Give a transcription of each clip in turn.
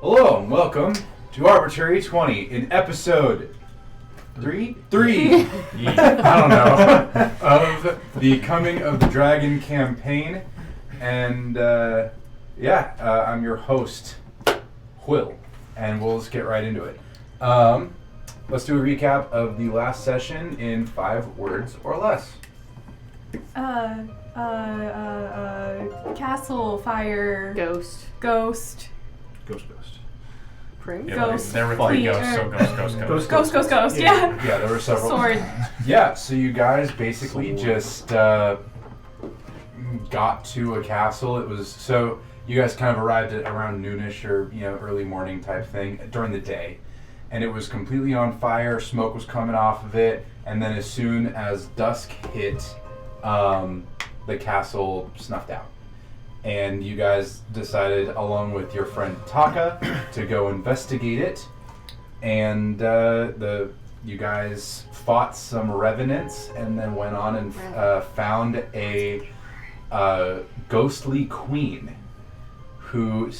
Hello and welcome to Arbitrary 20 in episode 3? I don't know. Of the Coming of the Dragon campaign. And I'm your host, Will. And we'll just get right into it. Let's do a recap of the last session in 5 words or less. Castle, fire, Ghost. Ghost. Prince? Yeah, Ghost. there were Queen, 3 ghosts, so Ghost, yeah. Yeah, there were several. Sword. Yeah, so you guys basically just got to a castle. It was, so you guys kind of arrived at around noonish or, early morning type thing during the day. And it was completely on fire, smoke was coming off of it, and then as soon as dusk hit, the castle snuffed out. And you guys decided, along with your friend Taka, to go investigate it. And you guys fought some revenants, and then went on and found a ghostly queen, who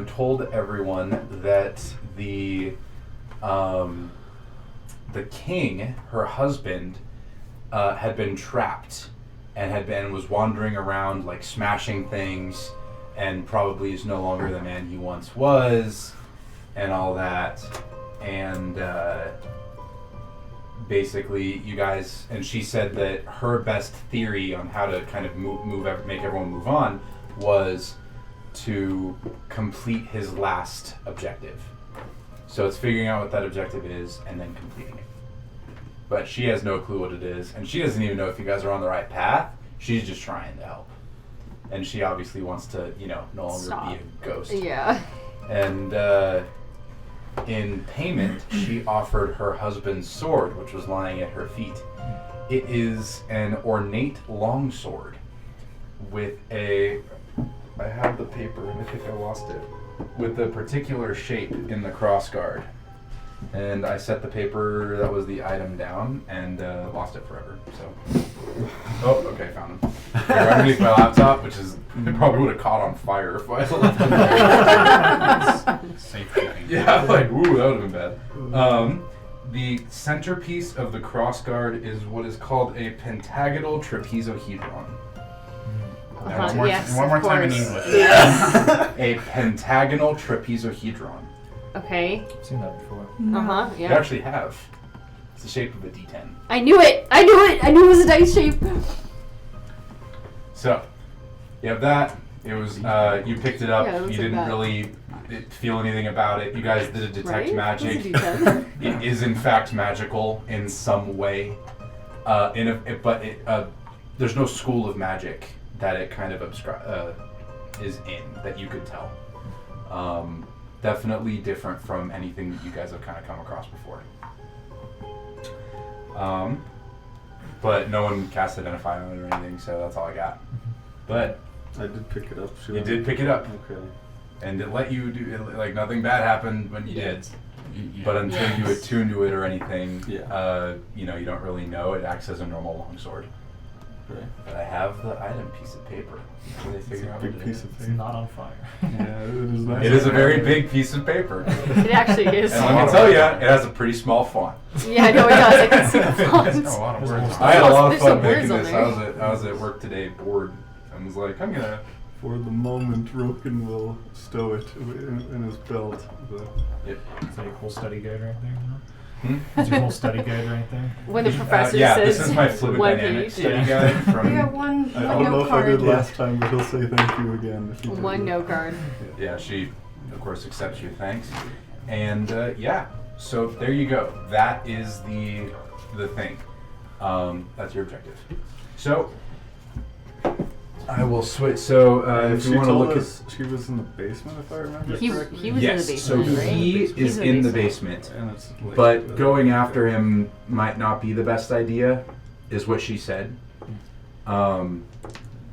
told everyone that the king, her husband, had been trapped and was wandering around like smashing things, and probably is no longer the man he once was, and all that. And basically, you guys, and she said that her best theory on how to kind of make everyone move on was to complete his last objective. So it's figuring out what that objective is and then completing it. But she has no clue what it is, and she doesn't even know if you guys are on the right path. She's just trying to help. And she obviously wants to, no longer be a ghost. Yeah. And in payment, she offered her husband's sword, which was lying at her feet. It is an ornate longsword with I have the paper, and I think I lost it, with a particular shape in the crossguard. And I set the paper that was the item down and lost it forever. So, okay, found him. They're underneath my laptop, which is probably would have caught on fire if I left it. Safekeeping. Yeah, that would have been bad. The centerpiece of the crossguard is what is called a pentagonal trapezohedron. One more time in English. Yes. A pentagonal trapezohedron. Okay. I've seen that before. Uh-huh, You yeah. actually have. It's the shape of a D10. I knew it! I knew it was a dice shape! So, you have that. It was, you picked it up. Yeah, it looks You like didn't that. really feel anything about it. You guys did a detect Right? magic. It's a D10. It is in fact magical in some way. There's no school of magic that it kind of is in that you could tell. Definitely different from anything that you guys have kind of come across before. But no one cast Identify on it or anything, so that's all I got. But I did pick it up. you did pick it up, Okay. and it let you do it, like nothing bad happened when you did. But until Yes. you attune to it or anything, Yeah. you don't really know. It acts as a normal longsword. Okay. But I have the item piece of paper. Did they It's figure a out big what it piece is? of It's paper. not on fire. Yeah, it is nice. It is a very big piece of paper. It actually is. And let me tell you, it has a pretty small font. Yeah, I know it does. I can see the There's font. a lot of words. I had a lot of There's fun some words making on this. there. I was at work today, bored, and was like, I'm gonna. For the moment, Roken will stow it in his belt. Yep. Is that your whole study guide right there? Hmm? Is your whole study guide right there? When the professor Yeah, says this is my fluid one dynamics page. study guide from. We got one I don't know note if I did card. last time, but he'll say thank you again if you do. One note card. Yeah, she, of course, accepts your thanks. And so there you go. That is the thing. That's your objective. So I will switch. So if she you want to told look us she was in the basement, if I remember He correctly. was yes, in the so basement, right? he is He's in the basement. And it's late, But going after him might not be the best idea, is what she said. I'm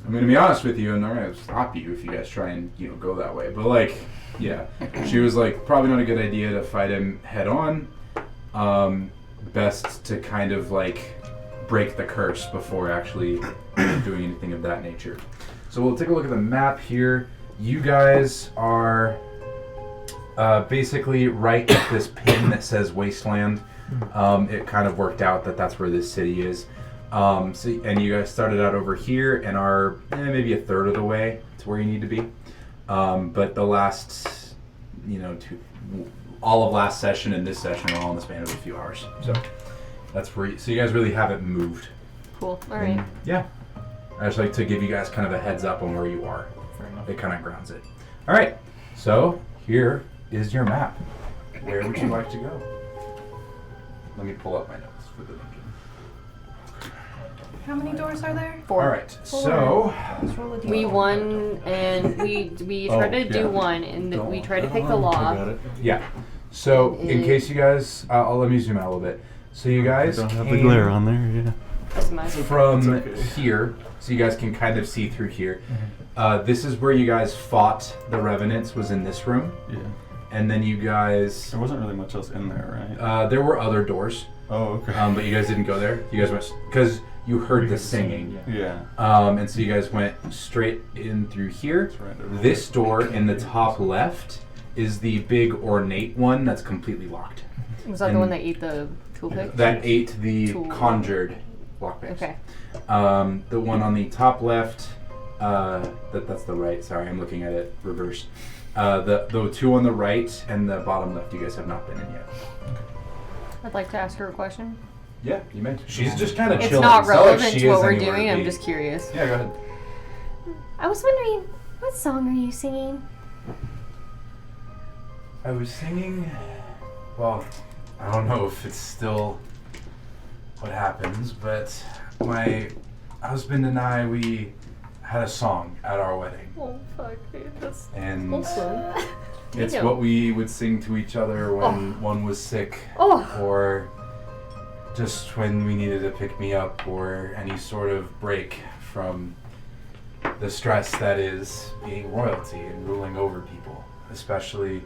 gonna be honest with you, and I'm gonna stop you if you guys try and go that way. But like, yeah, she was like, probably not a good idea to fight him head on. Best to kind of like break the curse before actually doing anything of that nature. So we'll take a look at the map here. You guys are Basically, right at this pin that says Wasteland, it kind of worked out that that's where this city is. And you guys started out over here and are maybe a third of the way to where you need to be. But the last, all of last session and this session are all in the span of a few hours. So that's where. So you guys really haven't moved. Cool. All right. Yeah. I just like to give you guys kind of a heads up on where you are. Fair enough. It kind of grounds it. All right. So here is your map. Where would you like to go? Let me pull up my notes for the dungeon. How many doors are there? 4. All right. So Let's roll a d4. We won, and we tried to do one, and we tried to pick the law. yeah. So in case you guys, let me zoom out a little bit. So you guys Don't have the came glare on there, yeah. That's my. from It's okay. here, so you guys can kind of see through here. This is where you guys fought the Revenants. Was in this room, Yeah. and then you guys. There wasn't really much else in there, right? There were other doors, Oh, okay. but you guys didn't go there. You guys went because you heard the singing. yeah. And so you guys went straight in through here. It's right over This door in the top left is the big ornate one that's completely locked. Was that the and- one that ate the tool pick? That ate the Tool. conjured lockpicks. Okay. The one on the top left, that's the right. Sorry, I'm looking at it reversed. The two on the right and the bottom left, you guys have not been in yet. I'd like to ask her a question. Yeah, you may. She's just kind of It's chilling. not It's like relevant she to what is we're anywhere to doing. I'm be. just curious. Yeah, go ahead. I was wondering, what song are you singing? I was singing. Well, I don't know if it's still what happens, but my husband and I, we had a song at our wedding, Oh fuck, dude, that's and wholesome. it's Damn. what we would sing to each other when one was sick, Oh. or just when we needed to pick me up, or any sort of break from the stress that is being royalty and ruling over people, especially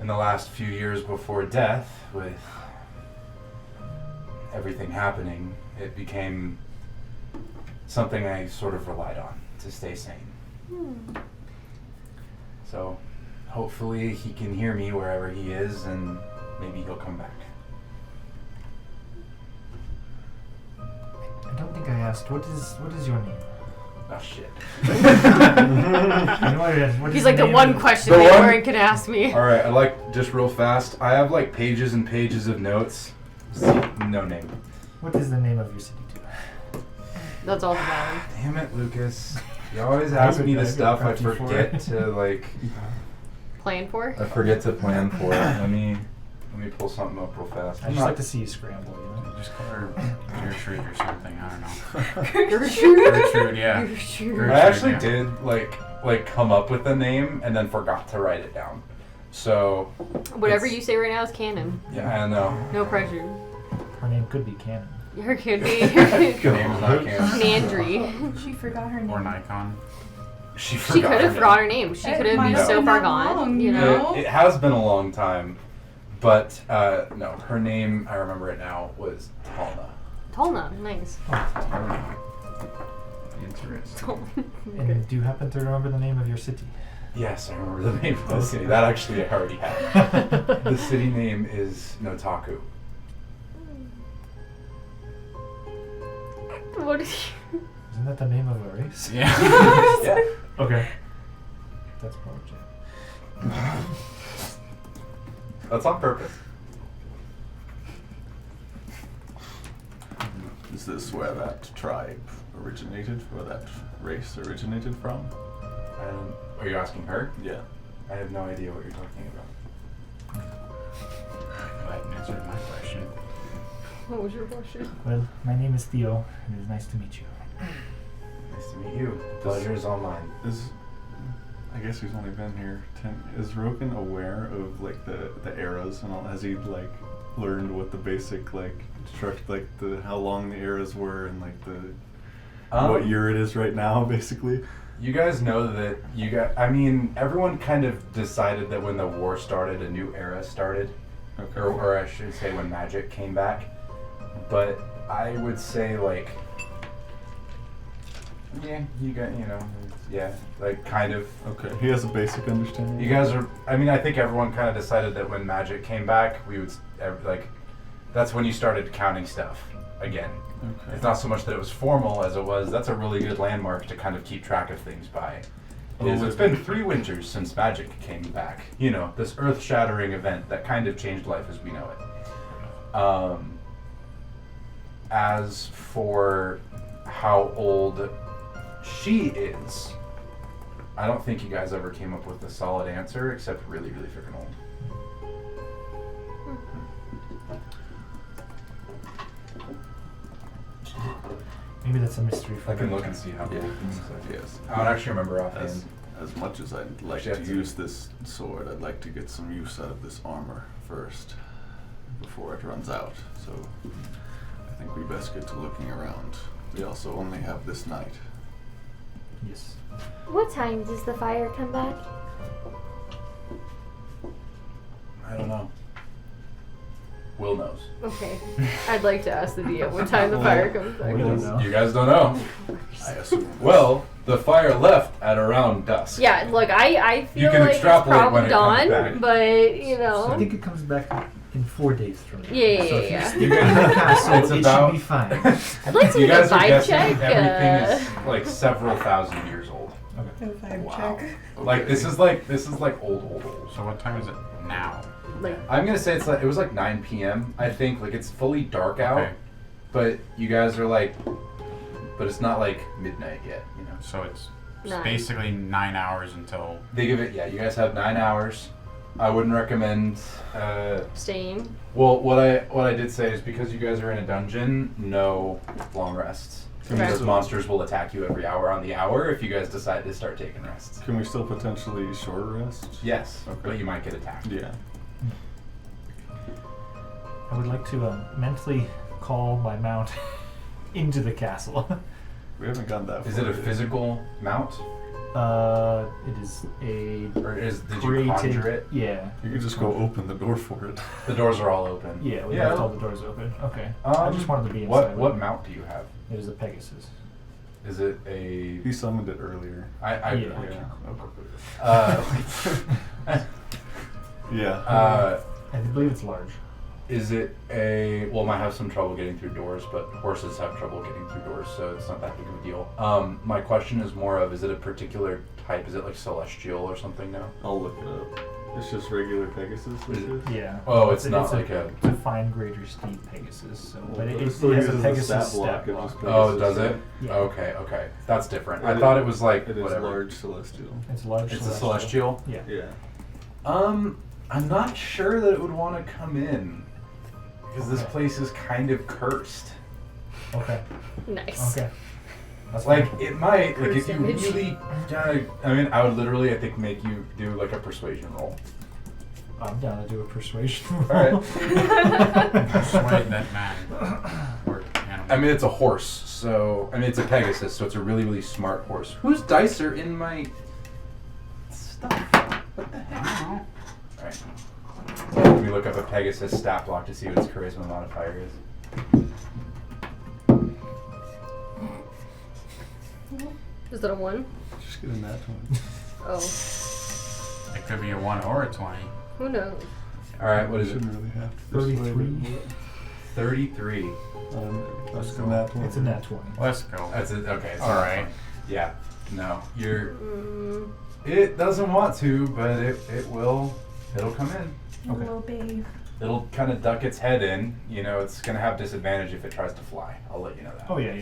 in the last few years before death, with everything happening. It became something I sort of relied on to stay sane. So hopefully he can hear me wherever he is, and maybe he'll come back. I don't think I asked. What is your name? Oh shit. I know what it is. What is He's like the name one of- question The that one- Warren can ask me. Alright, I like, just real fast, I have like pages and pages of notes. No name. What is the name of your city too? That's all that matters. Damn it, Lucas. You always I ask would- me I the would stuff I prep you for forget it. to like, Plan for? I forget to plan for it. Let me pull something up real fast. I I'm just not- like to see you scramble. You know? Just call her Gertrude or something. I don't know. Gertrude. Gertrude, yeah. Gertrude. I actually yeah. did like come up with the name and then forgot to write it down. So Whatever it's- you say right now is canon. yeah, I know. No pressure. Her name could be Canon. Her could be. Her name's not Cam. Mandry. She forgot her name. Or Nikon. She She could have her forgot her name. name. She It could have might been have so been far that gone. long, You you know. know? It has been a long time, but no, her name, I remember it now, was Talna. Tolna. Nice. Interesting. And do you happen to remember the name of your city? Yes, I remember the name of the city. That actually I already had. The city name is Notaku. What is you? Isn't that the name of a race? Yeah. Yeah. Okay. That's probably That's on purpose. Is this where that tribe originated, where that race originated from? Are you asking her? Yeah. I have no idea what you're talking about. That answered my question. What was your question? Well, my name is Theo, and it is nice to meet you. Nice to meet you. Pleasure is all mine. I guess he's only been here 10. Is Roken aware of like the eras and all? Has he like learned what the basic like how long the eras were and like the what year it is right now, basically? You guys know that everyone kind of decided that when the war started, a new era started. Okay. Or I should say when magic came back. But I would say like Yeah, you got, yeah, like kind of. Okay, he has a basic understanding. You guys are, I think everyone kind of decided that when magic came back, we would, that's when you started counting stuff again. Okay. It's not so much that it was formal as it was, that's a really good landmark to kind of keep track of things by. It's been 3 winters since magic came back. This earth-shattering event that kind of changed life as we know it. As for how old she is, I don't think you guys ever came up with a solid answer, except really, really freaking old. Maybe that's a mystery for I can her. look and see how old things are. Yes. I don't actually remember offhand. As much as I'd like Shit. to use this sword, I'd like to get some use out of this armor first, before it runs out. So I think we best get to looking around. We also only have this night. Yes. What time does the fire come back? I don't know. Will knows. Okay. I'd like to ask the DM what time the fire comes back. We don't know. You guys don't know. I assume. Well, the fire left at around dusk. Yeah, look, I feel can like it's extrapolate when probably it comes dawn, back. but I think it comes back in 4 days from now. Yeah, So if yeah, you yeah. stick in the castle, It's it about- should be fine. I'd like to You make a guys are vibe guessing check. everything is like several thousand years old. No vibe Wow. check. Like this is like old. So what time is it now? like, I'm gonna say it was like 9 p.m. I think like it's fully dark out, Okay. but you guys are like, but it's not like midnight yet. So it's Nine. basically 9 hours until. They give it. Yeah, you guys have 9 hours. I wouldn't recommend. staying. Well, what I did say is because you guys are in a dungeon, no long rests. Okay. Because monsters will attack you every hour on the hour if you guys decide to start taking rests. Can we still potentially short rest? Yes, Okay. but you might get attacked. Yeah. I would like to mentally call my mount into the castle. We haven't gone that far. Is it a yet. physical mount, It is a or did you created. conjure it? Yeah. You could just go open the door for it. The doors are all open. Yeah, we left all the doors open. Okay. I Um, just wanted to be What inside. what mount do you have? It is a Pegasus. Is it a? He summoned it earlier. I Yeah. Yeah. I believe it's large. Is it a? Well, might have some trouble getting through doors, but horses have trouble getting through doors, so it's not that big of a deal. My question is more of: is it a particular type? Is it like celestial or something now? I'll look it up. It's just regular Pegasus. This Is it- is? Yeah. Oh, it's not like a. It's a fine grader steed Pegasus. So, but it still has a uses Pegasus stat stat of block. just Oh, Pegasus, does it? Yeah. Okay. That's different. I It thought is- it was like It is whatever. large celestial. It's large. It's a celestial. Yeah. Yeah. I'm not sure that it would want to come in because this Okay. place is kind of cursed. Okay. Nice. Okay. That's Like fine. it might, like if you Percentage. really gotta. I mean, I would literally, I think, make you do like a persuasion roll. I'm down to do a persuasion roll. Alright. Persuade that man. Or animal. I mean, it's a horse, so I mean, it's a Pegasus, so it's a really, really smart horse. Whose dice are in my stuff? What the heck? All right. Let me look up a Pegasus stat block to see what its charisma modifier is. Is that a 1? Just get a nat 20. Oh. It could be a 1 or a 20. Who knows? All right, what is it? Shouldn't really have to 33. 33. Just a nat 20. It's a nat 20. Let's go. That's it. Okay. It's All not right. fun. Yeah. No, you're. Mm, It doesn't want to, but it will. It'll come in. Okay. Little babe. It'll kind of duck its head in. You know, it's gonna have disadvantage if it tries to fly. I'll let you know that. Oh yeah.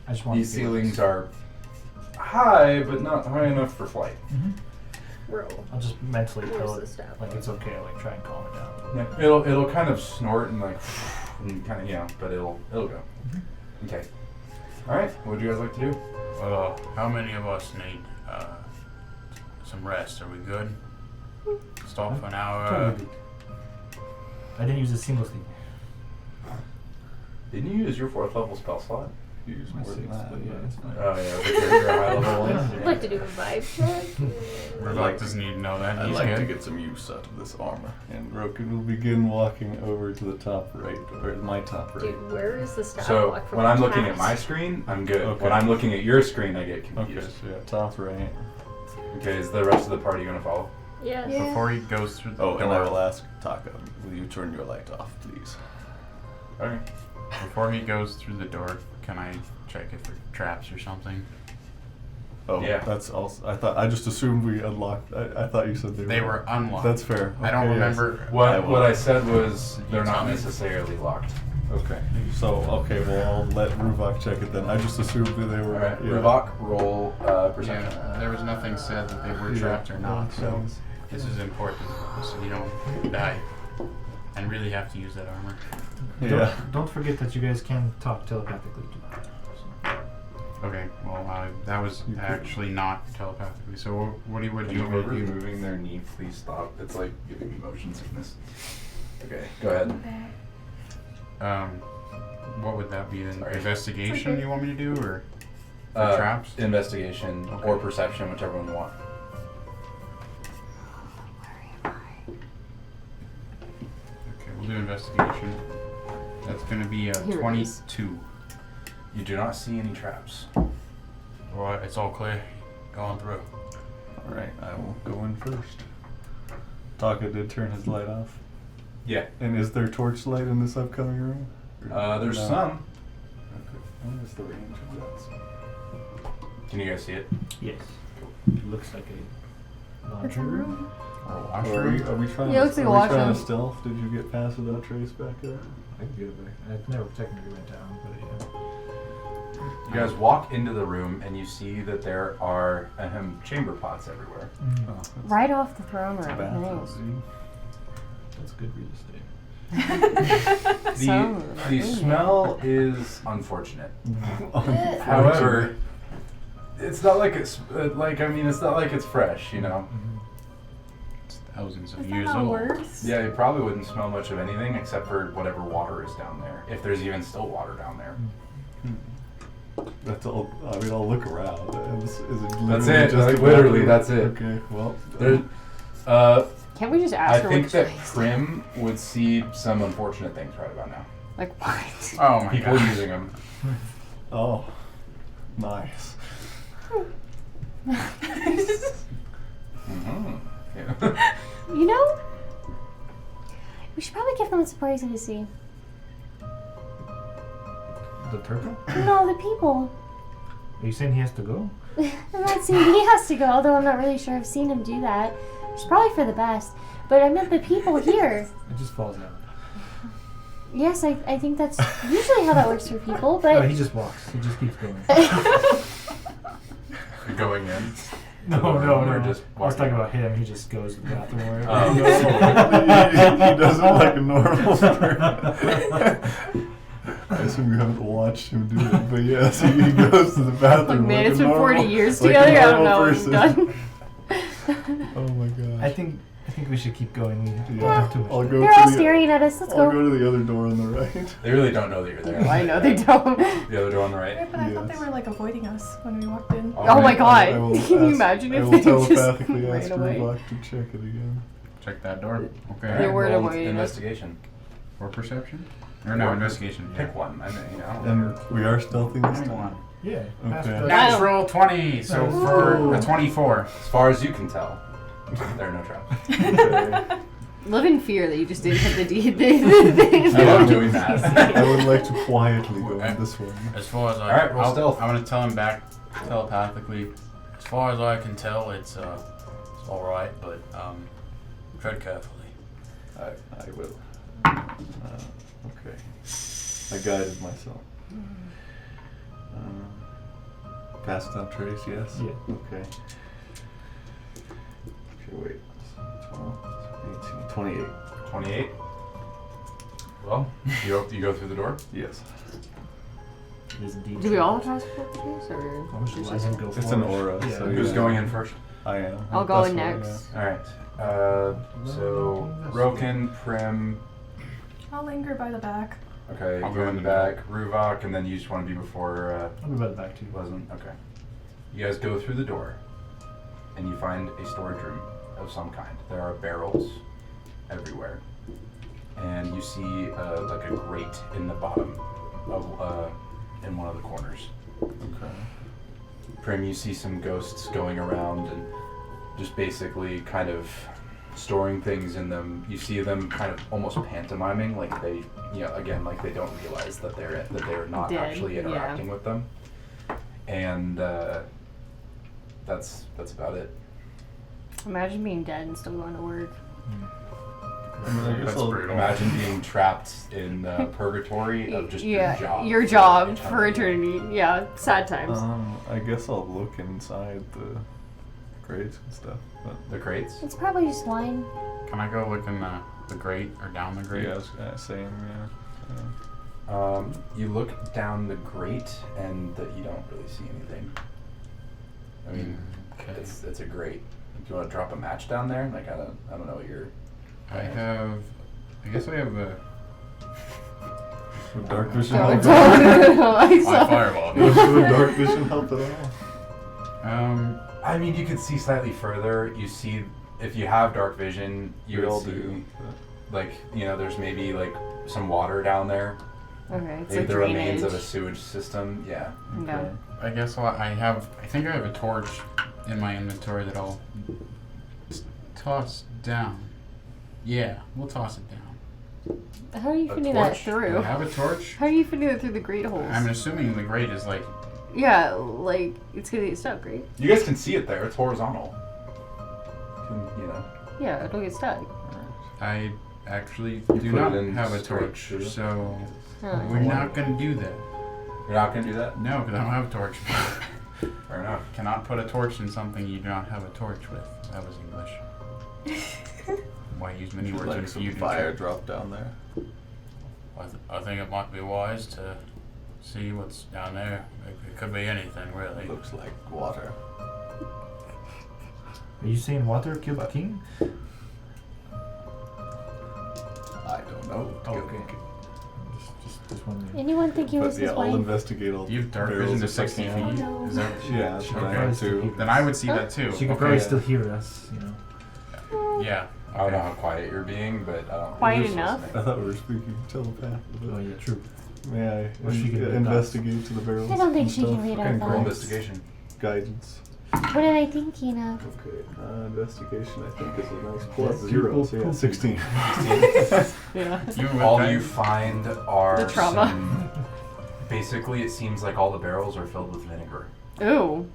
I just want These ceilings are high, but not high enough for flight. roll. I'll just mentally Where's tell the it stat like block? it's okay. Like try and calm it down. Yeah, it'll kind of snort and like, and kind of but it'll go. Okay. All right. What would you guys like to do? How many of us need some rest? Are we good? Stop for an hour. Totally beat. I didn't use a single thing. Didn't you use your 4th level spell slot? use My more than 6, that. but yeah, it's fine. Oh yeah, but you're a high level one. I'd like to do a vibe check. Revok doesn't need to know that. I'd He's like good. to get some use out of this armor. And Roken will begin walking over to the top right, or my top right. Dude, where is the stat So block for when my I'm looking cat? at my screen, I'm good. Okay. When I'm looking at your screen, I get Okay, confused. so yeah, top right. Okay, is the rest of the party gonna follow? Yes. Yeah. Before he goes through the Oh, and I will door, ask Taka, will you turn your light off, please? Okay. before he goes through the door, can I check it for traps or something? Oh, Yeah. that's also. I just assumed we unlocked. I thought you said They were unlocked. That's fair. I don't Okay, yes. remember. What I said was they're tell not me. necessarily locked. Okay. So well, I'll let Ruvok check it then. I just assumed that they were. All right, yeah. Ruvok, roll perception. Yeah, there was nothing said that they were Yeah. trapped or not, so Sounds- this is important, so you don't die and really have to use that armor. Yeah. Don't forget that you guys can talk telepathically to each other. So. Okay, well, that was actually not telepathically. So what do you want Whoever me to do? moving their knee, please stop. It's like giving me motion sickness. Okay, go ahead. What would that be then? Sorry. Investigation you want me to do, or for traps? Investigation Okay. or perception, whichever one you want. Okay, we'll do investigation. That's going to be a Here it is. 22. You do not see any traps. Well, it's all clear. Going through. All right, I will go in first. Taka did turn his light off. Yeah. And is there torchlight in this upcoming room? There's No. some. Okay. What is the range of that? Can you guys see it? Yes. It looks like a laundry room. Or a Or washroom. are we trying? Yeah, it to, looks like a are we trying washroom. to stealth? Did you get past without trace back there? I can get it back. I never technically went down, but yeah. You guys walk into the room and you see that there are chamber pots everywhere. Oh, that's, Right off the throne that's a room. bathroom. Nice. See? That's good real estate. The smell is unfortunate. Unfortunate. However, it's not like it's it's not like it's fresh, you know. It's thousands of Is that years not old. worse? Yeah, you probably wouldn't smell much of anything except for whatever water is down there, if there's even still water down there. That's all. I mean, I'll look around. Is it That's literally it. just Like, a literally, bathroom? that's it. Okay. Well. There, Can't we just ask I her think which that place? Prim would see some unfortunate things right about now. Like what? Oh my People god. using them. Oh. Nice. Mm-hmm. Yeah. You know, we should probably give them a surprise visit. The turtle? No, the people. Are you saying he has to go? I'm not saying he has to go, although I'm not really sure I've seen him do that. It's probably for the best. But I meant the people here. It just falls out. Yes, I think that's usually how that works for people, No, but he just walks. He just keeps going. You're going in. No, Or no. just I was talking walking. about him. He just goes to the bathroom wherever. Oh. he goes. He does it like a normal person. I assume you haven't watched him do it, but yes, he goes to the bathroom. Like, man, like it's a been 40 normal- years like a together. I don't normal know what person. we've done. Oh my gosh. I think we should keep going. We don't Yeah. have too much. I'll time. go they're to all the, staring at us. Let's I'll go. go to the other door on the right. They really don't know that you're there. I know they don't. The other door on the Yeah, right. but I thought they Yes. were like avoiding us when we walked in. Oh my god. I will Can you ask- imagine I if will they just telepathically ran ask away? Rubok to check it again. Check that door. Okay. They were roll avoiding us. investigation. Or perception? Or no, investigation. Pick one. I mean, you know. And we are stealthing this time. 21. Yeah. pass Okay. the- Natural 20, so Ooh. for a 24. As far as you can tell, there are no traps. Okay. Live in fear that you just didn't hit the deed. I love doing that. I would like to quietly go in this one. As far as Alright, roll stealth. I'm gonna tell him back telepathically. As far as I can tell, it's all right, but tread carefully. I will. Okay. I guided myself. Pass without trace, yes? Yeah. Okay. Okay, wait. 12, 18, 28. 28. Well, you go through the door. Yes. It is indeed Do we true. all have passports or? I'm just letting him go It's an forward. aura, Yeah. so Who's yeah. going in first? I am. I'll go That's in what I next. All right. So Roken, Prim. I'll linger by the back. Okay, I'll go going in the back, Ruvok, and then you just want to be before I'll be by the back too. Pleasant. Okay. You guys go through the door, and you find a storage room of some kind. There are barrels everywhere, and you see like a grate in the bottom of in one of the corners. Okay. Prim, you see some ghosts going around and just basically kind of storing things in them. You see them kind of almost pantomiming, like they, again, like they don't realize that they're not Dead, actually interacting with them. And that's about it. Imagine being dead and still going to work. I mean, I guess That's I'll brutal. Imagine being trapped in purgatory of just your job for eternity. Yeah, sad times. I guess I'll look inside the crates and stuff. But The crates. It's probably just wine. Can I go look in the grate or down the grate? yeah, I was saying, yeah. You look down the grate and you don't really see anything. I mean, Okay. it's a grate. Do you want to drop a match down there? Like I don't know what you're. I guess I have a Would dark vision Don't- help? don't- my fireball. Would dark vision help at all? I mean, you could see slightly further. You see, if you have dark vision, you We would all see, do. like, there's maybe like some water down there. Okay, it's Maybe like the remains of a drainage. sewage system. Yeah. Okay. I guess I think I have a torch in my inventory that I'll just toss down. Yeah, we'll toss it down. How are you A fitting that torch? Do through? I have a torch? How are you fitting that through the grate holes? I'm assuming the grate is like. Yeah, like it's gonna get stuck, right? You guys can see it there. It's horizontal. Yeah, it'll get stuck. I actually You do put not it in have a straight torch, through. so Huh. we're not gonna do that. You're not gonna do that. No, because I don't have a torch. Fair enough. Cannot put a torch in something you do not have a torch with. That was English. Why use many Would words like if some you do fire not? drop down there. I think it might be wise to see what's down there. It could be anything, really. Looks like water. Are you saying water killed the king? I don't know. Okay. Just wondering. Anyone think he But was yeah, his I'll wife? investigate all You have dark barrels vision to if I 60 feet. can. Oh, no. Is that? Yeah, that's what I Okay. have too. Then I would see that too. She could Okay. probably still hear us, Yeah. I don't know how quiet you're being, but Quiet you're just enough? listening. I thought we were speaking telepath. Oh yeah, true. May I Or she could read investigate to the barrels? I don't think and she can stuff? read our Okay, roll thoughts. investigation. Guidance. What am I thinking of? Okay. Investigation, I think, is a nice plus That's 0. equal So yeah, to- 16. Yeah. All you find are The trauma. some. Basically, it seems like all the barrels are filled with vinegar. Ooh,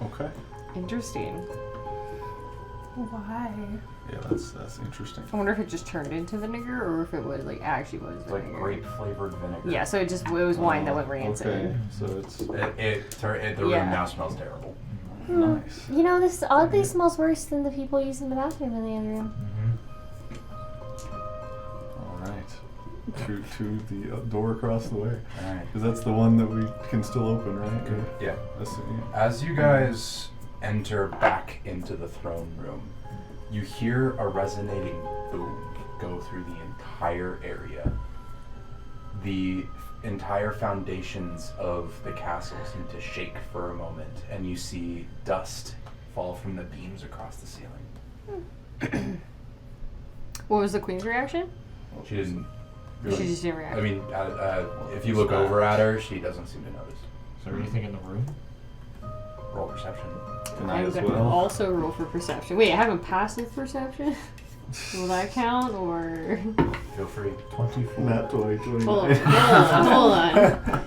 Okay. interesting. Why? Yeah, that's interesting. I wonder if it just turned into vinegar or if it was like actually was It's like vinegar. grape flavored vinegar. Yeah, so it was wine that went Okay, rancid. so it's The room Yeah. now smells terrible. nice. You know, this oddly smells worse than the people using the bathroom in the other room. All right. To the door across the way. All right. Because that's the one that we can still open, right? Or- Yeah. yeah. As you guys enter back into the throne room, you hear a resonating boom go through the entire area. The entire foundations of the castle seem to shake for a moment, and you see dust fall from the beams across the ceiling. What was the queen's reaction? She didn't She really. just didn't react. I mean, if you look over at her, she doesn't seem to notice. So are you thinking the room? Roll perception. Can I I'm as gonna well? also roll for perception. Wait, I haven't passed with perception? Will that count or? Feel free. 24. Nat 20, 29. Hold on.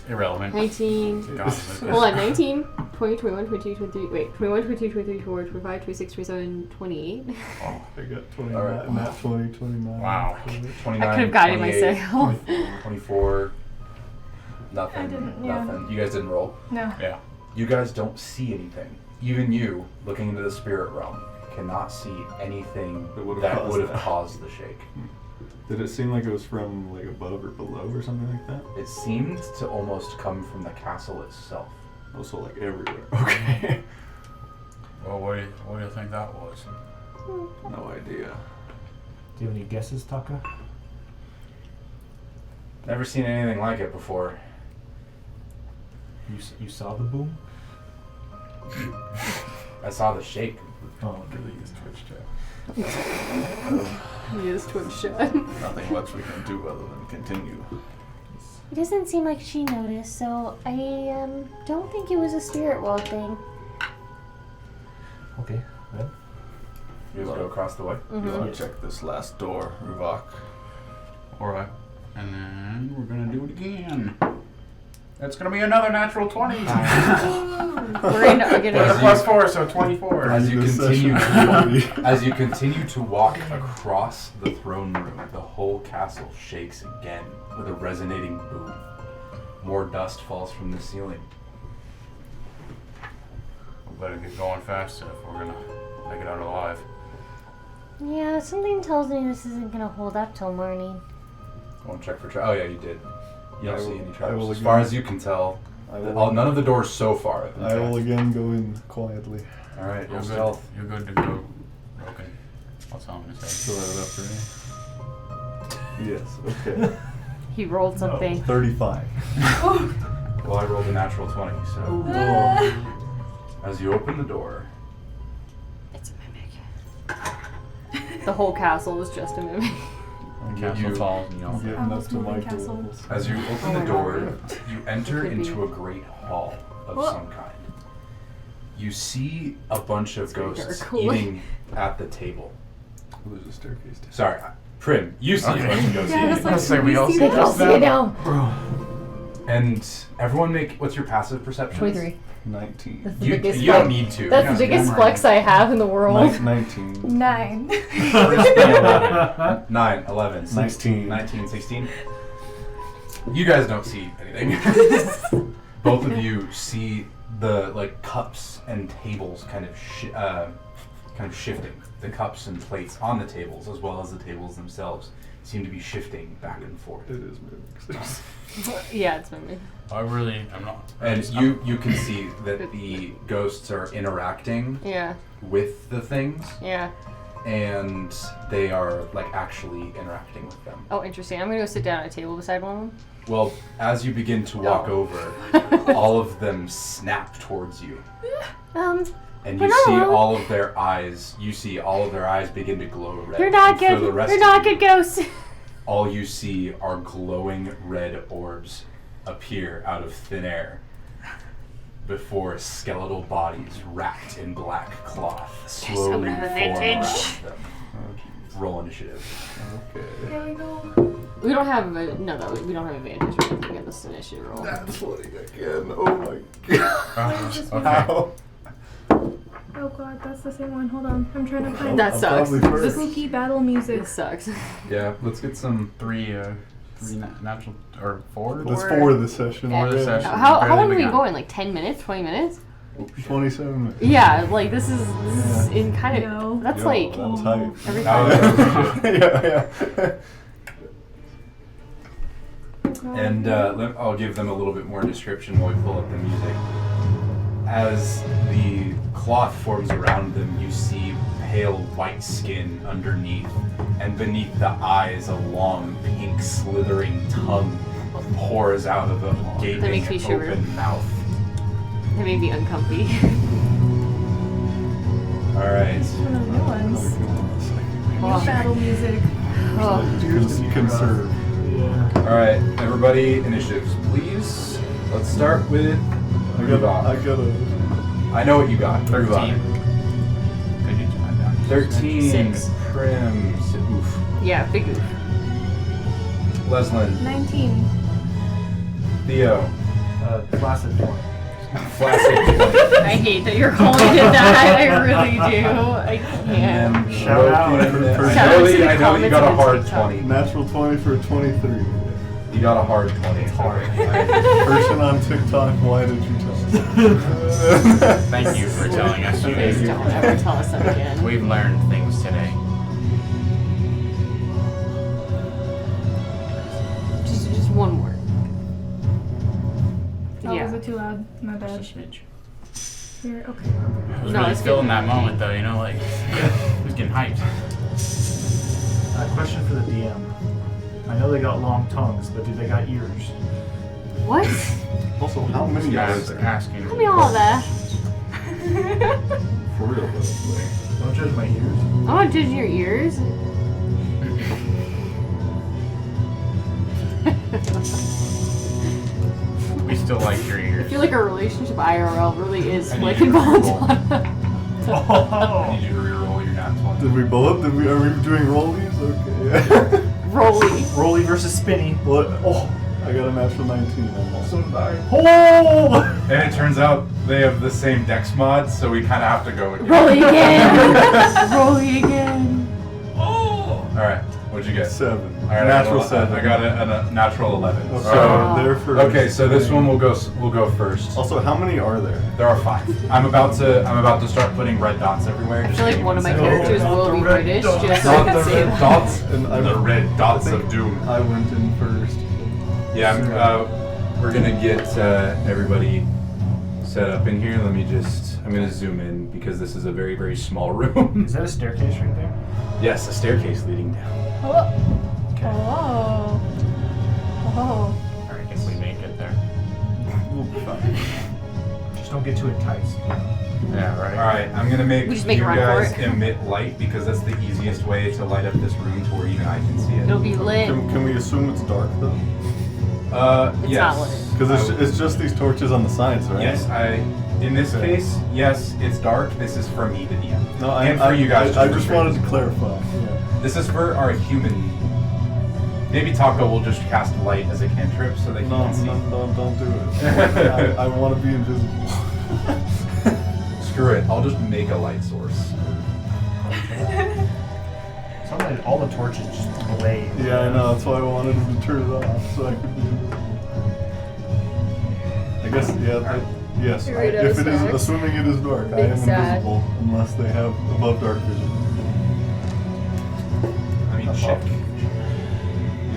Irrelevant. 19. God, Hold on, 19, 20, 21, 22, 23, wait, 21, 22, 23, 24, 25, 26, 27, 28. I got 20, All right. nat 20, 29. Wow. 29, I could have guided 28, myself. 24. Nothing. I didn't, yeah. Nothing. You guys didn't roll. No. Yeah. You guys don't see anything. Even you, looking into the spirit realm, cannot see anything That would've that caused would have that. caused the shake. Did it seem like it was from like above or below or something like that? It seemed to almost come from the castle itself. Also like everywhere. Okay. Well, what do you think that was? No idea. Do you have any guesses, Taka? Never seen anything like it before. You saw the boom? I saw the shake. Oh, Really use Twitch chat. He is Twitch shot. Nothing much we can do other than continue. It doesn't seem like she noticed, so I don't think it was a spirit world thing. okay. Then You guys go across the way. You want Yes. to check this last door, Ruvok? Alright. And then we're gonna do it again. That's gonna be another natural 20. We're gonna get As a you- +4, so 24. As you This continue session. as you continue to walk across the throne room, the whole castle shakes again with a resonating boom. More dust falls from the ceiling. We better get going faster if we're gonna make it out alive. Yeah, something tells me this isn't gonna hold up till morning. I won't check for traps. Oh yeah, you did. You don't I see will- any I traps. will As far again- as you can tell, I will, none of the doors so far have been I will checked. again go in quietly. All right, You're roll good. stealth. You're good to go. Okay. I'll tell him in a Fill second. that up, right? Yes, okay. He rolled something. 35. Well, I rolled a natural 20, so as you open the door, It's a mimic. The whole castle is just a mimic. I'm Castle getting, falls and I'm y'all. getting Almost up to my moving castle. goals. as you open Oh the my door, God. you enter Could be. into a great hall of Whoa. some kind. You see a bunch of very ghosts dark. eating at the table. Oh, there's a staircase down. Sorry, Prim, you see Okay. a bunch of ghosts Yeah, eating. it's like, Say we we all see see They the can just see it now. And everyone make, what's your passive perception? 23. 19. That's the You, biggest you don't flex. need to. That's the You biggest memorize flex I have in the world. 19. 9. First be 11. 9, 11, 19. 19, 16. You guys don't see anything. Both of you see the like cups and tables kind of shifting. The cups and plates on the tables, as well as the tables themselves, seem to be shifting back and forth. It is mimics. Yeah, it's mimic. I'm not. And you can see that the ghosts are interacting Yeah, with the things, yeah. and they are like actually interacting with them. Oh, interesting. I'm gonna go sit down at a table beside one of them. Well, as you begin to walk Oh. over, all of them snap towards you, and We're you not see alone. all of their eyes. You see all of their eyes begin to glow red. They're not And for good. the rest They're of not you, good ghosts. all you see are glowing red orbs appear out of thin air before skeletal bodies wrapped in black cloth slowly I'm form vintage. around them. Roll initiative. Okay. There we go. We don't have a we don't have advantage or anything in this initiative roll. That's funny again. Oh my god. Just Okay. How? Oh god, that's the same one. Hold on. I'm trying to find That I'm sucks. probably the first. spooky battle music. This sucks. Yeah, let's get some. Three natural or four. That's Four. 4 this session. Four this already. session. How Barely long are we begun. going? Like 10 minutes? 20 minutes? 27 minutes. Yeah, like this is in kind of No. that's Yo, like that's hype. every Now time. Yeah. And I'll give them a little bit more description while we pull up the music. As the cloth forms around them, you see pale white skin underneath, and beneath the eyes, a long pink slithering tongue pours out of a gaping makes me shiver. open mouth. It made me uncomfy. All right. One of the new ones. New Oh. battle music. Oh. Conserve. All right, everybody, initiatives, please. Let's start with I got Ruvok. a. I know what you got. 13. Ruvok. Could you turn that down? 13. 6. Prim. Oof. Yeah, big oof. Leslin. 19. Theo. Placid 20. Flaccid. I hate that you're calling it that. I really do. I can't. And Shout out. Roken. Shout out to the I know you comments got a on hard TikTok. 20. Natural 20 for a 23. You got a hard 20. It's hard. Person on TikTok, why did you tell us? Thank you for telling us. You Please guys. don't ever tell us that again. We've learned things today. Just one word. Oh, Yeah. was it too loud? My bad. Just a smidge. Here, okay. I was No, really it's feeling good. that moment though, you know, like who's getting hyped. Question for the DM. I know they got long tongues, but do they got ears? What? Also, how many are Guys there? asking. Tell me all of that. For real, though. Like, Don't judge my ears. I want to judge your ears. We still like your I ears. feel like our relationship IRL really is I need like you to involved. I Oh. need you to reroll your nat 20. did we both? Are we doing rollies? Okay. Rolly. Rolly versus Spinny. What? Oh, I got a natural 19 almost. So did I. Oh! And it turns out they have the same dex mods, so we kind of have to go again. Rolly again. Rolly again. All right, what'd you get? 7. All right, Natural 7. I got a natural 11. Okay, So, they're first. okay, so this one will go first. Also, how many are there? There are 5. I'm about to start putting red dots everywhere. I Just feel like give you one of my second. characters not will the be red British, dots. just so I Not can the say red that. dots. And I- The red dots I think of doom. I went in first. Yeah, we're gonna get everybody set up in here. I'm gonna zoom in because this is a very, very small room. Is that a staircase right there? Yes, a staircase leading down. Oh. Okay. Oh. Oh. Alright, if we make it there. We'll be fine. Just don't get too enticed. Yeah, right. All right, I'm gonna make We just make you a run for guys it. emit light because that's the easiest way to light up this room to where even I can see It'll it. be lit. Can we assume it's dark though? It's Yes. not lit. Because I- it's just these torches on the sides, right? Yes, in this Okay. case, yes, it's dark. This is for me, the DM. No, and for you guys. I to just retrieve. wanted to clarify. Yeah. This is for our human. Maybe Taco will just cast light as a cantrip so that he No, can see. don't do it. I want to be invisible. Screw it. I'll just make a light source. Sometimes all the torches just blaze. Yeah, I know. That's why I wanted him to turn it off so I could be invisible. I guess, yes. Doritos If it is, snacks. assuming it is dark, I Big am sad. invisible unless they have above dark vision. I mean, check.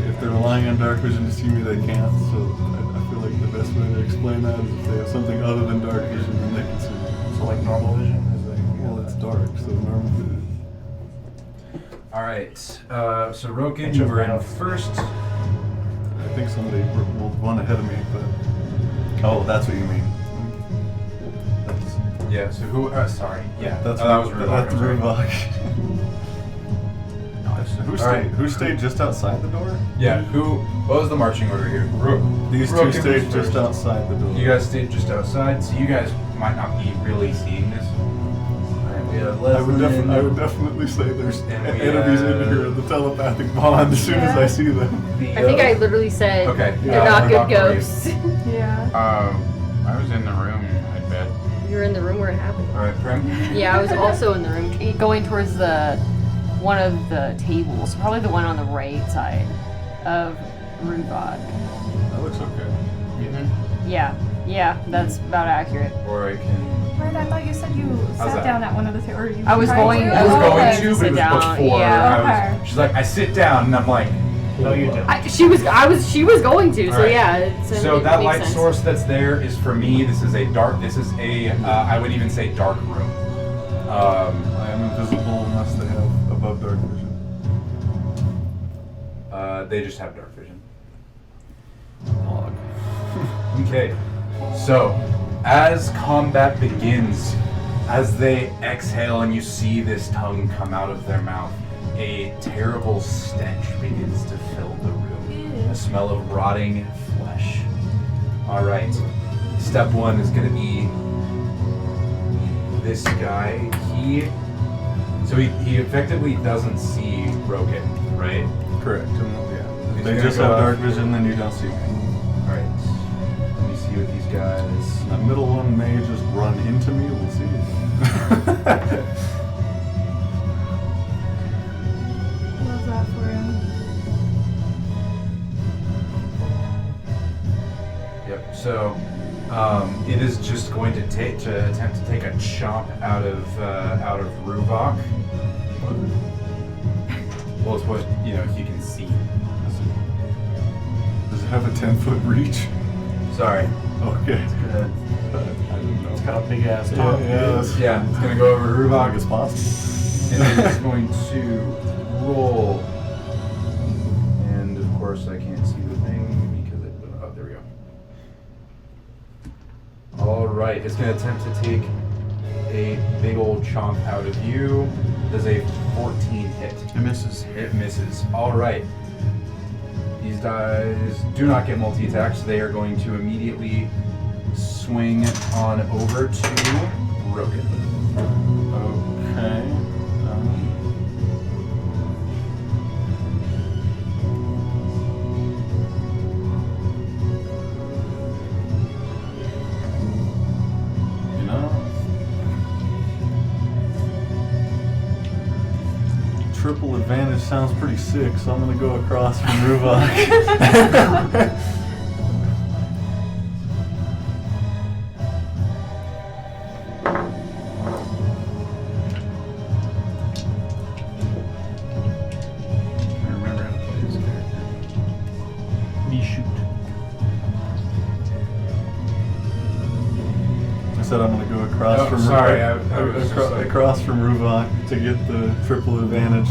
If they're relying on dark vision to see me, they can't. So I feel like the best way to explain that is if they have something other than dark vision, then they can see me. So like normal vision is like. Well, it's dark, so normally. All right. So Roken, Catch you up were in now. first. I think somebody will run ahead of me, but. Oh, that's what you mean. That's, Yeah. So who? Sorry. Yeah. that's that was Ruvok. That's I'm sorry. Ruvok. Who stayed just outside the door? Yeah. What was the marching order here? These two Roken was stayed first. just outside the door. You guys stayed just outside, so you guys might not be really seeing this. Alright, we have I would, Leslin. I would definitely say there's And we enemies in have- here, the telepathic bond, as soon as I see them. I think I literally said Okay. they're not good Ruvok, where are you? ghosts. Yeah. I was in the room, I bet. You were in the room where it happened. Alright, Prim. Yeah, I was also in the room, going towards one of the tables, probably the one on the right side of Ruvok. That looks okay. Yeah, that's about accurate. Or I can. Right, I thought you said you How's sat that? down at one of the or you I was tried going- to? I was Oh, going okay. to, but it Sit was down, before. yeah. She's like, I sit down, and I'm like, No, you didn't. She was going to, so Alright. yeah. so it that makes light sense. source that's there is for me. This is a I would even say dark room. I am invisible unless they have above dark vision. They just have dark vision. Log. Okay, so as combat begins, as they exhale and you see this tongue come out of their mouth, a terrible stench begins to fill the room. A smell of rotting flesh. All right, step one is going to be this guy. He effectively doesn't see Roken, right? Correct. Yeah. He's If they gonna just go have up. dark vision, then you don't see me. All right. Let me see what these guys. That middle one may just run into me. We'll see. Love that for him. Yep. So it is just going to attempt to take a chomp out of Ruvok. Well, it's what you can see. Does it have a 10-foot reach? Sorry. Okay. I don't know. It's got a big ass Yeah, top. Yeah, it's gonna go over Like Ruvok, it's possible. and then it's going to roll. And of course, course, I can't see the thing because it. Oh, there we go. All right, it's going to attempt to take a big old chomp out of you. Does a 14 hit? It misses. It misses. All right. These guys do not get multi-attacks. They are going to immediately swing on over to Rogan. Okay. You know, triple advantage sounds pretty sick, so I'm gonna go across from Ruvok. I remember how to play this character. Me shoot. I said I'm gonna go across Oh, from sorry, I was just like- across from Ruvok to get the triple advantage.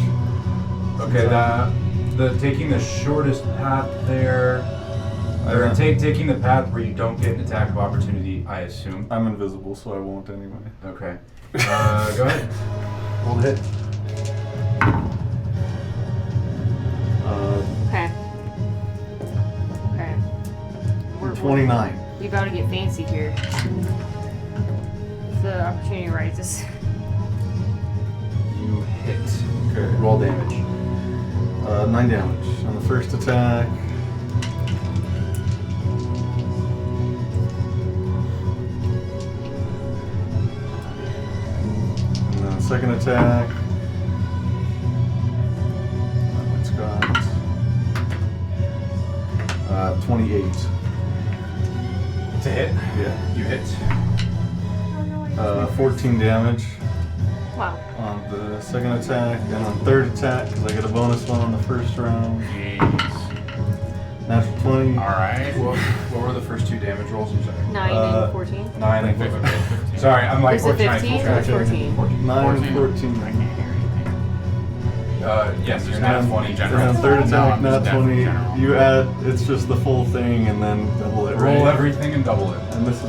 Okay, the taking the shortest path there. Or taking the path where you don't get an attack of opportunity, I assume. I'm invisible, so I won't anyway. Okay. Go ahead. Roll the hit. Okay. Okay. We're 29. We about to get fancy here. If the opportunity rises. You hit. Okay. Roll damage. 9 damage on the first attack. And then second attack. That one's got 28. It's a hit. Yeah. You hit. Oh no, I just 14 damage Wow. on the second attack, and on third attack, because I get a bonus one on the first round. Jeez. Natural 20. Alright. What were the first two damage rolls? I'm sorry. 9 Uh, and 14. 9 and 15. 15. Sorry, I'm like Is it 15 or 14? 9 and 14. I can't hear anything. Yes, you're And not then- 20 And general. then third No, attack, I'm not just deaf in 20. general. You add, it's just the full thing, and then double it, right? Roll everything and double it. And this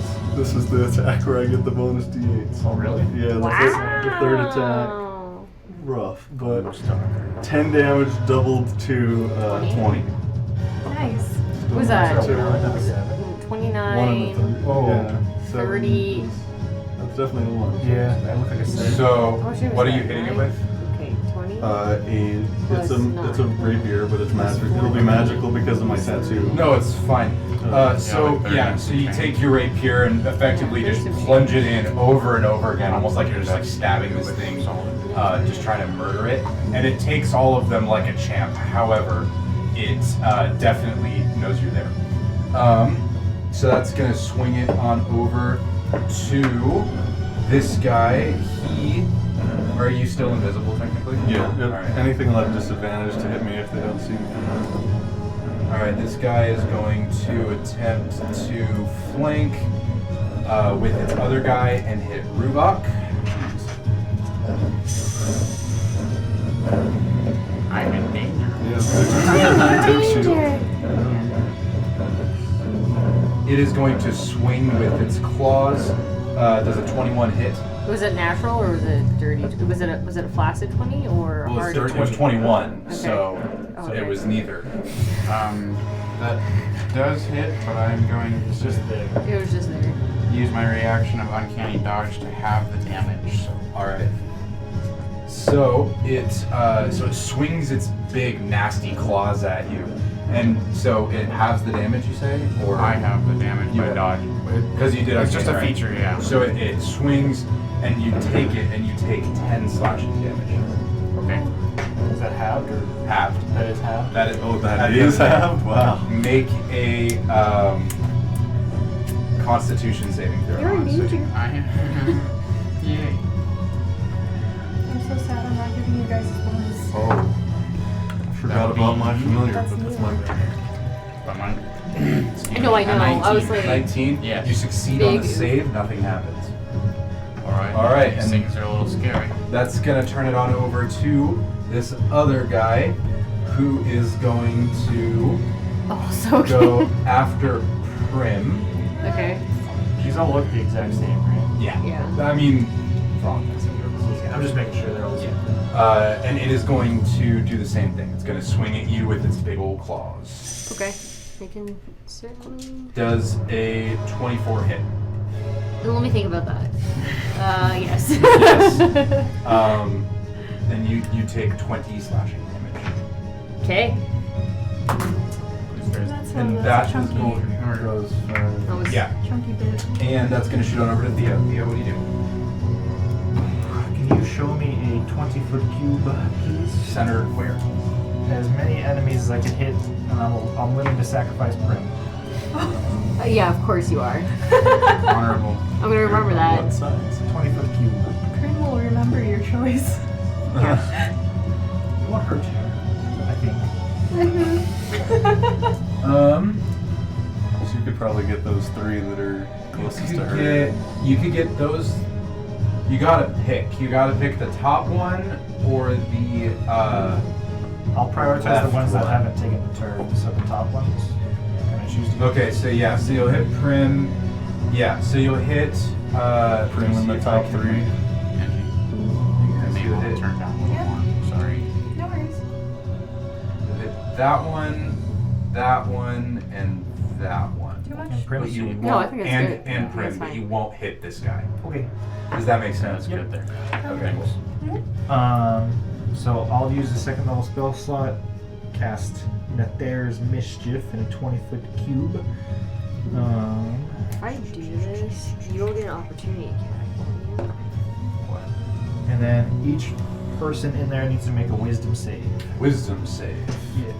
is the attack where I get the bonus d8s. Oh, really? Yeah, the third attack. Wow. Rough, but 10 damage doubled to 20. Nice. What was that? So, 29, 1 and a 3. Oh. Yeah, 30. That's definitely a 1. Yeah, that looked like a 7. So, How much was what are that, you hitting it 9? with? Okay, 20. It's a rapier, but it's magical. It'll be magical because of my tattoo. No, it's fine. So you take your rapier and effectively just plunge it in over and over again, almost like you're just like stabbing this thing, just trying to murder it. And it takes all of them like a champ. However, it definitely knows you're there. So that's gonna swing it on over to this guy. Are you still invisible technically? Yeah, All right. anything will have disadvantage to hit me if they don't see me. All right, this guy is going to attempt to flank with its other guy and hit Ruvok. I'm in danger. Yeah, take shield. Danger. It is going to swing with its claws. Does a 21 hit? Was it natural or was it dirty? Was it a flaccid 20 or Well, hard? it was 21, Okay. so Okay. it was neither. That does hit, but I'm going It's to just there. It was just there. use my reaction of uncanny dodge to have the damage. So All right. So it swings its big nasty claws at you, and so it halves the damage. You say, or I have the damage You by have- dodge. because you did. It's just a right? feature, yeah. So it swings, and you take it, and you take 10 slashing damage. Okay. Is that halved or Halved. that is halved? That is. That is halved? Wow. Make a Constitution saving throw. You're in So danger. I am. Yay. I'm so sad I'm not giving you guys this bonus. I forgot about my familiar, That's but that's new. my bad. But mine. I know. I 19. was like, 19. Yes. You succeed on the Big. save. Nothing happens. Alright. All right, These and- things are a little scary. That's gonna turn it on over to this other guy, who is going to Oh, so go after Prim. Okay. These all look the exact same, right? Yeah. Yeah. I mean, for all intents and purposes. I'm just making sure they're all the same. And it is going to do the same thing. It's going to swing at you with its big old claws. Okay. I can certainly. Does a 24 hit? Let me think about that. Yes. Yes. Then you take 20 slashing damage. Okay. That's And a that is chunky, going. Goes That was Yeah. chunky bit. And that's going to shoot on over to Theo. Theo, what do you do? Can you show me a 20-foot cube, please? Center where? As many enemies as I can hit, and I'm willing to sacrifice Prim. yeah, of course you are. Honorable. I'm gonna remember that. What size? It's a 20-foot cube. Krim will remember your choice. It won't hurt you, I think. So you could probably get those 3 that are closest to her. You could get those. You gotta pick. You gotta pick the top one or the. I'll prioritize Left the ones that one. haven't taken the turn, so the top ones. Can I choose to Okay, so yeah, so you'll hit Prim. Yeah, so you'll hit. Prim in the top 3. Maybe you'll we'll hit, turn down a little more. Sorry. No worries. you'll hit that one, and that one. Too much? And Prim But you seed. No, I think that's and good. and Yeah, Prim, that's but fine. you won't hit this guy. Okay. Does that make sense? That's good there. Okay. So I'll use the second level spell slot, cast Nether's Mischief in a 20-foot cube. If I do this, you'll get an opportunity attack, won't And then each person in there needs to make a wisdom save. Wisdom save. Yes.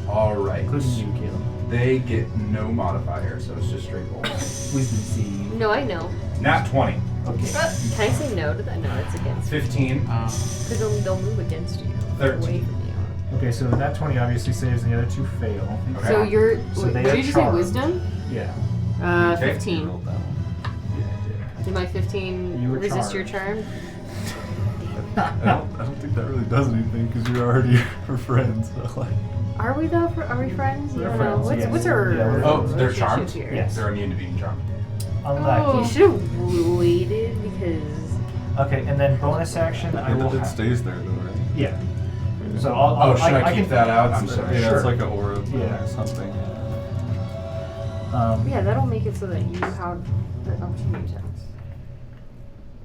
All right. Including you, Caleb. They get no modifier, so it's just straight roll. Wisdom save. you? No, I know. Nat 20. Okay. Can I say no to that? No, it's against. 15. Because they'll move against you. 13. Away from you. Okay, so that 20 obviously saves, and the other 2 fail. Okay. So you're. So wait, they what are did you say? charmed. Wisdom? Yeah. Okay. 15. Rolled that one. Yeah, Did my 15 You were resist your charmed. charm? I don't think that really does anything because you're already her friends. So like, Are we though? Are we friends? We're I don't know. friends, yes. What's her? Yeah, we're Oh, friends. they're relationship charmed? here? Yes. They're immune to being charmed. Unlucky. You should have waited because. Okay, and then bonus action, I will it have. stays there though, right? Yeah. So I'll Oh, should I keep can, that out? I'm sorry. Yeah, Sure. it's like an aura Yeah. or something. Yeah, that'll make it so that you have the opportunity attacks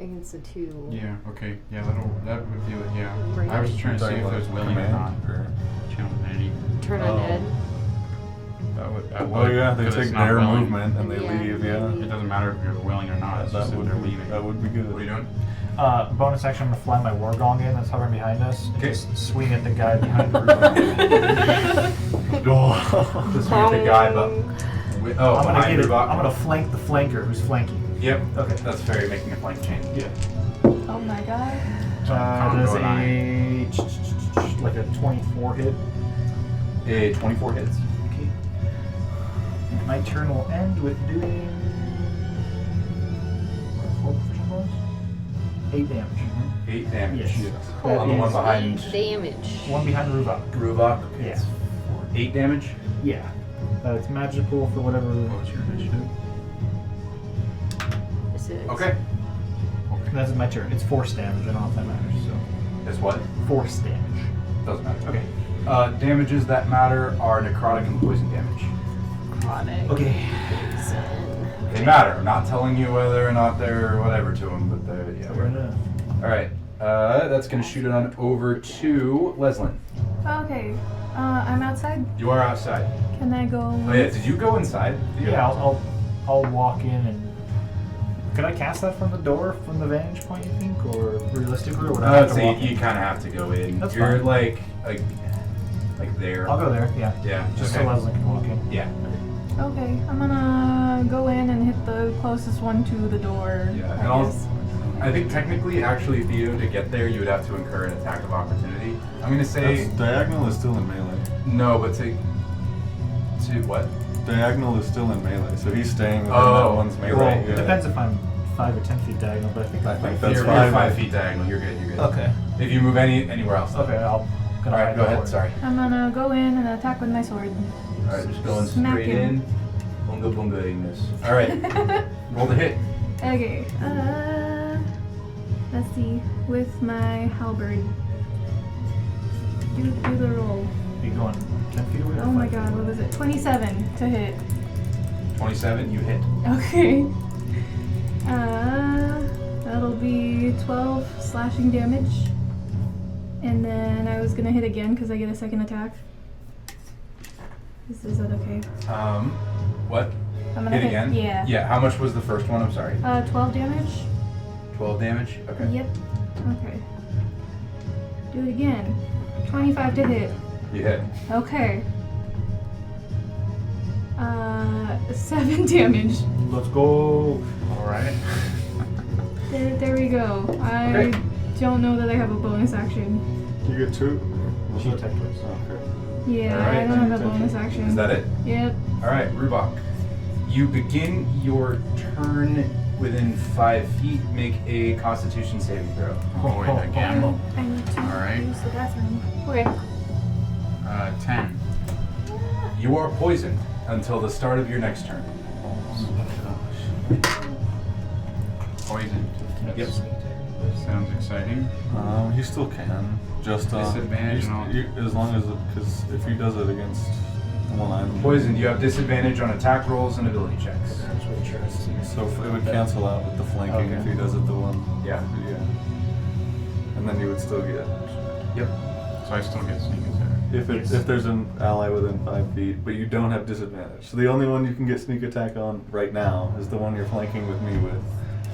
against the 2. Yeah, okay. Yeah, that would do it, yeah. Right. I was trying to see Talking if it was about willing or not. command, or- Channel divinity. Turn Oh. undead. That Oh would, yeah, they 'cause it's take not their willing. movement and they Yeah, leave. they Yeah, leave. It doesn't matter if you're willing or not. It's just that they're leaving. that would be good. What are you doing? bonus action, I'm gonna fly my war gong in that's hovering behind us. And Okay. just swing at the guy behind the roof. Oh. Just with the guy, but. Oh, I'm gonna behind get your it. back. I'm gonna flank the flanker who's flanking. Yep. Okay. That's fair. You're making a flank change. Yeah. Oh my god. Does Combo a like a 24 hit. A 24 hits. Okay. My turn will end with doing 8 damage. 8 damage. Yes. On the one is behind Damage. one behind Ruvok. Gruvok. Yeah. It's 8 damage. Yeah. It's magical for whatever. What's your initiative? This is- Okay. That's my turn. It's force damage. I don't know if that matters. So It's what? force damage. Doesn't matter. Okay. Damages that matter are necrotic and poison damage. Chronic. Okay. Poison. They matter. I'm not telling you whether or not they're whatever to them, but they're yeah. Fair enough. All right. That's gonna shoot it on over to Leslin. Okay. I'm outside. You are outside. Can I go? Oh yeah. Did you go inside? Yeah, I'll walk in and. Could I cast that from the door, from the vantage point, you think, or realistically, or would I have Let's to see. walk You in? kind of have to go in. That's You're fine. like there. I'll go there. Yeah. Yeah. Just okay. so Leslie can walk in. Yeah. Okay. I'm gonna go in and hit the closest one to the door. Yeah. And I I'll. guess. I think technically, actually, Theo, to get there, you would have to incur an attack of opportunity. I'm gonna say That's, diagonal is still in melee. no, but to what? Diagonal is still in melee, so he's staying within Oh, that one's melee. you're right, yeah. It depends if I'm 5 or 10 feet diagonal, but I think I think You're that's 5 feet diagonal. You're good. You're good. Okay. If you move anywhere else. Okay, I'll Gonna Alright, hide go ahead, forward. sorry. I'm gonna go in and attack with my sword. Alright, just going Smack straight him. in. Bunga bungaing this. Alright, roll the hit. Okay. Let's see. With my halberd. Do the roll. Are you going 10 feet away? or Oh my 5 feet god, away? what was it? 27 to hit. 27, you hit. Okay. That'll be 12 slashing damage. And then I was gonna hit again because I get a second attack. Is that okay? What? I'm gonna Hit again? Yeah. Yeah, how much was the first one? I'm sorry. 12 damage. 12 damage? Okay. Yep. Okay. Do it again. 25 to hit. You hit. Okay. 7 damage. Let's go. Alright. There we go. I Okay. don't know that I have a bonus action. You get 2? She attacked twice. Okay. Yeah, Alright. I don't have a bonus action. Is that it? Yep. Alright, Rubok. You begin your turn within 5 feet. Make a constitution saving throw. Oh, wait, again. I need to Alright. use the bathroom. Okay. 10. You are poisoned until the start of your next turn. Poisoned. Yep. Sounds exciting. He still can. Just Disadvantage and all. as long as because if he does it against one item, Poisoned, you have disadvantage on attack rolls and ability checks. That's what interests me. So it would cancel out with the flanking if Okay. he does it the one. Yeah. And then you would still get Yep. So I still get sneak attack. if there's an ally within 5 feet, but you don't have disadvantage. So the only one you can get sneak attack on right now is the one you're flanking with me with.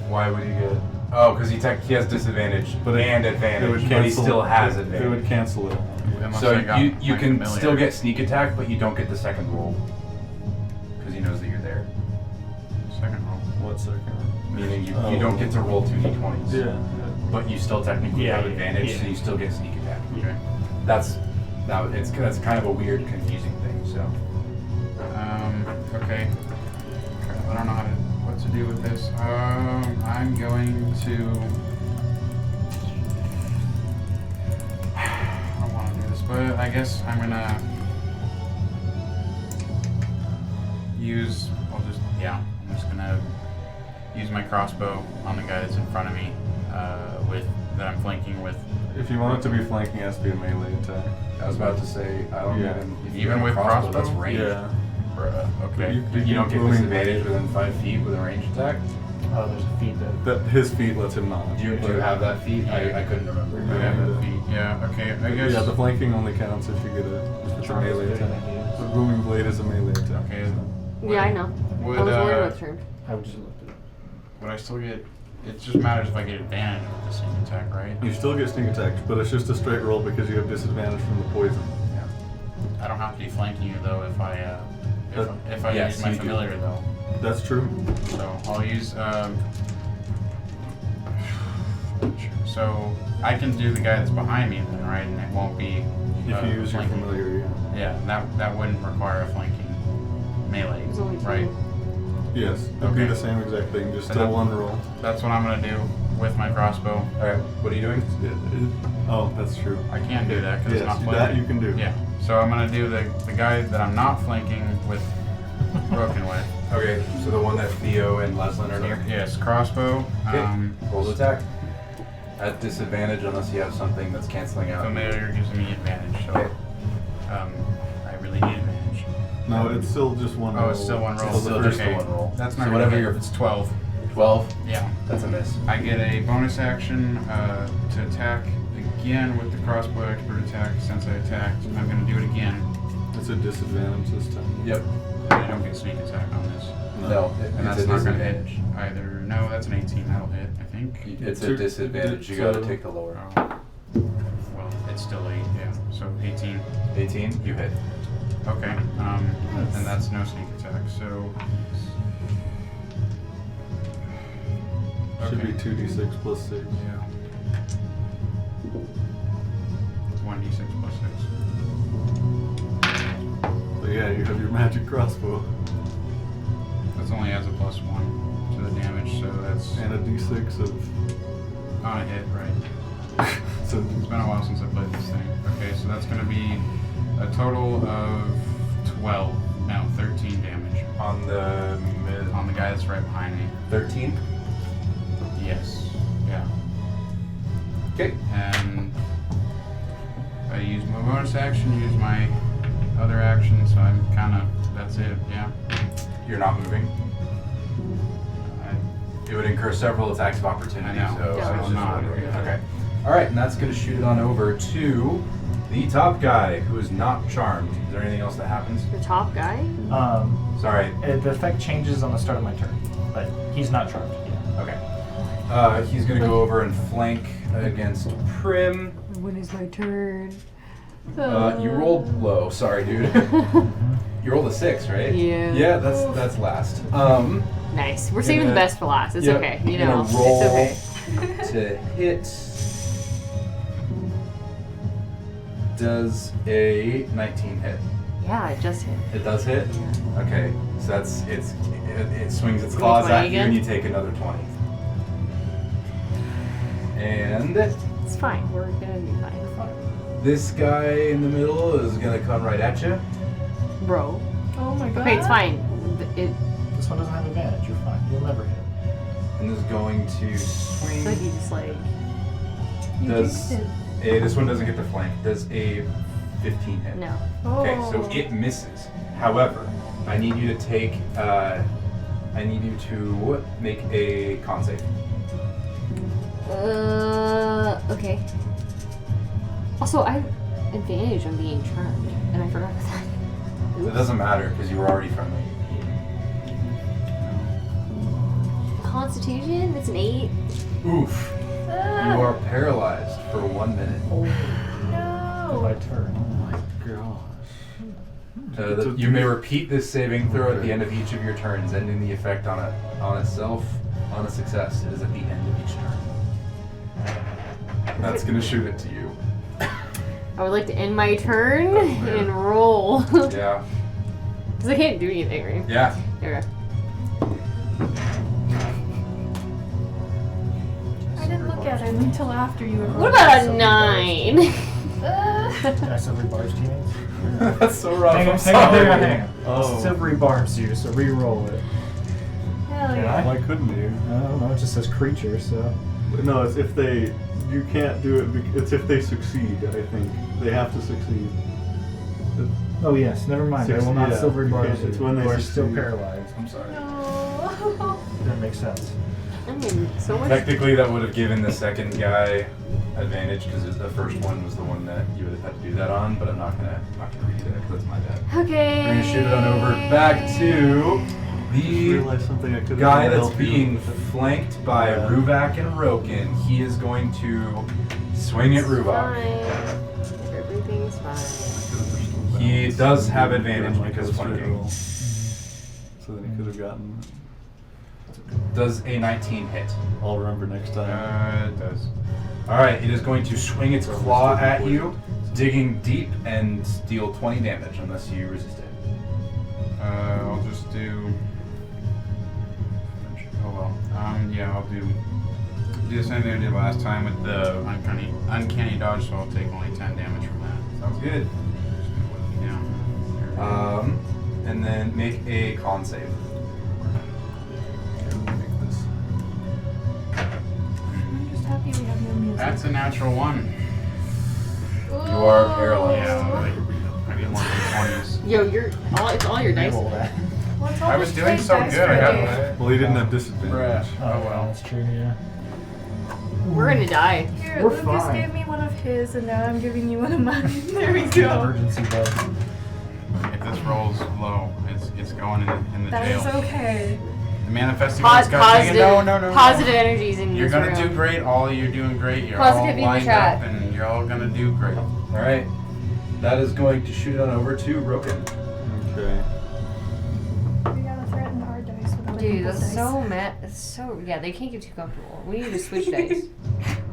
Why would you get? Oh, because he has disadvantage and advantage, but he still has advantage. It would cancel it. Unless So I got you my can familiar. still get sneak attack, but you don't get the second roll because he knows that you're there. Second roll. What second? Meaning you don't get to roll 2d20s. Yeah. But you still technically Yeah, have yeah, advantage, yeah. so you still get sneak attack. Okay. That's kind of a weird, confusing thing. So Okay. I don't know what to do with this. I'm going to. I don't want to do this, but I guess I'm gonna use. I'm just gonna use my crossbow on the guy that's in front of me, that I'm flanking with. If you want it to be flanking, it has to be a melee attack. I was about to say, I don't Yeah. if you Even have a with crossbow? that's range. Yeah. Bruh. Okay. You don't get Booming disadvantage within 5 feet with a range attack. Oh, there's a feat that. That his feet lets him not. Do you have that feat? I couldn't remember. I have that feat. Yeah. Okay. I guess. Yeah, the flanking only counts if you get if it's a melee attack. The booming blade is a melee attack. Okay. Yeah, I know. Would I was worried about the term. I would just looked it up. would I still get? It just matters if I get advantage with the sneak attack, right? You still get sneak attack, but it's just a straight roll because you have disadvantage from the poison. I don't have to be flanking you though if I Yes, use my you do. familiar though. That's true. So I'll use so I can do the guy that's behind me then, right? And it won't be If you use your flanking. familiar, yeah. Yeah, that wouldn't require a flanking melee, There's only two. right? Yes, it'd be Okay. the same exact thing, just And still then- one roll. That's what I'm gonna do with my crossbow. Alright, what are you doing? Oh, that's true. I can't do that because Yes, it's not that flanking. you can do. Yeah. So I'm gonna do the guy that I'm not flanking with broken with. Okay, so the one that Theo and Leslin are near. Yes, crossbow. Okay. Roll the attack. At disadvantage unless you have something that's canceling out. Familiar gives me advantage, so Okay. I really need advantage. No, it's still just one roll. Oh, it's still one roll. It's still just Okay. the one roll. That's not So gonna whatever hit. your It's 12. 12. Yeah. That's a miss. I get a bonus action to attack again with the crossbow expert attack since I attacked. I'm gonna do it again. It's a disadvantage this time. Yep. And I don't get sneak attack on this. No, And it's that's a not gonna hit disadvantage. either. No, that's an 18. That'll hit, I think. It's Two- a disadvantage. You gotta take the lower. Oh. Well, it's still 8, yeah. So 18. 18, you hit. Okay. And that's no sneak attack, so. Should be Okay. 2d6 plus 6. Yeah. 1d6 plus 6. But yeah, you have your magic crossbow That's only adds a +1 to the damage, so that's and a d6 of. on a hit, right? So It's been a while since I played this thing. Okay, so that's gonna be a total of 13 damage On the on the guy that's right behind me. 13. Yes. Yeah. Okay. And I use my bonus action, use my other action, so I'm kind of, that's it, yeah. You're not moving. It would incur several attacks of opportunity. I know. So Yeah. I was I'm just not. wondering. Okay. All right, and that's going to shoot it on over to the top guy who is not charmed. Is there anything else that happens? The top guy? Sorry. The effect changes on the start of my turn, but he's not charmed. Yeah. Okay. He's going to go over and flank against Prim. When is my turn? You rolled low. Sorry, dude. You rolled a 6, right? Yeah. Yeah, that's last. Nice. We're saving the Gonna- best for last. It's yeah, okay. You gonna know, roll it's okay. to hit. Does a 19 hit? Yeah, it just hit. It does hit? Okay, so it swings its Roll claws 20 at you again? and you take another 20. And It's fine. We're gonna be fine. this guy in the middle is gonna come right at you. Bro. Oh my god. Okay, it's fine. This one doesn't have advantage. You're fine. You'll never hit. And is going to swing. So he just like. You Does jinxed it. this one doesn't get the flank? Does a 15 hit? No. Okay, so it misses. However, I need you to take. I need you to make a con save. Okay. Also, I have advantage on being charmed, and I forgot about that. It doesn't matter because you were already friendly. Constitution? It's an 8. Oof. You are paralyzed for 1 minute. My turn. oh my gosh. You may repeat this saving throw at the end of each of your turns, ending the effect on itself on a success. It is at the end of each turn. That's gonna shoot it to you. I would like to end my turn and roll. Yeah. Because I can't do anything, right? Yeah. Okay. I didn't look at it until after you were. What about a 9? Can I silvery bars teammates? That's so rough. Hang I'm on, sorry. hang on. Oh. Silvery barbs you, so re-roll it. Hell Can yeah. I? Why couldn't you? I don't know, it just says creature, so. No, it's if they. You can't do it. It's if they succeed. I think they have to succeed. Oh yes, never mind. I will not Yeah, silvery you barbs can't- you. it's when they You are still succeed. paralyzed. I'm sorry. No. That makes sense. I mean, so much. Technically, that would have given the second guy advantage because the first one was the one that you would have had to do that on. But I'm not gonna read it because that's my bad. Okay. We're gonna shoot it on over back to the Realize something I could. guy that's being flanked by Ruvak and Roken. He is going to swing at Ruvak. Fine. Everything's fine. He does have advantage because flanking. So then he could have gotten. Does a 19 hit? I'll remember next time. It does. Alright, it is going to swing its claw at you, digging deep, and deal 20 damage unless you resist it. I'll just do. Oh well. Yeah, I'll do the same thing I did last time with the uncanny dodge, so I'll take only 10 damage from that. Sounds good. Yeah. And then make a con save. I'm just happy we have no music. That's a natural 1. You are paralyzed. Yeah, I get 1 d20s. Yo, it's all your dice. Re-roll that. What's all I this was doing fake so dice good. I for got you? Well, he didn't have disadvantage. Oh well. That's true, yeah. We're gonna die. Here, We're Lucas fine. gave me one of his, and now I'm giving you one of mine. There we go. Emergency button. If this rolls low, it's going in the That jail. is okay. The manifesting one's got Positive, no. positive energies in You're this gonna room. do great. You're doing great. You're Positivity all in the lined chat. up, and you're all gonna do great. Alright. That is going to shoot on over to Roken. Okay. We gotta threaten our dice with other Dude, people's that's dice. so mad. That's so yeah. They can't get too comfortable. We need to switch dice.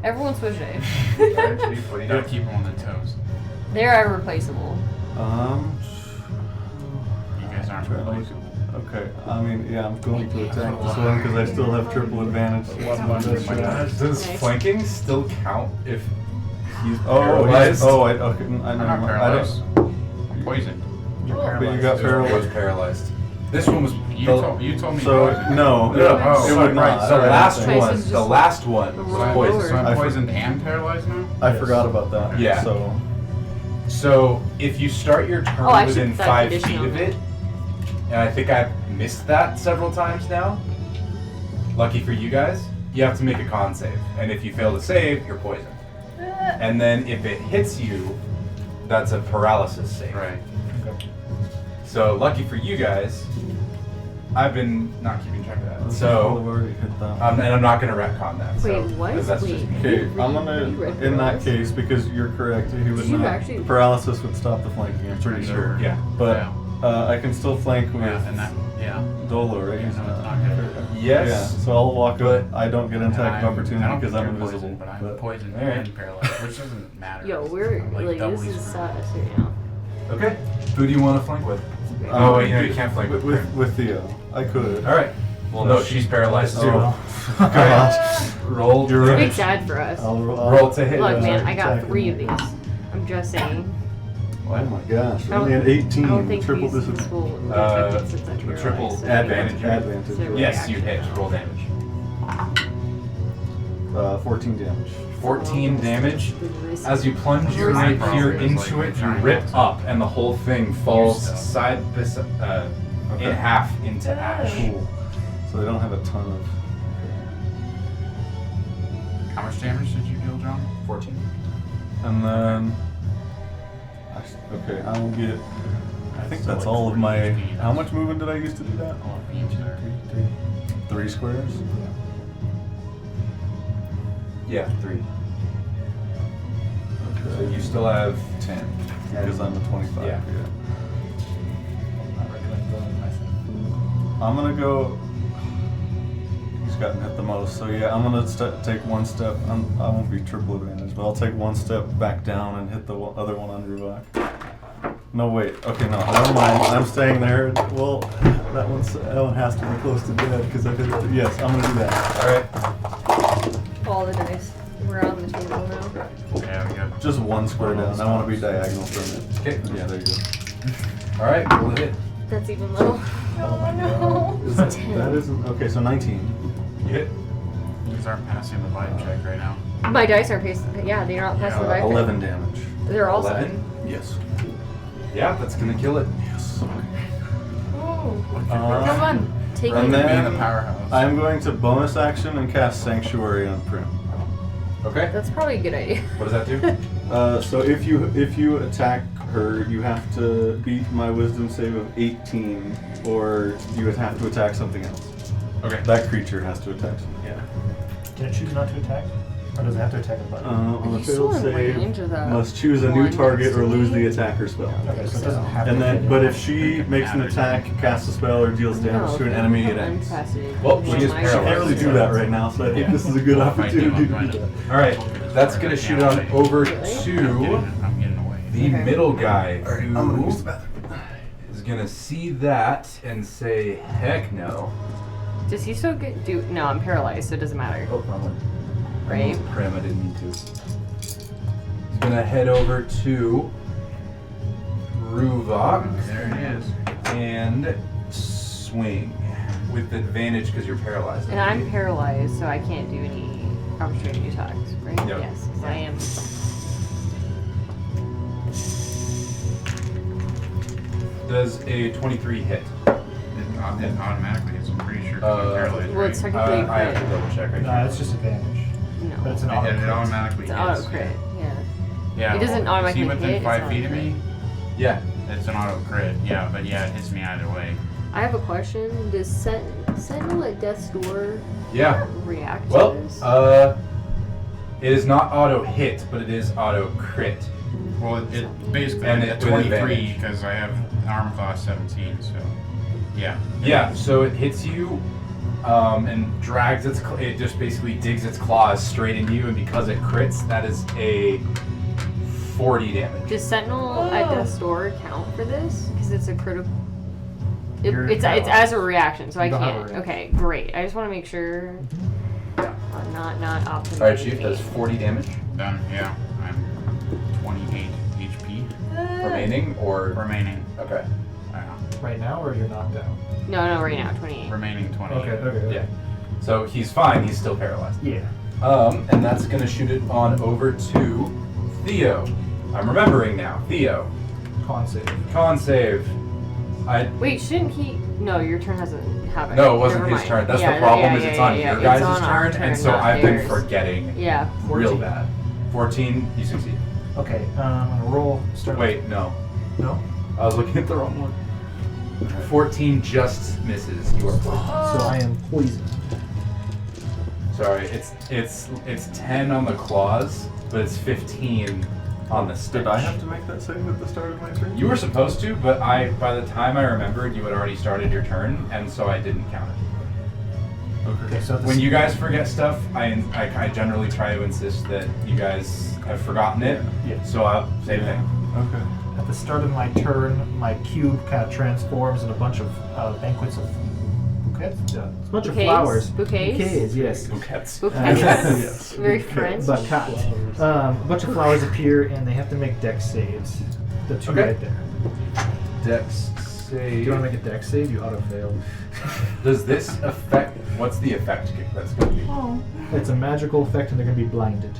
Everyone switch dice. What do you You do? gotta keep them on their toes. They're irreplaceable. You guys aren't replaceable. Okay. I mean, yeah, I'm going to attack this one because I still have triple advantage. Does Nice. flanking still count if He's Paralyzed. Okay. I'm not paralyzed. I'm poisoned. You're But paralyzed. you got This one was paralyzed. paralyzed. This one was You told me So poisoned. no, No, it oh, would not. right. The Alright, last thank you. one. Tyson's The just last one was roll poisoned. over. So I'm I poisoned and paralyzed now? I Yes. forgot about that. Yeah. So if you start your turn Oh, I should within put that 5 condition feet on of there. it, and I think I've missed that several times now. Lucky for you guys, you have to make a con save, and if you fail to save, you're poisoned. And then if it hits you, that's a paralysis save. Right. Okay. So lucky for you guys, I've been not keeping track of that. I've So, already hit that. and I'm not going to retcon that. so, Wait, what? 'cause that's Wait. just me. Okay, You I'm gonna. read In that paralysis? case, because you're correct, he would Did you not. actually- Paralysis would stop the flanking. I'm pretty sure. Yeah. But Yeah. I can still flank with Yeah, and that, yeah. Dolo, right? Yeah, He's no, it's not. not good. Yes. Yeah. So I'll walk But- up. I don't get an And attack of I opportunity don't because think I'm you're invisible. poisoned, but I'm poisoned Alright. and paralyzed, which doesn't matter. Yo, we're I'm, like doubly this is screwed. sus right now. Okay. Who do you want to flank with? Oh, wait, no, you can't flank with Prim. with Theo. I could. All right. Well, no, she's paralyzed too. Oh. Gosh. Roll. You're right. Big sad for us. Roll to hit. Look, man, I got attack 3 him. of these. I'm just saying. Oh my gosh! I don't- Only an 18. I don't think Triple these disadvantage. will Uh, affect it since I'm the triple paralyzed, so advantage. maybe Advantage. it's a Yes, you reaction. hit. Roll damage. 14 damage. 14 damage. The risk- As you plunge your My rapier problem is, into like, it, you trying rip not to up, and the whole thing falls stuff. side by side, Okay. in half into ash. Cool. So they don't have a ton of. How much damage did you deal, John? 14. And then. Okay, I will get. I think So that's like all of 40 my. feet. How much movement did I use to do that? Oh, beans there. 3 squares? Yeah, 3. So Okay. you still have 10. Because I'm a 25. Yeah. I recommend going my thing. I'm gonna go. He's gotten hit the most, so yeah, I'm gonna take one step. I won't be triple advantage, but I'll take one step back down and hit the other one on Ruvok. No, wait. Okay, no, never mind. I'm staying there. Well, that one has to be close to dead because I hit it. Yes, I'm gonna do that. All right. All the dice. We're on the table now. Yeah, we got. Just one square down. I want to be diagonal from it. Okay. Yeah, there you go. All right. Roll a hit. That's even low. Oh no. That isn't okay. So 19. You hit. You guys aren't passing the vibe check right now. My dice are pacing. Yeah, they're not passing the back. 11 damage. They're all 11. Yes. Yeah, that's gonna kill it. Yes. Oh. Come on. Take And it. then- Be in the powerhouse. I'm going to bonus action and cast Sanctuary on Prim. Okay. That's probably a good idea. What does that do? So if you attack her, you have to beat my Wisdom save of 18, or you would have to attack something else. Okay. That creature has to attack something. Yeah. Can it choose not to attack? Or does it have to attack a button? On a Are you still failed in save, range of that must choose a new one target next or to lose me? the attacker spell. Okay, so it doesn't have And to then, hit but it. if she makes an attack, casts a spell, or deals damage to an enemy, it ends. Well, she is I can't really do that right now, so I think this is a good opportunity to do that. All right. That's gonna shoot on over to I'm getting away. the Okay. middle guy Alright, I'm gonna use who the bathroom. is gonna see that and say, "Heck no!" Does he still get do? No, I'm paralyzed, so it doesn't matter, Oh, wrong one. right? Prim, I didn't mean to. He's gonna head over to Ruvok There it is. and swing with advantage because you're paralyzed. And I'm paralyzed, so I can't do any opportunity attacks, right? Yep. Yes, because I am. Does a 23 hit? It automatically hits. I'm pretty sure. 'cause Uh, you're paralyzed, Well, it's right? technically a I have to crit. double check. I No, can't. it's just advantage. No, But it's an It, auto it crit. automatically it's hits. an auto crit. Yeah. Yeah. It doesn't well, automatically see within hit, it's 5 auto feet of crit. me, Yeah. it's an auto crit. Yeah, but yeah, it hits me either way. I have a question. Does Sentinel at Death's Door Yeah. react to Well, this? it is not auto hit, but it is auto crit. Well, it basically And at it with 23 advantage. because I have an armor class 17. So yeah. Yeah, so it hits you, and drags its. It just basically digs its claws straight in you, and because it crits, that is a 40 damage. Does Sentinel at Death's Door count for this? Because it's a critical. You're It's paralyzed. as a reaction, so I You don't have a can't. reaction. Okay, great. I just want to make sure I'm not optimal. All right, Chief, that's 40 damage. Done. Yeah. I'm 28 HP Remaining or remaining. okay. Right now, or you're knocked out? No, right now, 28. Remaining 28. Okay. Yeah. So he's fine. He's still paralyzed. Yeah. And that's gonna shoot it on over to Theo. I'm remembering now. Theo, Con save. con save. Wait, shouldn't he? No, your turn doesn't have it. No, it wasn't Never his mind. turn. That's Yeah, the problem. yeah, Is it's yeah, on yeah, your it's guys' on our turn, and turn, so not I've theirs. been forgetting. Yeah. Real 14. bad. 14. You succeed. Okay, I'm gonna roll. Start. Wait, no. No. I was looking at the wrong one. 14 just misses. You are poisoned. So I am poisoned. Sorry, it's 10 on the claws, but it's 15 on the stench. Did I have to make that save at the start of my turn? You were supposed to, but by the time I remembered, you had already started your turn, and so I didn't count it. Okay, so When you guys forget stuff, I generally try to insist that you guys have forgotten it. Yeah. So same thing. Okay. At the start of my turn, my cube kind of transforms in a bunch of banquets of bouquets. Yeah, it's a bunch of Bouquets? flowers. Bouquets? Bouquets, yes. Bouquets. Bouquets. Yes. Very Bouquets. French. But cat. A bunch of flowers appear and they have to make dex saves. The two Okay. right there. Dex Do save. you want to make a dex save? You auto fail. Does this affect? What's the effect that's going to be? Oh. It's a magical effect and they're going to be blinded.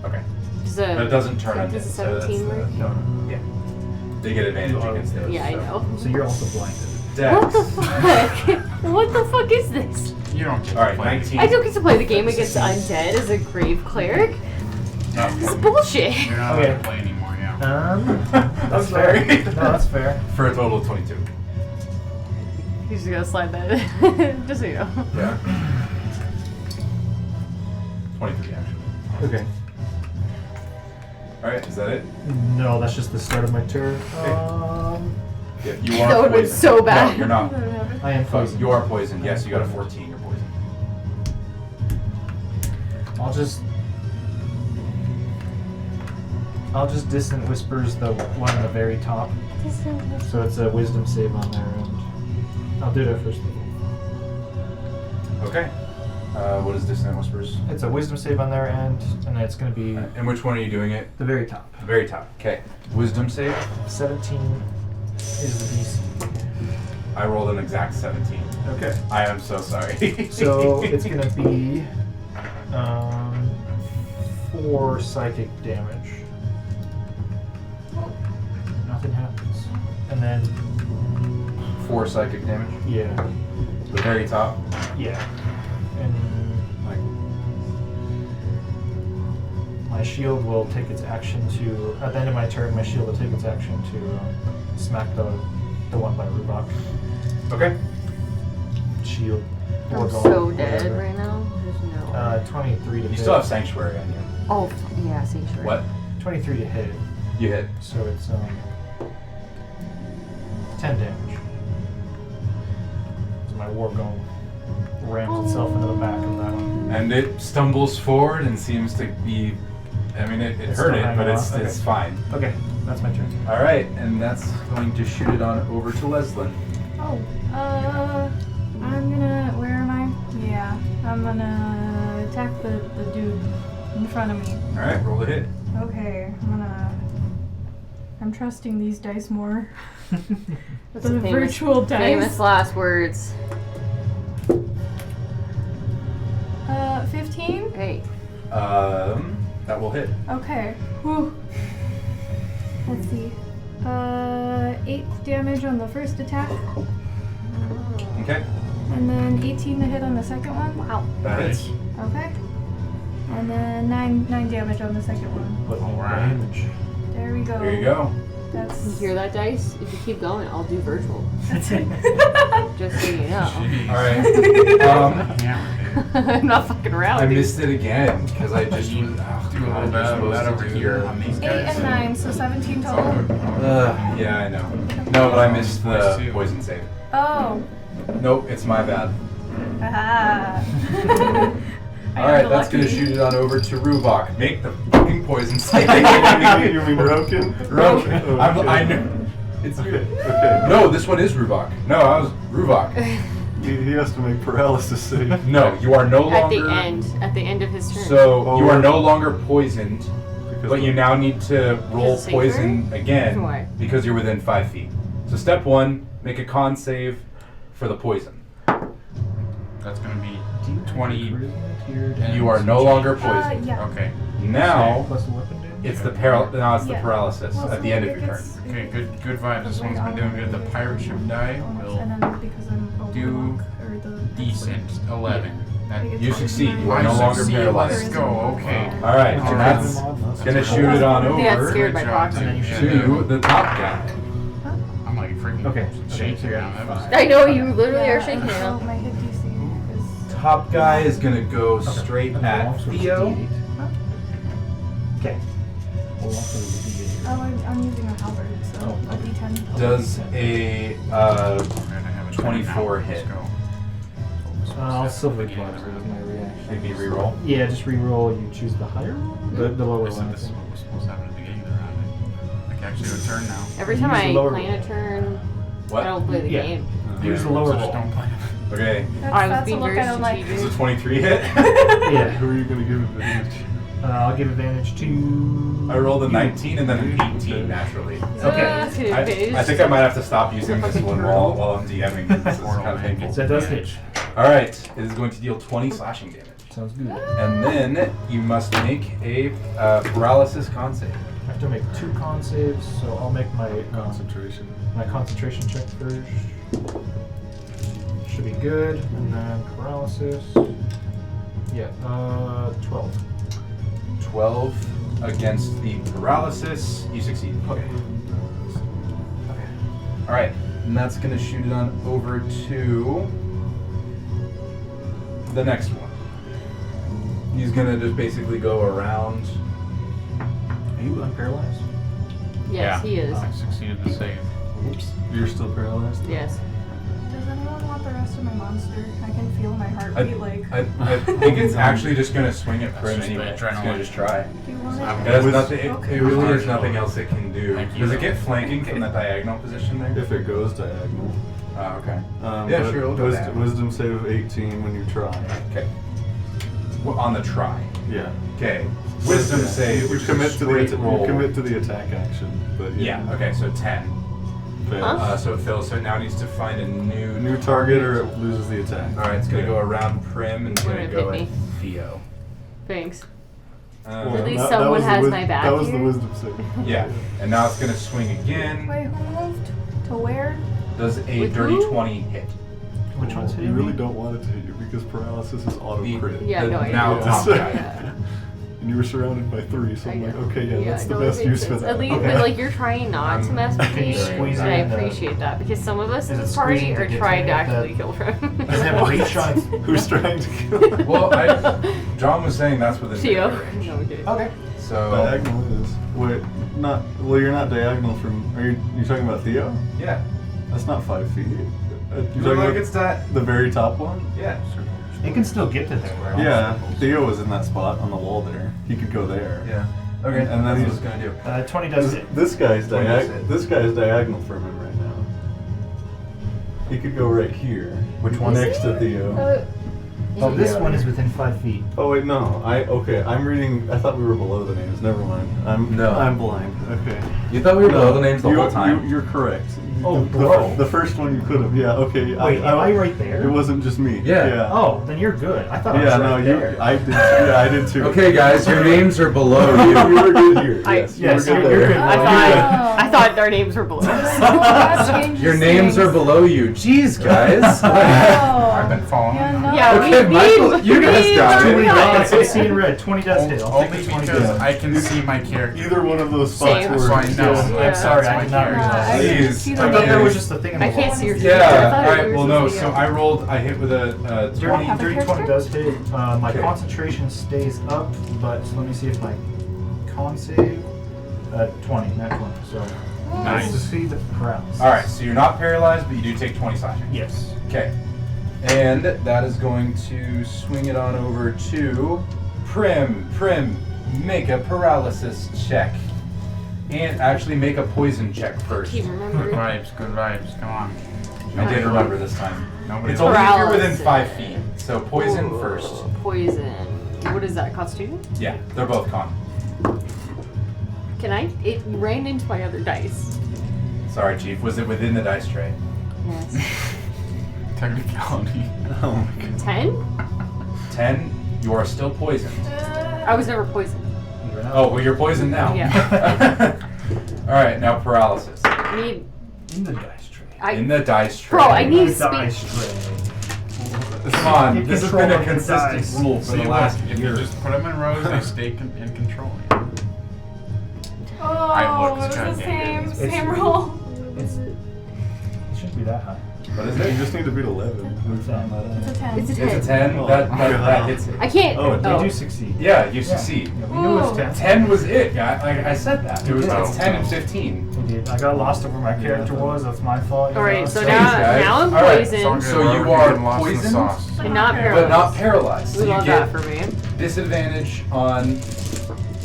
Okay. Does But it a, doesn't turn so on does a it, so that's 17 work? No. Yeah. They get advantage You against auto- those. yeah, I so. know. So you're also blinded. Dex. What the fuck? What the fuck is this? You don't get All right, to play. 19. I don't get to play the game against Undead as a grave cleric. No, This is bullshit. you're not Okay. allowed to play anymore, yeah. That's fair. fair. No, that's fair. For a total of 22. He's just gonna slide that. Just so you know. Yeah. 23 actually. Okay. All right, is that it? No, that's just the start of my turn. Yeah, you are That would've been poisoned. so bad. No, you're not. I am Oh, poisoned. you are poisoned. Yes, you got a 14. You're poisoned. I'll just distant whispers the one on the very top. So it's a wisdom save on there, and I'll do that first. Okay. What is Dissonant Whispers? It's a wisdom save on their end, and it's going to be And which one are you doing it? the very top. The very top. Okay. Wisdom save. 17 is the DC. I rolled an exact 17. Okay. I am so sorry. So it's going to be 4 psychic damage. Nothing happens. And then, 4 psychic damage. yeah. The very top. Yeah. And Like, my shield will take its action to, at the end of my turn, my shield will take its action to smack the one by Rubok. okay. Shield. I'm or so guard, dead whatever. right now. There's no. 23 to You hit. still have Sanctuary on you. Oh, yeah, Sanctuary. What? 23 to hit. You hit. So it's 10 damage. So my war golem rams itself into the back of that one. And it stumbles forward and seems to be. I mean, it It's hurt still it, but hanging it's on? it's Okay. fine. Okay, that's my turn. All right, and that's going to shoot it on over to Leslin. Oh, I'm gonna. Where am I? Yeah, I'm gonna attack the dude in front of me. All right, roll the hit. Okay, I'm trusting these dice more. That's The a famous, virtual dice. famous last words. 15? Great. That will hit. Okay. Whew. Let's see. 8 damage on the first attack, Okay. and then 18 to hit on the second one. Wow. That hits. Okay. And then 9 damage on the second one. Put more Alright. damage. There we go. There you go. That's. You hear that, Dice? If you keep going, I'll do virtual. That's it. Just so you know. Jeez. All right. Hammer, I'm not fucking around. I dude. missed it again because I just You was. Oh, do a God, little bit you're of supposed that to over do here that. on these 8 guys. and 9, so 17 total. Yeah, I know. No, but I missed Twice the too. poison save. Oh. Nope, it's my bad. Aha. I All got right, that's gonna lucky. shoot it on over to Rubok. Make the fucking poison save. You mean Roken? Roken. Okay. I knew. It's you. Okay. No, this one is Rubok. No, I was Rubok. He has to make paralysis save. No, you are no At longer. the end of his turn. So you are no longer poisoned But you now need to roll Is it safer? poison For again what? because you're within 5 feet. So step 1, make a con save for the poison. That's gonna be 20. And You are no longer poisoned. Yeah. Okay. Now Plus the weapon damage? it's the now it's the Yeah. paralysis Well, at the so end of it your turn. gets- Okay, good vibes. This one's been doing good. The pirate ship die will And then because I'm do decent. 11. That You succeed. You are I no longer succeed. paralyzed. Let's go. Okay. All right, All and right. that's gonna shoot it on They got over scared by Good job, proxy. dude. to the top guy. I'm like freaking Okay. shaking now. That was I know you literally are shaking So now. my hit DC is. Top guy is gonna go straight And at roll, so it's Theo. D8. Okay. Roll for the D8. Oh, I'm using a halberd, so Oh, a D10. Does a we're gonna have a 24 turn now. hit. Let's go. I'll silver Beginning of plus the it as round. my reaction. maybe reroll? Yeah, just re-roll. You choose the higher roll? The lower I one. said this is what was supposed to happen at the beginning of the round. Like actually a turn now. Every Use time the I lower plan a roll. turn, What? I don't play the Yeah. game. Use the lower Just roll. don't play. Okay. I was That's a being look very I don't like. Is strategic. a 23 hit? Yeah. Who are you gonna give advantage? I'll give advantage to. I rolled a you. 19 and then an 18 naturally. Okay. I think I might have to stop using this one while I'm DMing. This is kind of painful. That does hit. Alright, it is going to deal 20 slashing damage. Sounds good. And then you must make a paralysis con save. I have to make 2 con saves, so I'll make my Concentration. concentration check first. Should be good, and then paralysis. Yeah, 12. 12 against the paralysis. You succeed. Okay. Alright, and that's going to shoot it on over to the next one. He's going to just basically go around. Are you unparalyzed? Yes, he is. I succeeded the save. Oops. You're still paralyzed? Yes. Does anyone want the rest of my monster? I can feel my heartbeat like. I think it's actually just going to swing at Prim just the anyway. It's going adrenaline. to just try. Do you want I'm it? It has With- nothing. It Okay. really has nothing else it can do. Thank you. Does it get flanking from that diagonal position there? If it goes diagonal. Oh, okay. Yeah, sure, it'll go diagonal. Wisdom save of 18 when you try. Okay. On the try. Yeah. Okay. Wisdom Yeah. save. You Which commit is a to the straight roll. you commit to the attack action, but Yeah. Okay. So 10. fails. Huh? So it fails. So it now needs to find a New target or it loses the attack. All right. It's gonna go around Prim and it's You're gonna gonna go hit at me. Theo. Thanks. Well, At least that someone was the has wis- my back That was the here. wisdom save. Yeah. And now it's gonna swing again. Wait, who moved? To where? Does a With dirty who? 20 hit? Which one's You hitting really me? don't want it to hit you because paralysis is auto The- crit. Yeah, the no, I now know. top Yeah. guy. Yeah. And you were surrounded by 3, so I'm I like, know. okay, yeah, that's the no, best it use makes for sense. that. At least, Okay. but like you're trying not to mess with Can you me, squeeze and I in the- appreciate that because some of us in Is it this party squeezing to are get trying to to actually that- kill him. Does it have reach on its... Who's trying to kill? Well, John was saying that's within Theo. melee range. No, okay. Okay. So Diagonal is wait, not well. You're not diagonal from. Are you talking about Theo? yeah. That's not 5 feet. You're You talking look like about it's that. the very top one. Yeah. It can still get to there. Right? Yeah, Theo was in that spot on the wall there. He could go there. Yeah. Okay. And then that's what he's- it's gonna do. 20 does hit. This guy's What is it? This guy's diagonal from him right now. He could go right here. Which one? Next to Theo. Oh, this one is within 5 feet. Oh wait, no. I'm reading. I thought we were below the names. Never mind. I'm blind. Okay. You thought we were below the names the you, whole time. You're correct. Oh, the, below. the first one you could have. Yeah. Okay. Wait, am I right there? It wasn't just me. Yeah. Oh, then you're good. I thought I was Yeah. right No. there. You. I did. Yeah. I did too. Okay, guys, your names are below you. You were good here. I- Yes. yes, you were you're good good. there. I thought our names were below. Your names are below you. Jeez, guys. I've been following. Yeah, no. Yeah, Okay, we Michael, need- you guys we got need it. Too many to dots. know. I see in red. 20 does hit. I'll take Only the 20 because does. I can see my character. Either one of those spots Same. were. So I know. Yeah. I'm sorry, That's I my did not character. realize. Please. I thought that was just the thing. I can't see your Yeah. I thought All you right. were Well, no. supposed to So be I hit with a 20. Have a Dirty 20 character? does hit. My Okay. concentration stays up, but let me see if my con save. 20, not 20. So Nice. to see the paralysis. All right. So you're not paralyzed, but you do take 20 slashing. Yes. Okay. And that is going to swing it on over to Prim. Prim, make a paralysis check. And actually make a poison check first. Keep Good remembering. vibes. Good vibes. Come on. I did remember this time. Nobody. It's only if you're within Paralysis. 5 feet. So poison Ooh, first. Poison. What is that? Constitution? Yeah, they're both con. Can I? It ran into my other dice. Sorry, Chief. Was it within the dice tray? Yes. Technicality. Oh my god. 10? 10. You are still poisoned. I was never poisoned. Oh, well, you're poisoned now. Yeah. All right, now paralysis. I need. In the dice tray. In the dice tray. Bro, I need The dice speed. tray. Come on, Get this has control been a of the consistent dice. rule for See, the look, last if year. you just put them in rows, they stay in control. Oh, looked it's the goddamn same, good. same roll. It shouldn't be that high. What is You it? just need to beat 11. We found that It's a out. 10. It's a 10. It's a 10. Oh, that God. hits it. I can't. Oh, Did oh. you succeed? Yeah, you Yeah. succeed. Yeah, we knew it was Ooh. 10. 10 was it, guy. Like I said that. It was Oh. it's 10 and 15. I did. I got lost of where my character was. That's my fault. you Alright, know, so Thanks, now guys. I'm All right, poisoned. So you are poisoned, And not but paralyzed. not paralyzed. So We you love get that for me. disadvantage on.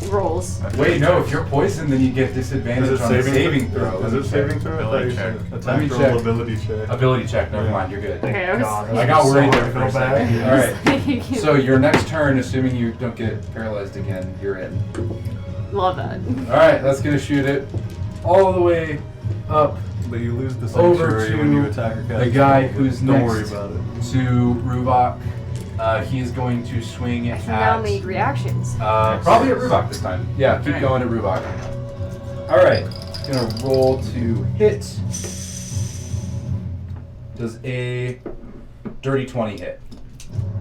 Rolls. Wait, no. If you're poisoned, then you get disadvantage Is it on the saving throw. Is Let it me saving check. throw? I thought Ability you said check. Let me attack roll, check. ability check. Ability check. Never Yeah. mind. You're good. Okay, I was. God, I got worried there so for a feel second. bad. All right. So your next turn, assuming you don't get paralyzed again, you're in. Love that. All right. That's gonna shoot it all the way up But you lose the Over sanctuary to when you attack or cast the guy a spell. who's Don't next. worry about it. to Ruvok. He is going to swing I at. can now make reactions. Probably at Ruvok this time. Yeah, keep Okay. going at Ruvok. All right, gonna roll to hit. Does a dirty 20 hit?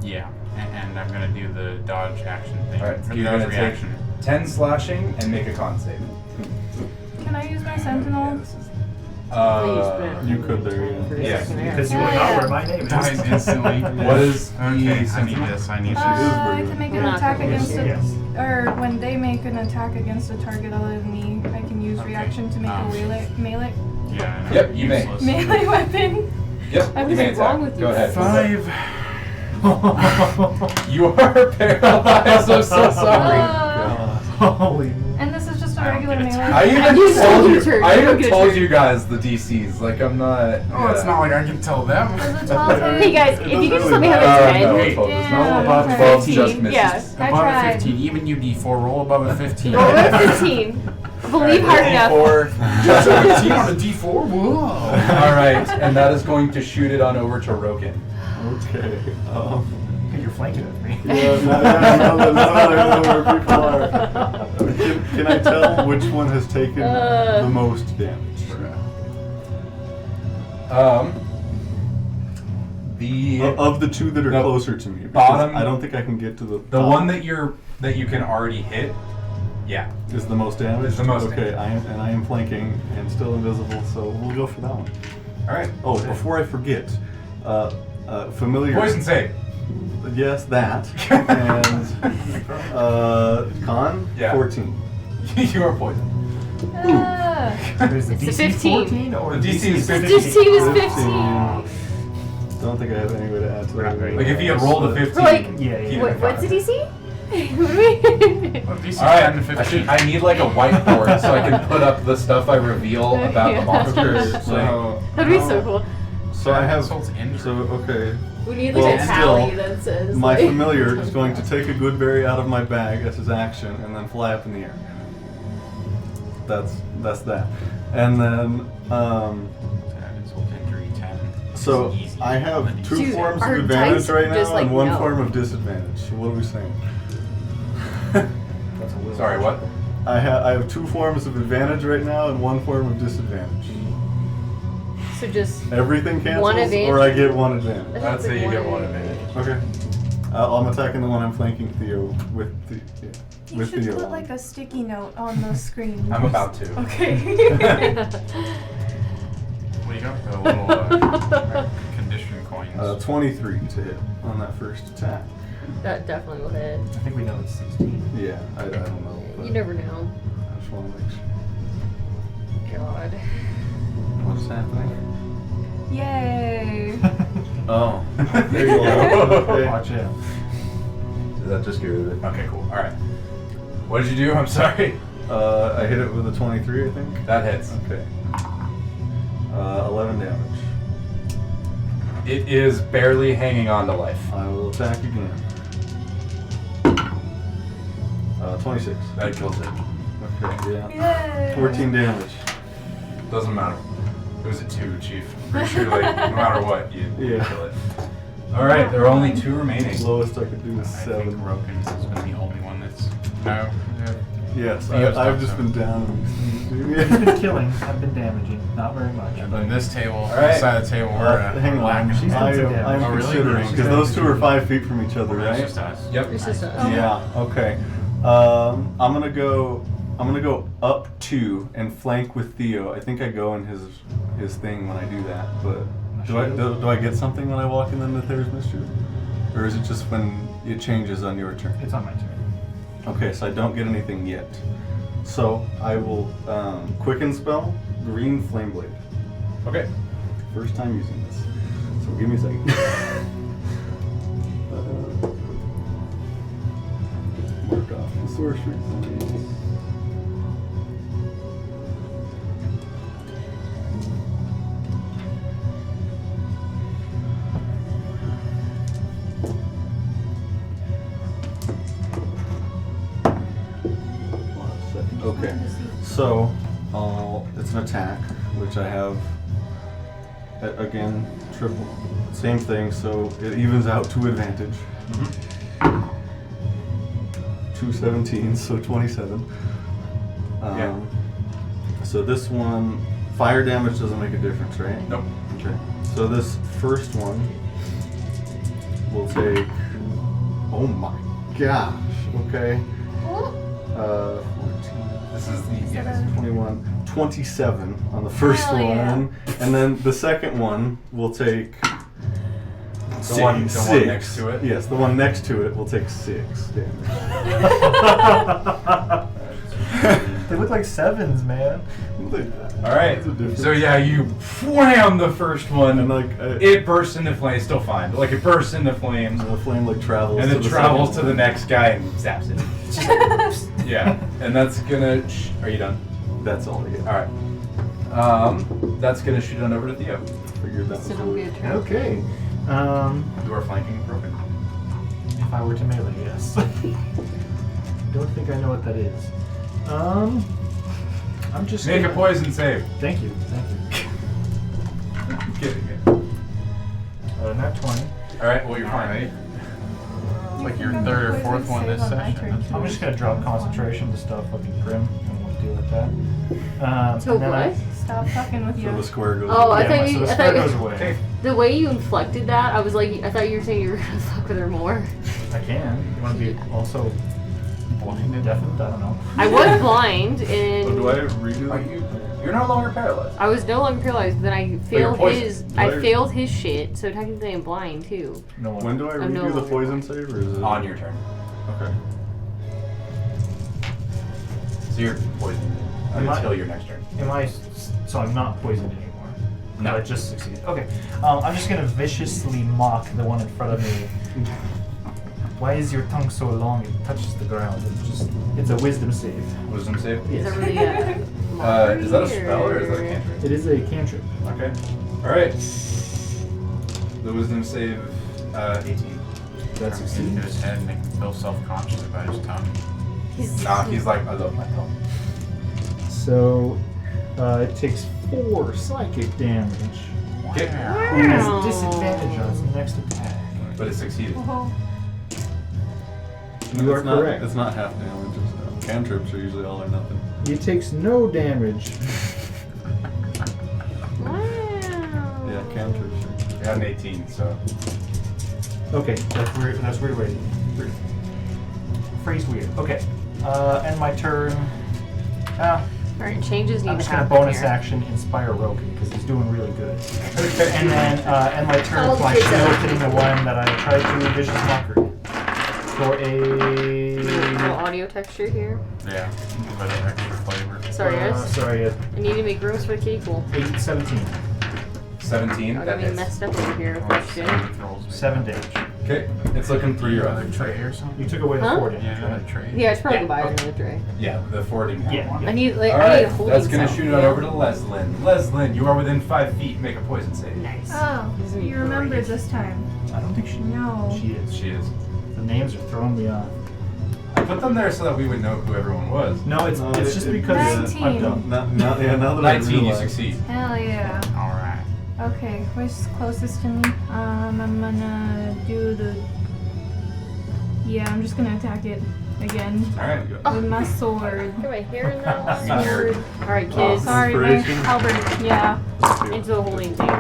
Yeah, and I'm gonna do the dodge action thing. All right, Or so the you're dodge gonna take reaction. 10 slashing and make a con save. Can I use my sentinel? You could there, yeah. For a yeah, second there. Because you will not where my name is. Dies instantly. What is the Okay, I need sentinel? this. I need She this. is I very can make good. an You're attack not against gonna a, Yes. or when they make an attack against a target other than me, I can use Okay. reaction to make a melee Yeah. I know. Yep, you may. Useless. melee weapon. Yep, What you is may it wrong attack. with Go you? ahead. 5. You are paralyzed. I'm so sorry. Holy. And this is just a I don't regular get melee. attacked. I even You told don't you. get a turn. I You don't even get a told turn. you guys the DCs. Like I'm not. Oh, it's not like I can tell them. Was it 12 hit? Hey guys, It if you could just doesn't let me have really a 10. no, Hey, it's yeah, not above okay. 12 just 15, misses. yeah. I Above a tried. 15, even you D4, roll above a 15. Roll a 15. Believe hard enough. Just a 15 on a D4? Whoa. All right, and that is going to shoot it on over to Roken. Okay. You're flanking with me. Now that I know where people are. Can I tell which one has taken the most damage? The Of the two that are The closer to me. Because bottom- I don't think I can get to the the top. one that you can already hit. Yeah. Is the most damage? Is the most Okay, damage. I am flanking and still invisible, so we'll go for that one. All right. Oh, before I forget, familiar. Poison save. Yes, that. And con Yeah. 14. You are poisoned. There's the It's a DC 15. 14 or The DC is 15. DC was 15. Don't think I have any way to add to that. Like if you had rolled a 15. Like, Yeah, he'd yeah. have What's the fine. DC? What do we? Well, DC All right. 10 to 15. I need like a whiteboard so I can put up the stuff I reveal about Yeah. the monsters. Like, So, That'd be so cool. so I have. Insults injury. So okay. We need Well, like a tally still, that says. My like, familiar is going to take a good berry out of my bag as his action and then fly up in the air. That's that. And then Insult injury 10. so It's easy. I have two Dude, forms of our advantage dice right just, now like, and one know. form of disadvantage. So what are we saying? That's a little sorry, what? I have two forms of advantage right now and one form of disadvantage. So just. Everything cancels, One advantage? or I get one advantage. I'd say you get one advantage. Okay. I'm attacking the one I'm flanking Theo with the You with should Theo. put on. like a sticky note on the screen. I'm about to. Okay. Well, you got the little condition coins. 23 to hit on that first attack. That definitely will hit. I think we know it's 16. Yeah, I don't know. But You never know. I just want to make sure. God. What's happening? Yay. Oh, there you go. Okay. Watch out. Does that just get rid of it? Okay, cool. All right. What did you do? I'm sorry. I hit it with a 23, I think. That hits. Okay. 11 damage. It is barely hanging on to life. I will attack again. 26. That kills it. Okay. Okay, yeah. Yay! 14 damage. Doesn't matter. It was a 2, Chief. Pretty sure, like, no matter what, you Yeah. kill it. Alright, there are only 2 remaining. Lowest I could do is I think 7. Roken has been the only one that's. No. Yes, Theo's I've done just so. been down. I've been killing. I've been damaging. Not very much. And then this table, Alright. this side of the table, we're Hang on, whacking. She's done some damage. I'm Oh, really? considering, She's because done those some 2 are damage. 5 feet from each other, It's right? just us. Yep. It's just us. Yeah, okay. I'm gonna go up 2 and flank with Theo. I think I go in his thing when I do that, but do I get something when I walk in the Nether's Mischief? Or is it just when it changes on your turn? It's on my turn. Okay, so I don't get anything yet. So I will quicken spell, green flame blade. Okay. First time using this. So give me a second. Mark off the sorcery points. Okay, so it's an attack, which I have again triple, same thing. So it evens out to advantage. 2 17s, so 27. Yeah. So this one, fire damage doesn't make a difference, right? Nope. Okay. So this first one will take. Oh my gosh. Okay. 14. This is the 21, 27 on the first Hell one, yeah. and then the second one will take The one next to it? Yes, the one next to it will take 6 damage. They look like 7s, man. Alright, That's a difference. so yeah, you wham the first one, And like it bursts into flames, still fine, but like it bursts into flames, the flame like travels, and to it the travels second to the one. next guy and zaps it. Yeah, and that's gonna, are you done? That's all I get. Alright. That's gonna shoot on over to Theo. Figured that So was don't be a turn. Okay. You are flanking broken. If I were to melee, yes. Don't think I know what that is. I'm just Make a gonna- poison save. Thank you. I'm kidding you. Not 20. Alright, well you're fine. Alright. It's like your third or fourth one this session. I'm just gonna drop concentration to stop fucking Prim, and we'll deal with that. So and then what? Stop fucking with So you. the square goes. Oh, I Yeah, thought so you. the I square thought goes away. the way you inflected that, I was like, I thought you were saying you were gonna fuck with her more. I can. You want to be also blinded, deafened? I don't know. I was blind, So do and I redo Are that? you're no longer paralyzed. I was no longer paralyzed. But then I you're failed poisoned. his. Do I I- failed his shit, so technically I'm blind too. No one. When do I I'm no redo the longer poison blind. save, or is it On your turn. Okay. So you're poisoned Am I- until your next turn. Am I? So I'm not poisoned anymore. No. I just succeeded. Okay. I'm just gonna viciously mock the one in front of me. Why is your tongue so long? It touches the ground. It's a wisdom save. Wisdom save? Is that really Is that a spell or is that a cantrip? It is a cantrip. Okay. Alright. The wisdom save, 18. That's Into succeeded. his head and make him feel self-conscious about his tongue. Nah, he's like, I love my tongue. So it takes 4 psychic damage. Okay. And has disadvantage on its next attack. But it succeeded. You are It's not, correct. It's not half damage. It's, cantrips are usually all or nothing. It takes no damage. Wow. Yeah, cantrips. I got an 18, so. Okay, that's weird. That's weird. Weird. Phrase weird. Okay. End my turn. Alright, changes need I'm to just gonna happen bonus here. action inspire Roken because he's doing really good. Okay. And then end my turn Oh, with my good. shield hitting the one that I tried to vicious mockery for No a. audio texture here. Yeah. Give it an extra flavor. Sorry, guys. Sorry, I need to make rooms for the kitty pool. 17. 17, I that got me hits. messed up over here with Or that shit. saving throws, maybe. 7 damage. Okay, it's looking through your other tray tray. or something. You took away the Huh? 4 damage. Yeah, right? another tray. Yeah, I should probably Yeah, buy okay. another tray. Yeah, the 4 didn't have Yeah. one. I need like I Alright, need a holding that's gonna cell. shoot it over to Leslin. Leslin, you are within 5 feet. Make a poison save. Nice. Oh, This is gonna be you remembered great. this time. I don't think she. No. She is. She is. The names are throwing me off. I put them there so that we would know who everyone was. No, it's just because 19. I'm dumb. Now that I 19, you realize, succeed. Hell yeah. All right. Okay, where's closest to me? I'm gonna do the. Yeah, I'm just gonna attack it again All right. with my sword. Get my hair in there. Sword. All right, kids. Sorry, my Inspiration. halberd. Yeah. Into the holding tank.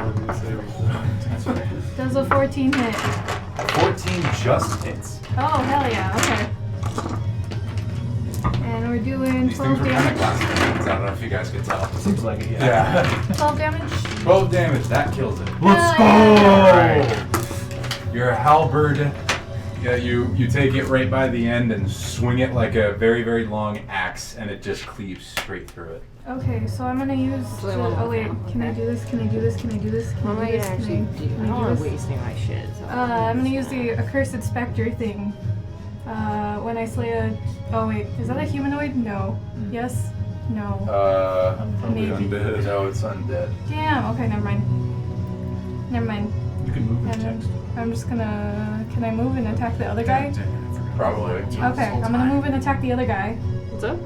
Does a 14 hit? 14 just hits. Oh, hell yeah. Okay. And we're doing These 12 things were kind of damage. classic. I don't know if you guys could tell. Seems like it, yeah. Yeah. 12 damage. 12 damage. That kills it. Let's go! Your halberd. Yeah, you take it right by the end and swing it like a very, very long axe, and it just cleaves straight through it. Okay, so I'm gonna use. So they won't Oh wait, count, can I okay. do this? Can I do this? Can I do this? Can What am I I do gonna this? actually do? I Can don't I want do to this? waste any of my shit. So I'm gonna use the accursed specter thing. When I slay a. Oh wait, is that a humanoid? No. Yes. No. Probably Maybe. undead. No, it's undead. Damn. Okay, never mind. Never mind. You can move And and then text. I'm just gonna. Can I move and attack the other guy? Probably. Okay, I'm gonna move and attack the other guy. what's up?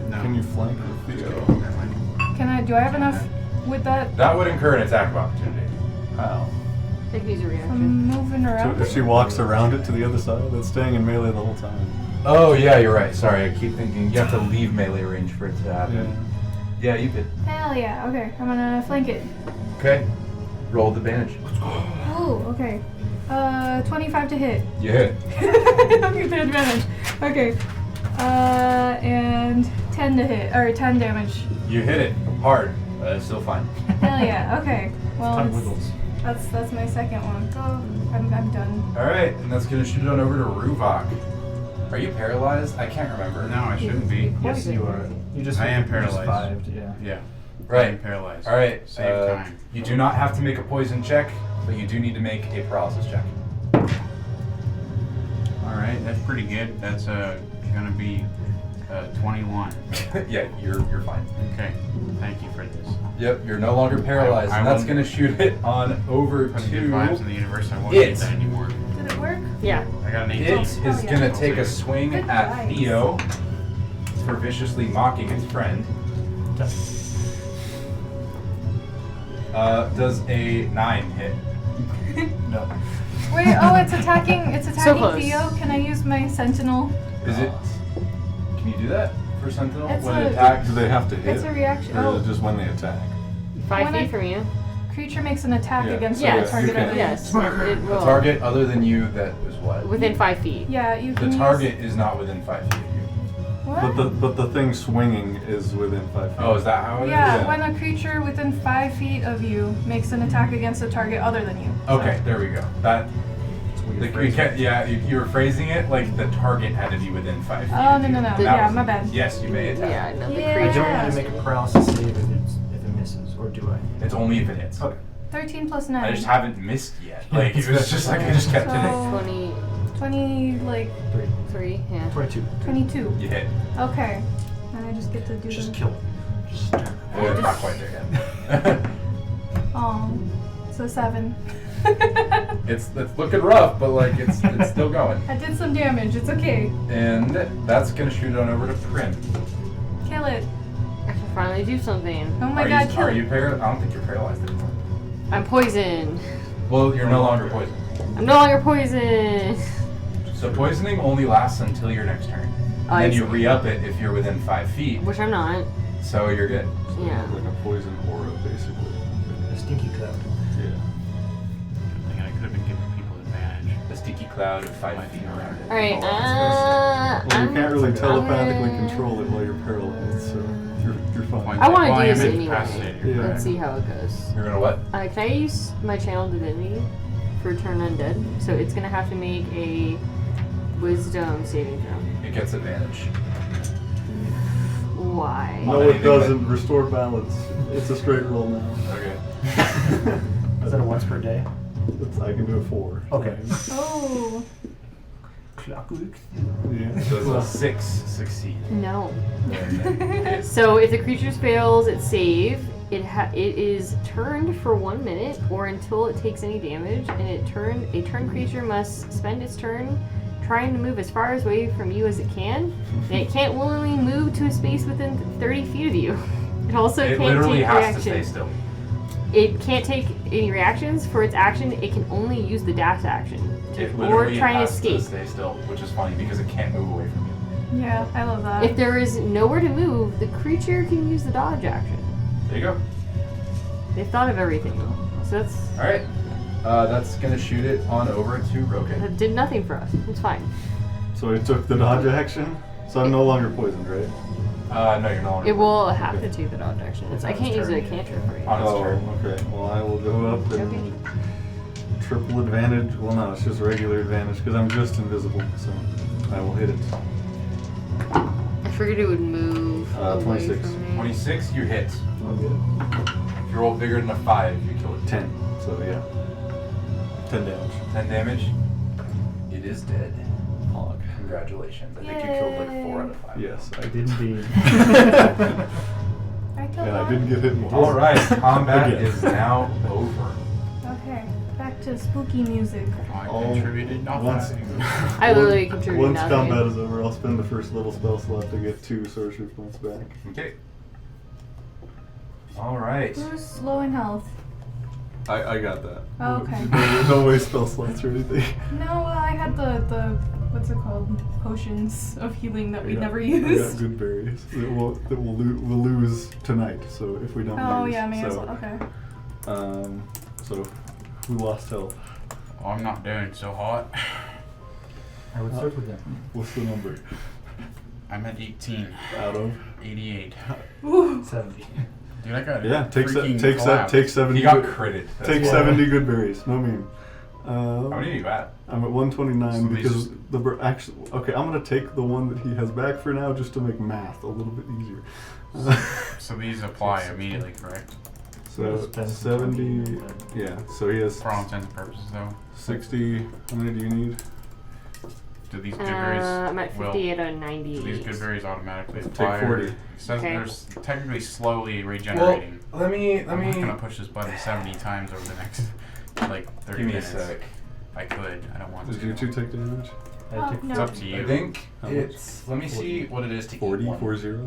No. Can you flank with Theo? Can I? Do I have enough with that? That would incur an attack of opportunity. How? Take these reaction. I'm moving So around. if she walks around it to the other side, that's staying in melee the whole time. Oh, yeah, you're right. Sorry, I keep thinking you have to leave melee range for it to happen. Yeah, you did. Hell yeah. Okay, I'm gonna flank it. Okay. Roll the advantage. Oh, okay. 25 to hit. You hit. I'm gonna the advantage. Okay. And 10 to hit, or 10 damage. You hit it hard. It's still fine. Hell yeah. Okay. Well, Tongue it's- wiggles. that's my second one. Oh, I'm done. All right, and that's gonna shoot it on over to Ruvok. Are you paralyzed? I can't remember. No, I shouldn't be. Yes, you are. You just I am you just paralyzed. survived, yeah. Yeah. I Right. am paralyzed. All right. Save time. You do not have to make a poison check, but you do need to make a paralysis check. All right, that's pretty good. That's gonna be 21. Yeah, you're fine. Okay. Thank you for this. Yep, you're no longer paralyzed, I and that's won't- gonna shoot it on over Putting good vibes in to. the universe. I won't It. need that anymore. Did it work? Yeah. I got an It 18. is Oh, yeah. gonna take a swing Good at vibes. Theo for viciously mocking its friend. Does a 9 hit? No. Wait. Oh, it's attacking. It's attacking close. Theo. Can I use my sentinel? Is it? Can you do that for Sentinel It's when a- it attacks? Do they have to hit? It's a reaction. Or Oh, is it just when they attack? 5 When feet I- from you. creature makes an attack Yeah. against Yes. the target. you can- other than- Yes. It A will. target other than you that is what? Within 5 feet. Yeah, you The can. target is not within 5 feet of you. What? But the thing swinging is within 5 feet. Oh, is that how it is? Yeah, Yeah. when a creature within 5 feet of you makes an attack against a target other than you. Okay, there we go. That. That's what The, you're you phrasing. kept, yeah, you were phrasing it like the target had to be within 5 feet. Oh, of no, you. no, no. That Yeah, was- my bad. Yes, you may attack. Yeah, no, the Yeah. I creature. don't want to make a paralysis save if it misses, or do I? It's only if it hits. Okay. 13 plus 9. I just haven't missed yet. Like, it was just like I just kept hitting. So- 20, 20, like, 3, yeah. 22. 22. You hit. Okay. And I just get to do Just the... kill. Just It's not quite there yet. Oh, so 7. it's looking rough, but like it's still going. I did some damage. It's okay. And that's gonna shoot on over to Prim. Kill it. I can finally do something. Oh my are god, you, kill are it. you paralyzed? I don't think you're paralyzed anymore. I'm poisoned. Well, you're no longer poisoned. I'm no longer poisoned. So poisoning only lasts until your next turn. Oh, And then I you see. re-up it if you're within 5 feet. Which I'm not. So you're good. So Yeah. Like a poison aura, basically. A stinky cloud. Yeah. I could have been giving people advantage. A sticky cloud of 5 feet around it. Alright, Well, you can't really I'm telepathically gonna- control it while you're paralyzed, so you're fine. I wanna Well, do am this anyway. incapacitated, Yeah. Let's see how it goes. You're gonna what? Can I use my channel divinity for turn undead? So it's gonna have to make a wisdom saving throw. It gets advantage. Why? No, it doesn't. Restore balance. It's a straight roll now. Okay. Is that a once per day? I can do it 4. Okay. Oh. Clockwork. Yeah. Does a 6 succeed? No. Then it- So if the creature fails its save, it is turned for 1 minute or until it takes any damage, and a turn creature must spend its turn trying to move as far away from you as it can, and it can't willingly move to a space within 30 feet of you. It also It can't literally take has to stay reactions. still. It can't take any reactions. For its action, it can only use the dash action. It Or literally try and has escape. to stay still, which is funny because it can't move away from you. Yeah, I love that. If there is nowhere to move, the creature can use the dodge action. There you go. They've thought of everything. So that's All right. That's gonna shoot it on over to Roken. that did nothing for us. It's fine. So it took the dodge action. So I'm no longer poisoned, right? No, you're no longer. It will have to take the dodge action. I can't use a cantrip for you. On its turn. Okay. Well, I will go up and triple advantage. Well, no, it's just regular advantage because I'm just invisible. So I will hit it. I figured it would move away 26. from me. 26, you hit. I'll get it. If you roll bigger than a 5, you kill it. 10. So yeah. 10 damage. 10 damage. It is dead. Hog. Congratulations. I think you killed like 4 out of 5. Yes, I I did. did indeed. I killed And I one. didn't get hit. in All right, combat Again. is now over. Okay, back to spooky music. I Oh, contributed once- nothing. I literally contributed Once nothing. combat is over, I'll spend the first level spell slot to get 2 sorcery points back. Okay. All right. Who's low in health? I got that. Oh, okay. There's no waste spell slots or anything. No, I had the what's it called? Potions of healing that we never I got used. good berries that we'll lose tonight. So if we don't Oh lose, yeah, may as so, well. Okay. So who lost health? Oh, I'm not doing so hot. I would start with that. What's the number? I'm at 18. Out of? 88. Ooh. 70. Dude, I got Yeah, take freaking take collapsed. 70. He got good- critted. That's Take why. 70 good berries. No meme. How many are you at? I'm at 129 So these because just- actually okay. I'm gonna take the one that he has back for now just to make math a little bit easier. So these apply immediately, correct? So Spend some 70. time. Yeah. So he has For all intents and purposes, though. 60. How many do you need? Do these good berries? I'm at will- 58 out of do 98. these good berries automatically Take apply? or- 40. It says Okay. there's technically slowly regenerating. Let me I'm not gonna push this button 70 times over the next like 30 give me a minutes. sec. I could. I don't want Did to. you 2 take damage? I Oh, took no. It's up to you. I think How much? it's. Let me see what it is to 40, eat one. 40.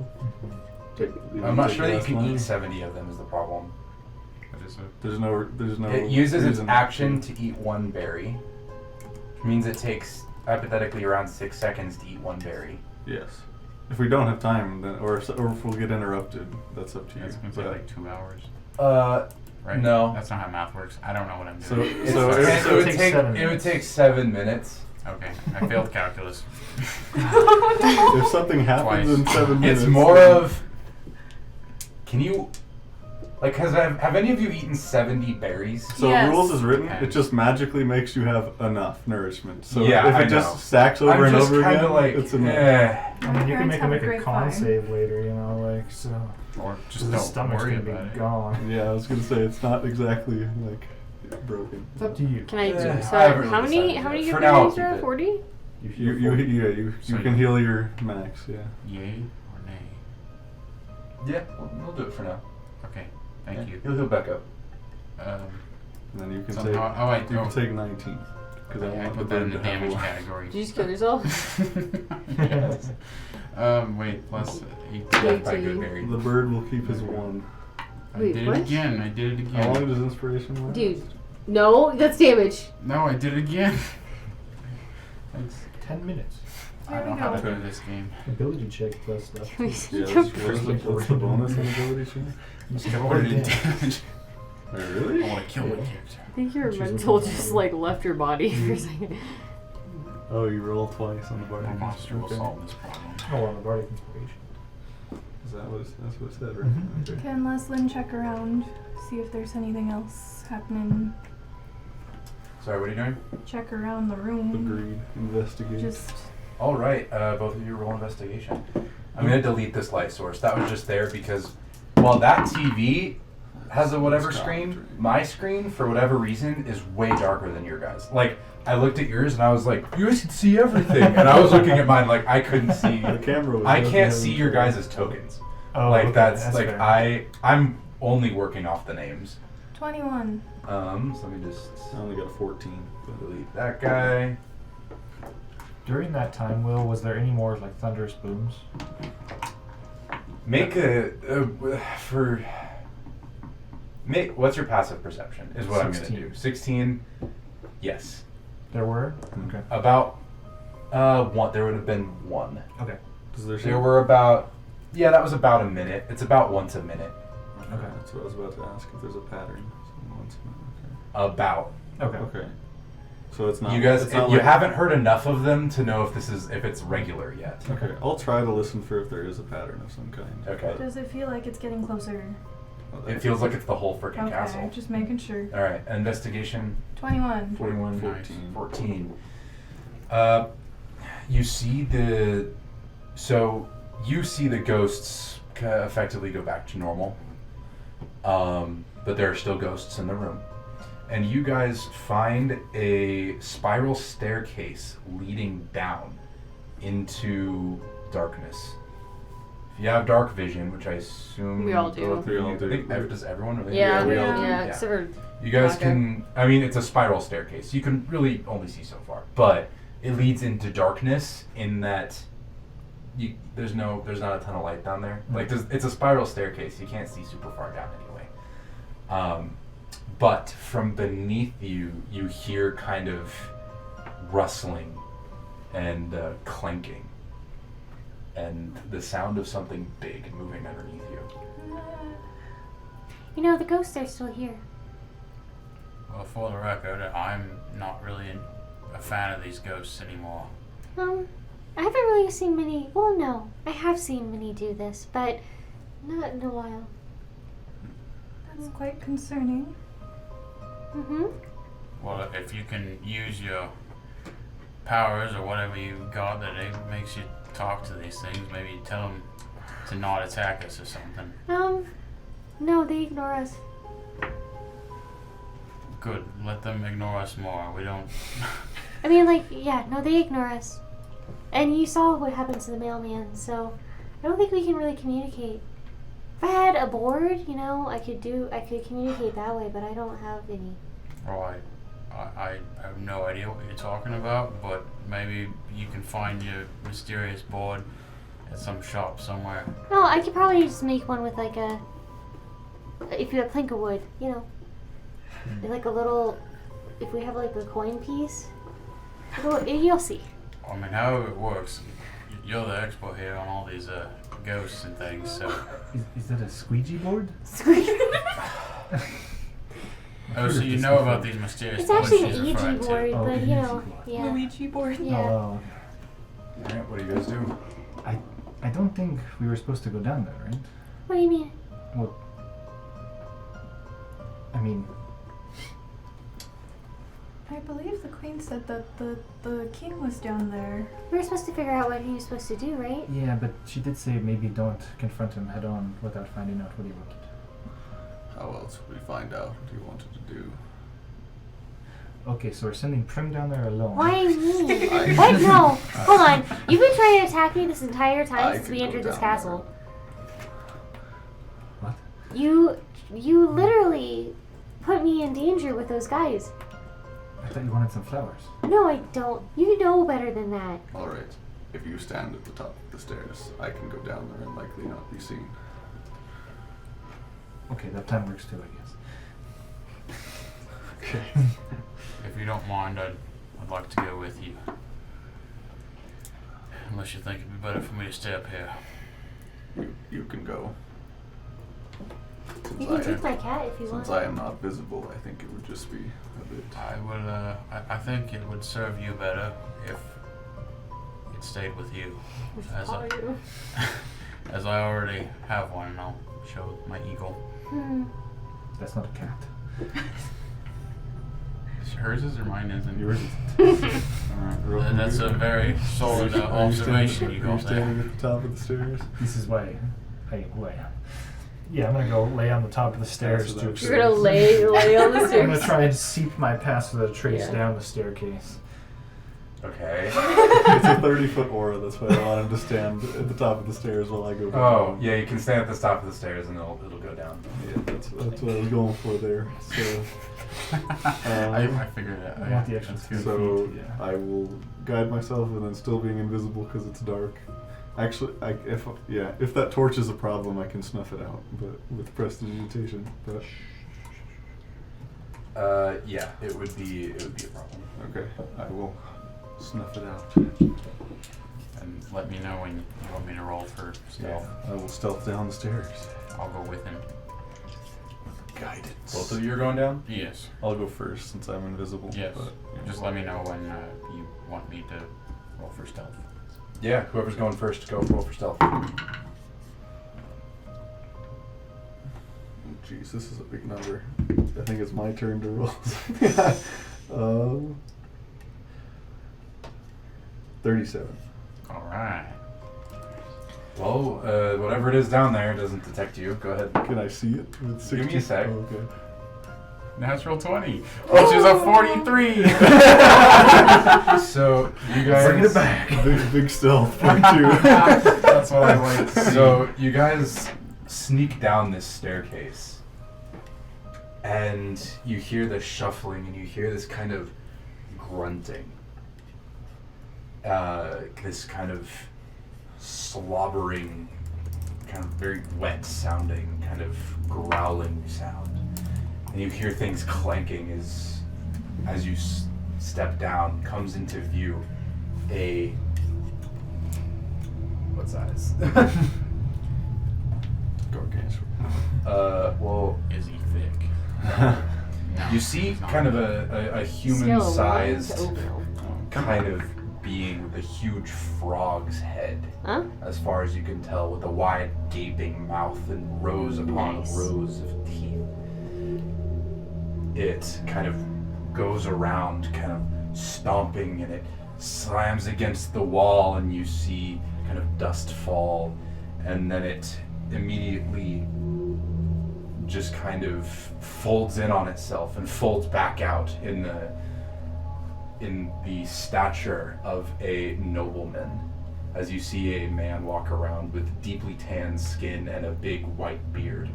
I'm not sure that you can eat 70 of them. Is the problem? What is it? There's no. It uses its reason action to eat 1 berry, which means it takes hypothetically around 6 seconds to eat 1 berry. Yes. If we don't have time, then or if we'll get interrupted, that's up to you. It's gonna take But- like 2 hours. Uh, Right? No. That's not how math works. I don't know what I'm So- doing. It's, So it, it would takes take 7 it would minutes. take 7 minutes. Okay, I failed calculus. If something happens Twice. in 7 minutes, It's more of. Can you, like, have any of you eaten 70 berries? So Yes. rules is written. Okay. It just magically makes you have enough nourishment. So Yeah, if it I just know. stacks over I'm and just over kind again, of like, it's enough. I mean, you can Parents make have a great con fine. save later, you know, like, so. Or just the don't stomach's worry gonna about be it. gone. Yeah, I was gonna say it's not exactly like broken. It's up to you. Can I? Yeah, So I haven't how really many? decided How many yet. good For now, I'll berries are keep at it. 40? You So can heal your max. Yeah. Yay or nay? Yeah, we'll do it for now. Okay, thank you. He'll back up. And then you can Somehow- take. oh, I You do. can take 19 because I I want the put that in bird the to have damage one. category. Did you just kill yourself? Yes. Wait, plus 18. Death by good berry. The bird will keep his one. I Wait, did what? it again. I did it How long again. does inspiration last? Dude, no, that's damage. No, I did it again. Thanks. 10 minutes. I There know we how go. to do this game. Ability check plus stuff. Yeah, what's the bonus on ability check? What did it damage? Wait, really? I want to kill my character. I think your Choose mental what you just want. like left your body for a second. Oh, you roll twice on the bar. My monster will Okay. solve this problem. Oh, on the bardic inspiration. Is that what that's what it said, right? Mhm. Okay. Can Leslin check around, see if there's anything else happening? Sorry, what are you doing? Check around the room. Agreed. Investigate. Just All right, both of you roll investigation. I'm gonna delete this light source. That was just there because, while that TV has a whatever screen, my screen for whatever reason is way darker than your guys. Like, I looked at yours and I was like, you guys can see everything, and I was looking at mine like I couldn't see. the camera was I doesn't can't have see any your control. guys' tokens. Oh, Like okay, that's like fair. I'm only working off the names. 21. So let me just I only got a 14. delete that guy. During that time, Will, was there any more like thunderous booms? Make what's your passive perception is what 16. I'm gonna do. 16. Yes. There were. Okay. About one. There would have been one. Okay. There were about. Yeah, that was about a minute. It's about once a minute. Okay, that's what I was about to ask. If there's a pattern. So once a minute, About. Okay. okay. Okay. So it's not. You guys, It's not you like, haven't heard enough of them to know if it's regular yet. Okay, I'll try to listen for if there is a pattern of some kind. Okay. but- Does it feel like it's getting closer? It feels like it's the whole freaking Okay, castle. just making sure. All right, investigation 21. 41, 14. 14. You see the ghosts effectively go back to normal, but there are still ghosts in the room, and you guys find a spiral staircase leading down into darkness. If you have dark vision, which I assume We all do. both of We all you- do. I think does everyone really? Yeah, we all do. yeah, except for You guys Vodka. can. I mean, it's a spiral staircase. You can really only see so far, but it leads into darkness. In that, there's not a ton of light down there. Like, it's a spiral staircase. You can't see super far down anyway. But from beneath you, you hear kind of rustling and clanking, and the sound of something big moving underneath you. You know, the ghosts are still here. Well, for the record, I'm not really a fan of these ghosts anymore. I haven't really seen many. Well, no, I have seen many do this, but not in a while. That's quite concerning. Mm-hmm. Well, if you can use your powers or whatever you got that it makes you talk to these things, maybe tell them to not attack us or something. No, they ignore us. Good. Let them ignore us more. We don't. I mean, no, they ignore us. And you saw what happened to the mailman, so I don't think we can really communicate. If I had a board, I could communicate that way, but I don't have any. Right. I have no idea what you're talking about, but maybe you can find your mysterious board at some shop somewhere. No, I could probably just make one with if you have plank of wood, like a little, if we have like a coin piece, you'll see. I mean, however it works, you're the expert here on all these ghosts and things, so. Is that a squeegee board? Oh, so you know about these mysterious It's boards actually she's an referring Ouija to. board, Oh, but Ouija board. yeah. Luigi board. Yeah. Oh, Alright, what do you guys do? I don't think we were supposed to go down there, right? What do you mean? Well, I mean, I believe the queen said that the king was down there. We were supposed to figure out what he was supposed to do, right? yeah, but she did say maybe don't confront him head on without finding out what he wanted. How else would we find out what he wanted to do? Okay, so we're sending Prim down there alone. Why me? What? No. Hold on. You've been trying to attack me this entire time I since could we go entered this down castle. What? You literally put me in danger with those guys. I thought you wanted some flowers. No, I don't. You know better than that. All right. If you stand at the top of the stairs, I can go down there and likely not be seen. Okay, that time works too, I guess. Okay. If you don't mind, I'd like to go with you. Unless you think it'd be better for me to stay up here. You can go. You can take my cat if you want. Since I am not visible, I think it would just be a bit. I would, I think it would serve you better if it stayed with you. As I, as I already have one, and I'll show my eagle. That's not a cat. Hers is or mine isn't? Yours is. That's a very solid observation you got there. standing at the top of the stairs. This is why I am who I am. Yeah, I'm gonna go lay on the top of the stairs to You're gonna lay on the I'm gonna stairs. try and seep my pass with a trace Yeah. down the staircase. Okay. It's a 30-foot aura. That's why I want him to stand at the top of the stairs while I go down. Oh, yeah, you can stand at the top of the stairs and it'll go down. Yeah, that's what I was going for there. So, I figured it out. I want the extra That's 2 good. so feet. Yeah. I will guide myself and then still being invisible because it's dark. Actually, if that torch is a problem, I can snuff it out, but with prestidigitation. But Yeah, it would be a problem. okay, I will snuff it out. And let me know when you want me to roll for stealth. I will stealth down the stairs. I'll go with him. Guidance. Both of you are going down? Yes. I'll go first since I'm invisible. Yes. But, Just let me know when you want me to roll for stealth. Yeah, whoever's going first, go roll for stealth. Jeez, this is a big number. I think it's my turn to roll. 37. All right. Well, whatever it is down there doesn't detect you. Go ahead. Can I see it? With 60? Give me a sec. Oh, okay. Natural 20, which is a 43. So you guys Bring it back. Big stealth. Part 2. That's what I like to see. So you guys sneak down this staircase, and you hear the shuffling, and you hear this kind of grunting, this kind of slobbering, kind of very wet sounding, kind of growling sound, and you hear things clanking as you step down. Comes into view a what size? Gargantuan. Well, Is he thick? No, you see he's not. kind of a Scale of human-sized 1 to oatmeal. kind of being with a huge frog's head, Huh? as far as you can tell, with a wide gaping mouth and rows upon Nice. rows of teeth. It kind of goes around, kind of stomping, and it slams against the wall, and you see kind of dust fall, and then it immediately just kind of folds in on itself and folds back out in the stature of a nobleman, as you see a man walk around with deeply tanned skin and a big white beard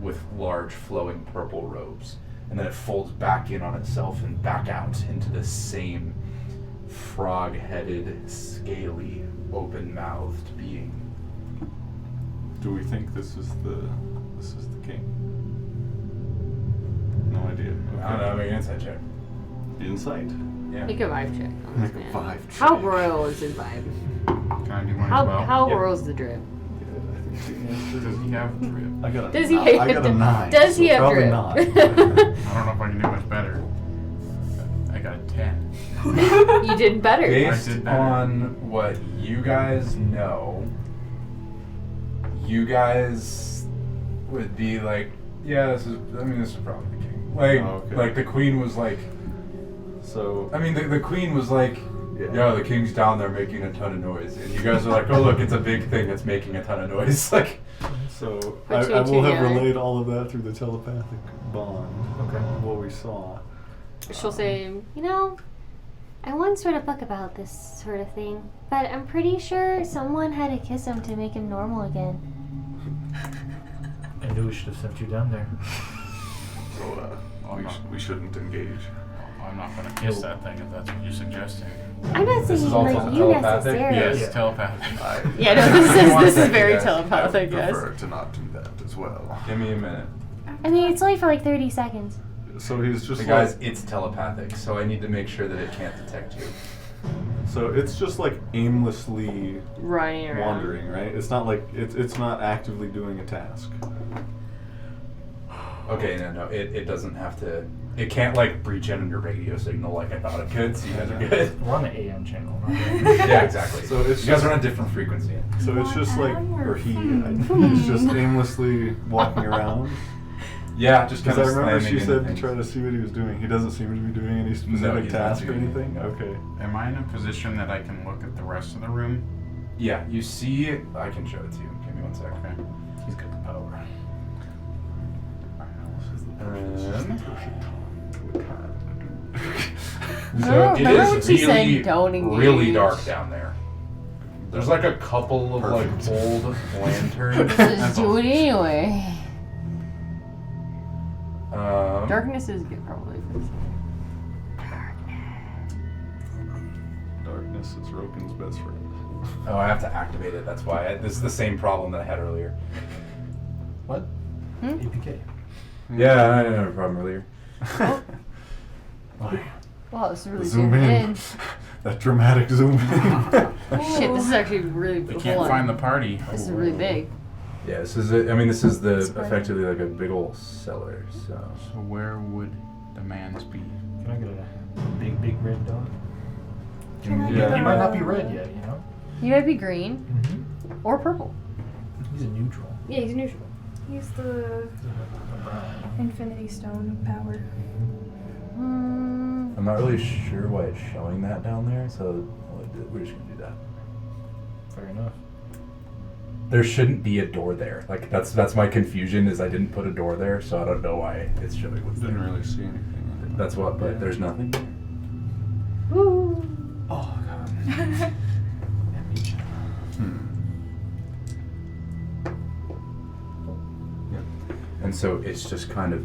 with large flowing purple robes. And then it folds back in on itself and back out into the same frog-headed, scaly, open-mouthed being. Do we think this is the king? No idea. Okay. I don't know, make an insight check. Insight. Yeah. Make a vibe check on this Make a man. vibe check. How royal is his vibe? Can I do one How as well? how Yeah. royal is the drip? Does he have drip? I got a Does he? I got a 9. Does he so have probably drip? not. I don't know if I can do much better. I got a 10. You did better. Based I did better. on what you guys know, you guys would be like, yeah, this is probably the king. Like, Oh, okay. like the queen was like, So I mean, the queen was like, Yeah. yeah, the king's down there making a ton of noise. And you guys are like, oh, look, it's a big thing that's making a ton of noise. Like, So Put I two and will two have together. relayed all of that through the telepathic bond. Okay. What we saw. She'll say, You know, I once read a book about this sort of thing, but I'm pretty sure someone had to kiss him to make him normal again. I knew we should have sent you down there. So I'm not- we shouldn't engage. I'm not going to kiss that thing if that's what you're suggesting. I'm not This is saying all like you telepathic? necessarily. Yes, Yeah. telepathic. yeah, no, this is Thank you, very guys. telepathic, yes. to not do that as well. give me a minute. I mean, it's only for like 30 seconds. So he's just The guys, it's telepathic, so I need to make sure that it can't detect you. so it's just like aimlessly Running around. wandering, right? It's not like it's not actively doing a task. Okay, no, it doesn't have to. It can't like breach in your radio signal like I thought it could. So you guys are good. We're on the AM channel. Not the Yeah, exactly. So it's you guys just- are on a different frequency. So it's just like, or it's just aimlessly walking around. Yeah, just kind Because of I remember slamming she into said to things. try to see what he was doing. He doesn't seem to be doing any No, specific he's not task or doing anything. anything, Okay. Am I in a position that I can look at the rest of the room? Yeah, you see. I can show it to you. Give me one sec. Okay. He's got the power. So it Remember is when she said really, don't engage? really dark down there. There's like a couple of like old lanterns. Just do it anyway. Darkness. Darkness is good, probably. For this. Darkness is Roken's best friend. Oh, I have to activate it. That's why. This is the same problem that I had earlier. What? APK. Yeah, I didn't have a problem earlier. Wow, this is really Zoom zoomed in. That dramatic zoom in. Shit, this is actually really We hold can't on. find the party. This is really big. Yeah, this is. I mean, this is the Spider. effectively like a big old cellar. So. So where would the man's be? Can I get a big red dog? Can I Yeah. get He might not be a- red yet, you know? He might be green Mm-hmm. or purple. He's a neutral. Yeah, he's neutral. Use the Infinity Stone power. I'm not really sure why it's showing that down there, so we're just gonna do that. Fair enough. There shouldn't be a door there. Like that's my confusion is I didn't put a door there, so I don't know why it's showing what's Didn't there. really see anything. That's what, but there's nothing. Woo. Oh, God. And so it's just kind of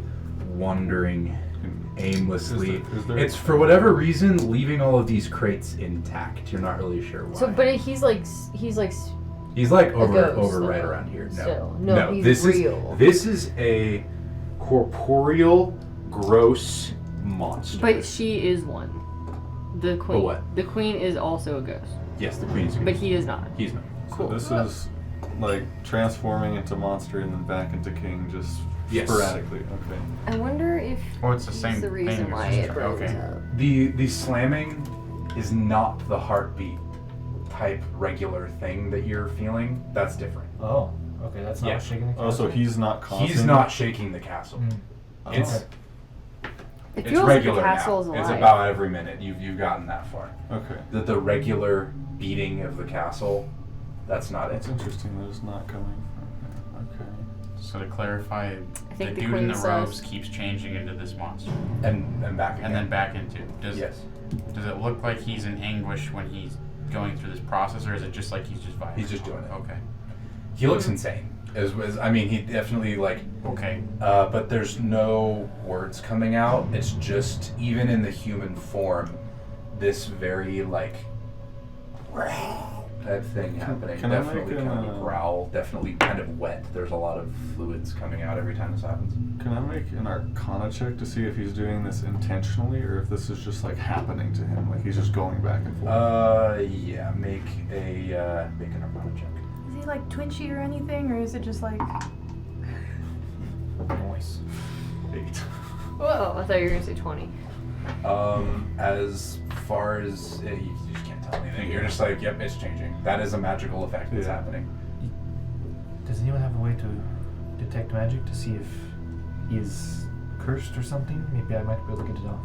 wandering aimlessly. Is there- It's for whatever reason leaving all of these crates intact. You're not really sure why. So, but he's like he's like over ghost, right though, around here. No, still. No, he's this real. This is a corporeal, gross monster. But she is one. The queen. But what? The queen is also a ghost, Yes, the queen's. but he is not. He's not. So this is like transforming into monster and then back into king just Yes. sporadically. Okay. I wonder if Or it's the he's same the thing. reason it's why just it burns okay. up. The slamming is not the heartbeat type regular thing that you're feeling. That's different. Oh, okay, that's not Yeah. shaking the castle. Oh, so he's not causing. He's not shaking the castle. Mm. It's Okay. It it's feels regular like the castle is now. alive. It's about every minute. You've gotten that far. Okay. The regular beating of the castle, that's not it. That's interesting that it's not coming from there. Okay. So to clarify, the think the dude in queen the says- robes keeps changing into this monster, And back again. and then back into. Does Yes. Does it look like he's in anguish when he's going through this process, or is it just like he's just vibing? He's just doing it. Okay. He looks insane. I mean, he definitely like. Okay. But there's no words coming out. It's just even in the human form, this very like that thing happening. can I Definitely make kind an, of a growl. Definitely kind of wet. There's a lot of fluids coming out every time this happens. Can I make an Arcana check to see if he's doing this intentionally or if this is just like happening to him, like he's just going back and forth? Yeah. Make an Arcana check. Is he like twitchy or anything, or is it just like? Noise. 8. Whoa, I thought you were gonna say 20. As far as you just can't tell anything. You're just like, yep, it's changing. That is a magical effect that's Yeah. happening. Does anyone have a way to detect magic to see if he is cursed or something? Maybe I might be able to get it off.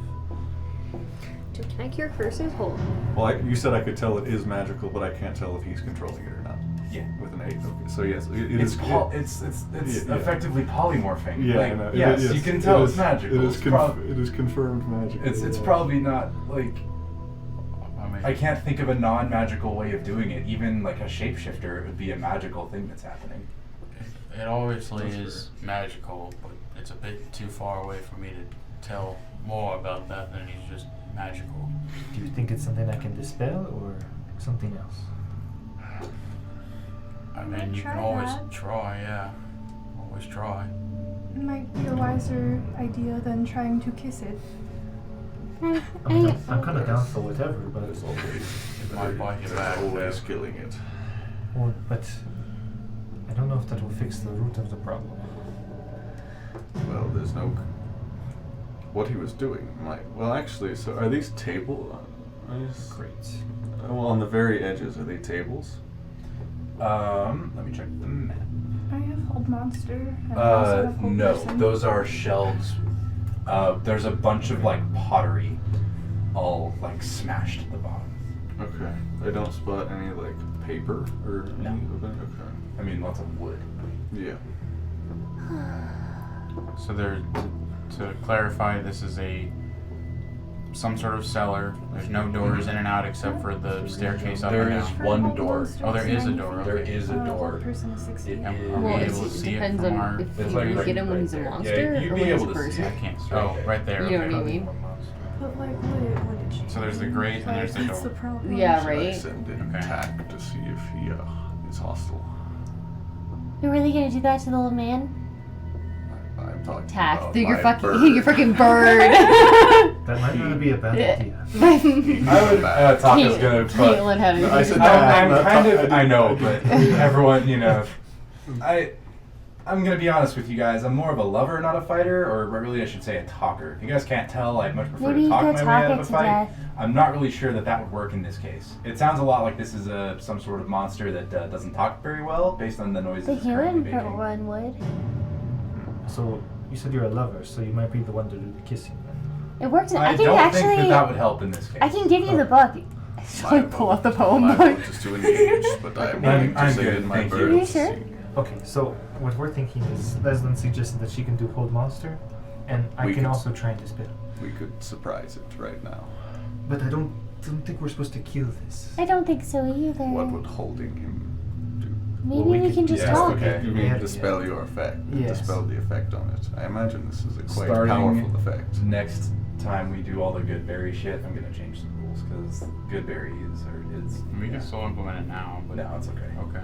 Dude, can I cure curses? Hold on. Well, you said I could tell it is magical, but I can't tell if he's controlling it or not. Yeah. With an 8. Okay. So yes, it It's is. it's Yeah. effectively polymorphing. Yeah, like, I know. yes, It you is- can it tell is- it's magical. It is, it is confirmed magical. It's yeah. probably not like I mean, I can't think of a non-magical way of doing it. Even like a shapeshifter, it would be a magical thing that's happening. it obviously That's is magical, but it's a bit too far away for me to tell more about that than he's just magical. Do you think it's something I can dispel or something else? I mean, you can Try always that. try, yeah. Always try. It might be a wiser idea than trying to kiss it. I'm kind of down for whatever, but There's always, It might bite you back, always yeah. killing it. but I don't know if that will fix the root of the problem. Well, there's no. What he was doing might. Well, actually, so are these table? Great. Well, on the very edges, are they tables? Let me check the map. I have hold monster. And I also have hold No, person. those are shelves. There's a bunch of like pottery, all like smashed at the bottom. Okay. I don't spot any like paper or No. any of it. Okay. I mean, lots of wood. Yeah. So there, to clarify, this is a some sort of cellar. There's no doors in and out except for the staircase up There and is down. one door. Oh, there is a door. There Okay. is a door. Person is 60. It Are is- we Well, able it's, to it see it depends from on our? if It's you like get him when right he's a there. monster Yeah, you'd or be when he's able a to see. person. I can't. Right Oh, there. right there. You know Okay. what I mean? But like, what did she So there's the grate and there's the That's the door. problem. Yeah, Should I right. send in Okay. Tack to see if he is hostile? You're really gonna do that to the old man? I'm talking Tack, about through your my fucking bird. your fucking bird. That might not be a bad idea. I would talk is gonna. But Caitlin had No, I it. said I'm not kind talk- of. I know, but I didn't- everyone, you know, I'm gonna be honest with you guys. I'm more of a lover, not a fighter, or really, I should say, a talker. If you guys can't tell, I much prefer Maybe to you talk could my way talk out it of a to fight. death. I'm not really sure that would work in this case. It sounds a lot like this is some sort of monster that doesn't talk very well, based on the noises The it's currently human making. one would. So you said you're a lover, so you might be the one to do the kissing then. It works. I I can don't actually. think that would help in this case. I can give you the book. So I pull out the poem My book. vote is to engage, but I'm willing to I'm send good, in my thank you. bird Are you to sure? see. Okay, so what we're thinking is Leslin suggested that she can do hold monster, and I We can could- also try and dispel. We could surprise it right now. But I don't think we're supposed to kill this. I don't think so either. What would holding him do? Maybe Well, we we could- can just yes, talk. okay. You Yeah, mean dispel your effect? Yes. Dispel the effect on it. I imagine this is a quite Starting powerful effect. Next time we do all the good berry shit, I'm gonna change some rules because good berries are it's. We yeah. can still implement it now, but No, it's okay. okay.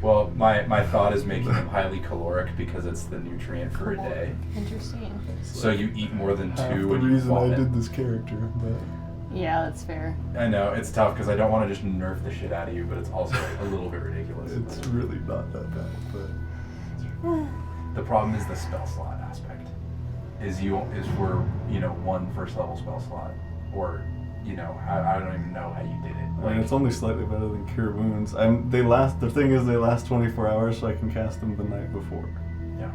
Well, my thought is making them highly caloric because it's the nutrient for a day. Interesting. So you eat more than Half two the and you reason I vomit. did this character, but Yeah, that's fair. I know it's tough because I don't want to just nerf the shit out of you, but it's also a little bit ridiculous. it's really not that bad. But The problem is the spell slot aspect. Is we're one first level spell slot, or I don't even know how you did it. I mean, it's only slightly better than Cure Wounds. The thing is, they last 24 hours, so I can cast them the night before. Yeah.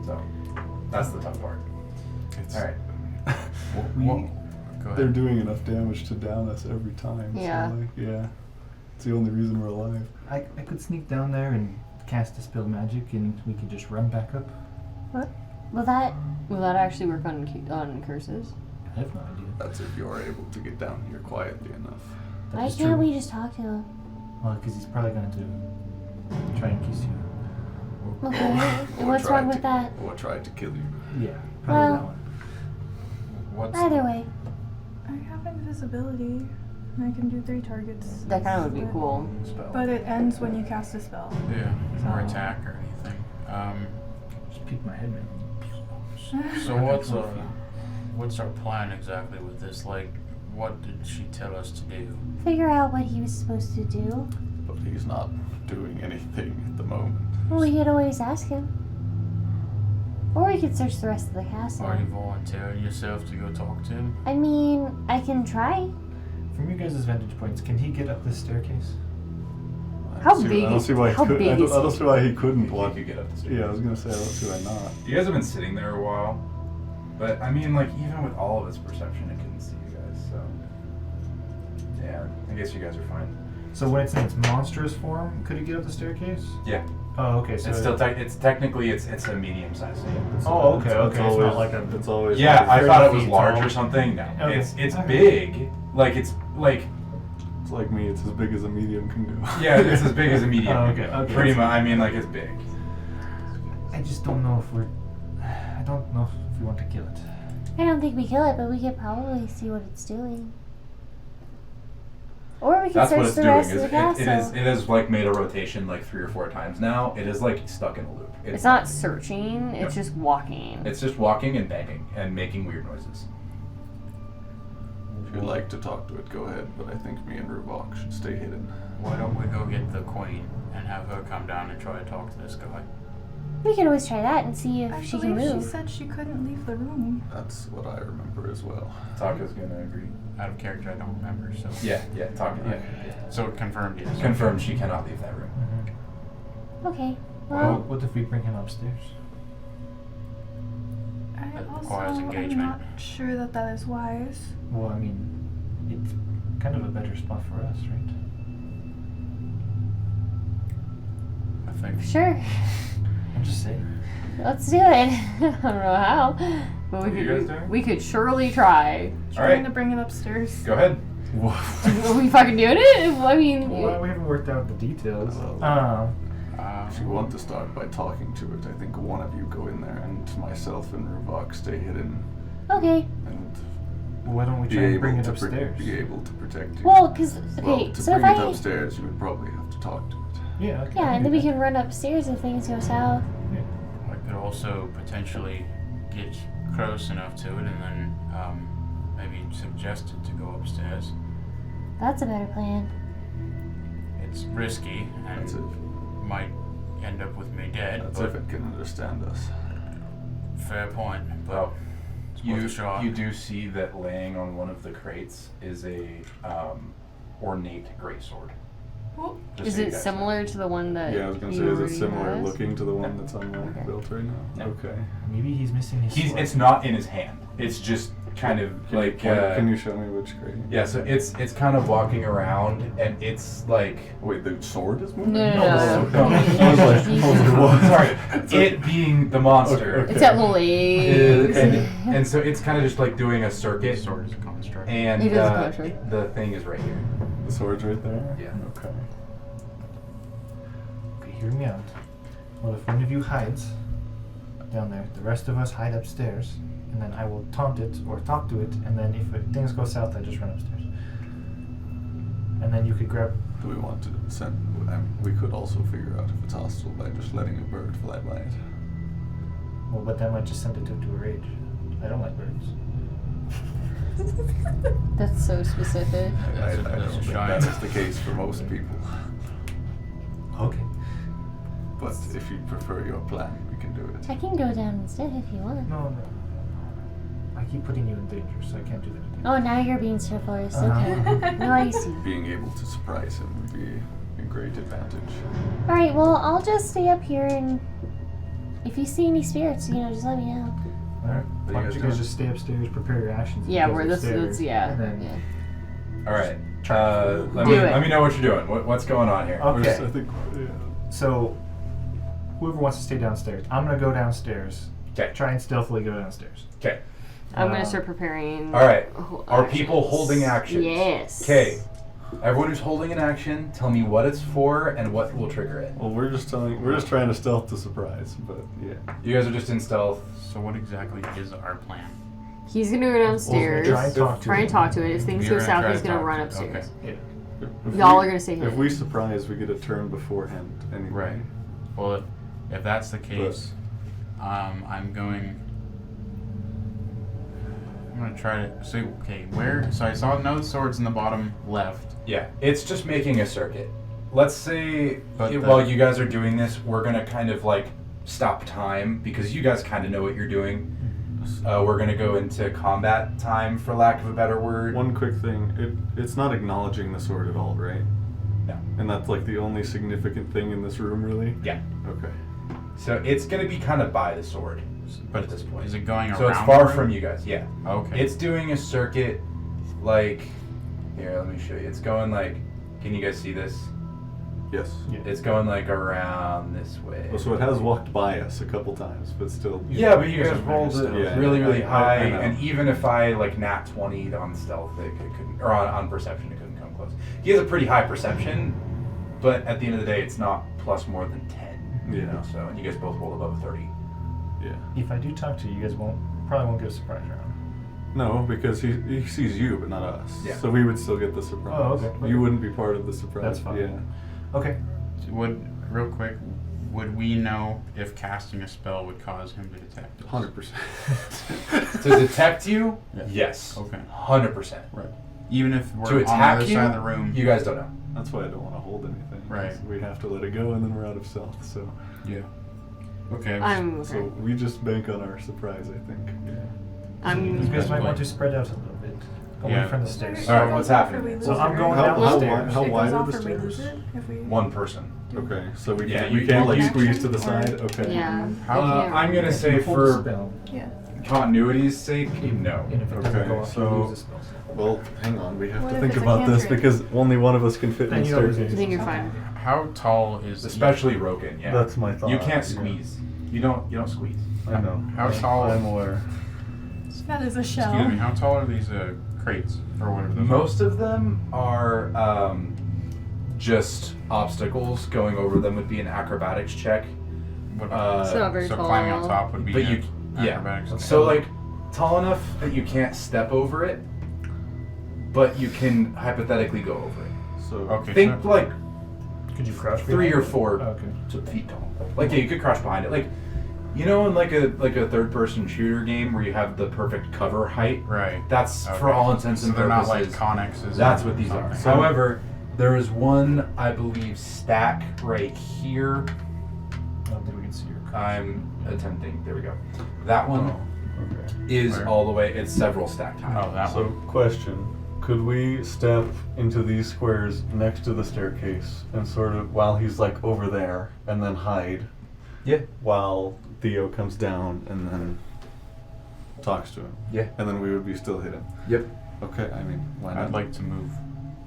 So that's the tough part. It's, All right. Go They're ahead. doing enough damage to down us every time. Yeah. So, yeah. It's the only reason we're alive. I could sneak down there and cast Dispel Magic, and we could just run back up. Will that? Will that actually work on curses? I have no idea. That's if you're able to get down here quietly enough. That Why is can't true. we just talk to him? Well, because he's probably going to try and kiss you. Okay. And what's tried wrong to- with that? Or tried to kill you. Yeah, probably Well- that one. What's Either way. I have invisibility, and I can do 3 targets. That kind of would be cool. Spell. But it ends when you cast a spell. yeah, or attack or anything. Just peek my head, man. So what's our plan exactly with this? Like, what did she tell us to do? Figure out what he was supposed to do. But he's not doing anything at the moment. Well, we could always ask him. Or we could search the rest of the castle. Are you volunteering yourself to go talk to him? I mean, I can try. From you guys' vantage points, can he get up this staircase? How big I don't is- see why how he could, big I is don't see why he couldn't If walk. you could get up the stairs. Yeah, I was gonna say I don't see why not. You guys have been sitting there a while, but I mean, like even with all of its perception, it couldn't see you guys. So yeah, I guess you guys are fine. So when it's in its monstrous form, could he get up the staircase? Yeah, Oh, okay. So it's still technically it's a medium size. Oh, okay, okay. It's always, not like a. It's always. Yeah, I thought it was 30 large tall. or something. No, Okay. it's Okay. big. Like it's like It's like me. It's as big as a medium can go. yeah, it's as big as a medium. Oh, can okay, go. okay. Pretty much. I mean, like it's big. I just don't know if we're. I don't know if we want to kill it. I don't think we kill it, but we could probably see what it's doing. Or we could That's what search it's the doing. rest of the castle. It is like made a rotation like 3 or 4 times now. It is like stuck in a loop. It's not searching, it's just walking. It's just walking and banging and making weird noises. If you'd like to talk to it, go ahead. But I think me and Ruvok should stay hidden. Why don't we go get the queen and have her come down and try to talk to this guy? We could always try that and see if I she can believe she move. said she couldn't leave the room. That's what I remember as well. Taka's gonna agree. Out of character, I don't remember. So Yeah, Taka. Yeah. So confirmed, yes. Confirmed she cannot leave that room. Okay. Well, Well, what if we bring him upstairs? I That also requires engagement. am not sure that is wise. Well, I mean, it's kind of a better spot for us, right? I think sure. I'm just saying. Let's do it. I don't know how, but What are you guys doing? we could surely try. Trying Alright. to bring it upstairs. Go ahead. Are we fucking doing it? I mean, Well, we haven't worked out the details. If you want to start by talking to it, I think one of you go in there, and myself and Ruvok stay hidden, Okay. and Why don't we be try and able Oh, bring it to upstairs? be able to protect you. Well, because Well, okay, to so if bring it I upstairs, you would probably have to talk to it. Yeah. Okay, yeah, and then we can run upstairs if things go south. I could also potentially get close enough to it and then maybe suggest it to go upstairs. That's a better plan. It's risky That's it. and might end up with me dead, That's but if it can understand us. fair point. But Well, it's worth a shot. you do see that laying on one of the crates is a ornate greatsword. Well, Just is so you it guys similar to the one that? Yeah, I was gonna he say, is it already similar has? looking to the one that's on my Okay. belt right now? No. Okay. Maybe he's missing his sword. It's not in his hand. It's just kind of Can you like point- can you show me which crate? yeah. So it's kind of walking around and it's like Wait, the sword is moving? No, no, no. no. I was like, what? sorry, it being the monster. Okay. It's at little legs. And so it's kind of just like doing a circuit, Sword is a construct. and It is a construct. the thing is right here. The sword's right there? Yeah. Okay. Okay, hear me out. Well, if one of you hides down there, the rest of us hide upstairs, and then I will taunt it or talk to it, and then if things go south, I just run upstairs. And then you could grab. Do we want to send? We could also figure out if it's hostile by just letting a bird fly by it. Well, but that might just send it into a rage. I don't like birds. That's so specific. I That's a- don't that's a think giant- that is the case for most people. Okay. But if you prefer your plan, we can do it. I can go down instead if you want. No. I keep putting you in danger, so I can't do that again. Oh, now you're being chivalrous. Uh-huh. Okay. No, I see. Being able to surprise him would be a great advantage. All right. Well, I'll just stay up here, and if you see any spirits, just let me know. Alright. What Why are you don't you guys guys just stay upstairs, prepare your actions? and Yeah, go we're this. upstairs, Yeah. And then Yeah. All right. Do Let me know what you're doing. What's going on here? Okay. I think, yeah. So, whoever wants to stay downstairs, I'm gonna go downstairs. 'Kay. Try and stealthily go downstairs. Okay. I'm gonna start preparing. All right. whole Are people actions. holding actions? Yes. Okay. Everyone who's holding an action, tell me what it's for and what will trigger it. Well, we're just trying to stealth the surprise, but yeah. You guys are just in stealth. So what exactly is our plan? He's gonna go downstairs. Try and talk to Try and him. talk to it. If things You're go gonna south, try he's to gonna talk run to it, upstairs. Yeah. If Y'all we- are gonna stay If hidden. we surprise, we get a turn beforehand anyway. Right. Well, if that's the case, I'm going to try to see. Okay, where? So I saw no swords in the bottom left. Yeah, it's just making a circuit. Let's say But while you guys are doing this, we're gonna kind of like stop time because you guys kind of know what you're doing. We're gonna go into combat time, for lack of a better word. One quick thing, it's not acknowledging the sword at all, right? No. And that's like the only significant thing in this room, really? Yeah. Okay. So it's gonna be kind of by the sword, But at this point. is it going around? So it's far the from room? you guys. Yeah. Okay. It's doing a circuit, like here. Let me show you. It's going like. Can you guys see this? Yes. Yeah. It's going like around this way. Oh, so it has walked by us a couple times, but still. Yeah, but you guys Doesn't rolled matter it still. Yeah, really, really I high, know. and even if I like nat 20'd on stealth, it couldn't, or on perception, it couldn't come close. He has a pretty high perception, but at the end of the day, it's not plus more than 10. You Yeah. know, so and you guys both rolled above a 30. Yeah. If I do talk to you, you guys probably won't get a surprise round. No, because he sees you, but not us. Yeah. So we would still get the surprise. Oh, okay. You wouldn't be part of the surprise. That's fine. Yeah. Okay. Real quick, would we know if casting a spell would cause him to detect us? 100%. To detect you, Yeah. yes, Okay. 100%. Right. Even if we're To on the attack other you, side of the room. you guys don't know. That's why I don't want to hold anything. Right. We have to let it go, and then we're out of stealth. So. Yeah. Okay. I'm So okay. we just bank on our surprise, I think. Yeah. I'm. You guys might Like- want to spread out a little bit away Yeah. from the stairs. All right, what's happening? So I'm going How downstairs. how It wide goes are off the or we lose stairs? it if we. One person. Okay, so we Yeah, can't, you we can't like can squeeze to the action or- side. Okay. Yeah. How- I can't I'm gonna say You hold the for spell, Yeah. continuity's sake, no. and if it doesn't Okay, go off, you so- lose the spell. Well, hang on. We have What to if think it's a about this cantrip? because only one of us can fit in Then the you don't lose staircase. I think you're Okay. fine. How tall is Especially Roken, yeah. That's my thought. You can't yeah. squeeze. You don't squeeze. I know. How tall? I'm aware. That is a shell. Excuse me. How tall are these crates or whatever those Most of them are just obstacles. Going over them would be an acrobatics check. What, It's not very so tall. climbing on top would be. But you, acrobatics. yeah. Okay. So like tall enough that you can't step over it, but you can hypothetically go over it. So Okay. Think so, like Could you crouch? 3 behind or it? 4 Okay. feet tall. Like yeah, you could crouch behind it. Like you know, in like a third-person shooter game where you have the perfect cover height. right. That's Okay. for all intents So and they're not like purposes. connexes. That's or what these are. something. However, there is one, I believe, stack right here. I don't think we can see your crouch. I'm attempting. There we go. That one okay. is Where? all the way. It's several stacked high. Oh, that So one. question: could we step into these squares next to the staircase and sort of while he's like over there, and then hide Yeah. while Theo comes down and then talks to him? Yeah. And then we would be still hidden. Yep. Okay. I mean, why not? I'd like to move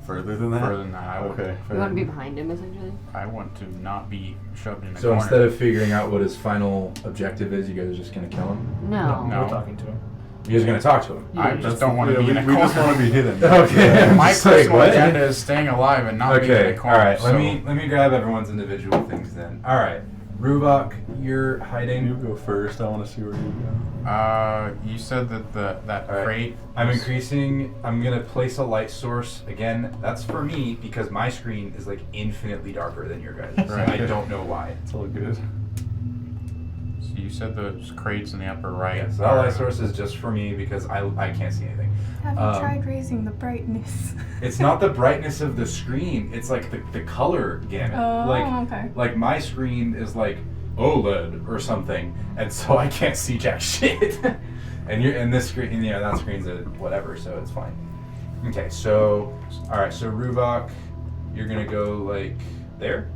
further than that. further than that. I would. Okay. You want to be behind him, essentially? I want to not be shoved in a So corner. instead of figuring out what his final objective is, you guys are just gonna kill him. No. No. We're talking to him. You guys are gonna talk to him. I just don't want to be in a we corner. just want to be hidden. Okay. I'm My just like, personal what? agenda is staying alive and not being in Okay. a All corner. right. so Let me grab everyone's individual things then. All right. Rubok, you're You hiding. go first. I want to see where you go. You said that that All right. crate. I'm was- increasing. I'm gonna place a light source again. That's for me because my screen is like infinitely darker than your guys'. Right. I don't know why. It's all good. So you said those crates in the upper right. Yeah, so that light source is just for me because I can't see anything. Have you Um, tried raising the brightness? It's not the brightness of the screen. It's like the color gamut. Oh, okay. Like my screen is like OLED or something, and so I can't see jack shit. and this screen, that screen's a whatever, so it's fine. Okay, so all right, so Rubok, you're gonna go like there.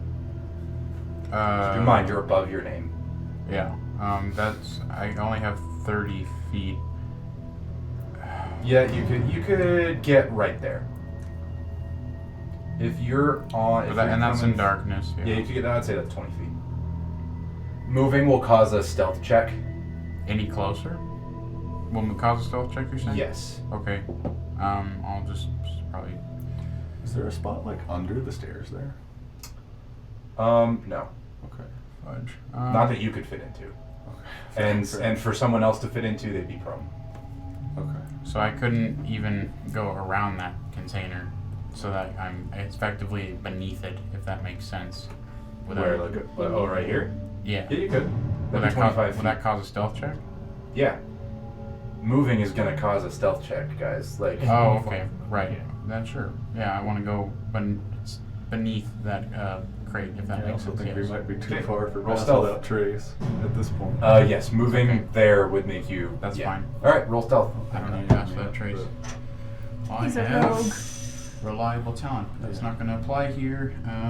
Keep in mind, you're above your name. Yeah. That's. I only have 30 feet. Yeah, you could get right there. If you're on, if But you're and that's coming- in darkness. Yeah. Yeah, you could get. I'd say that's 20 feet. Moving will cause a stealth check. Any closer? Will it cause a stealth check? You're saying? Yes. Okay. I'll just probably. Is there a spot like under the stairs there? No. Okay. Fudge. Not that you could fit into. Okay. And for someone else to fit into, they'd be prone. Okay. So I couldn't even go around that container, so that I'm effectively beneath it, if that makes sense. Where like oh right here? Yeah. Yeah, you could. Would That'd that, be 25 feet. would that cause a stealth check? Yeah. Moving is gonna cause a stealth check, guys. Like Oh, okay. Right. Then sure. Yeah, I want to go beneath that crate, if that I makes also sense. think we yes. might be too Okay. far for Roll pass stealth. without trace at this point. yes, moving Okay. there would make you. That's yeah. fine. All right, roll stealth. I don't need to pass that trace. He's I a have rogue. reliable talent. That's not going to apply here. I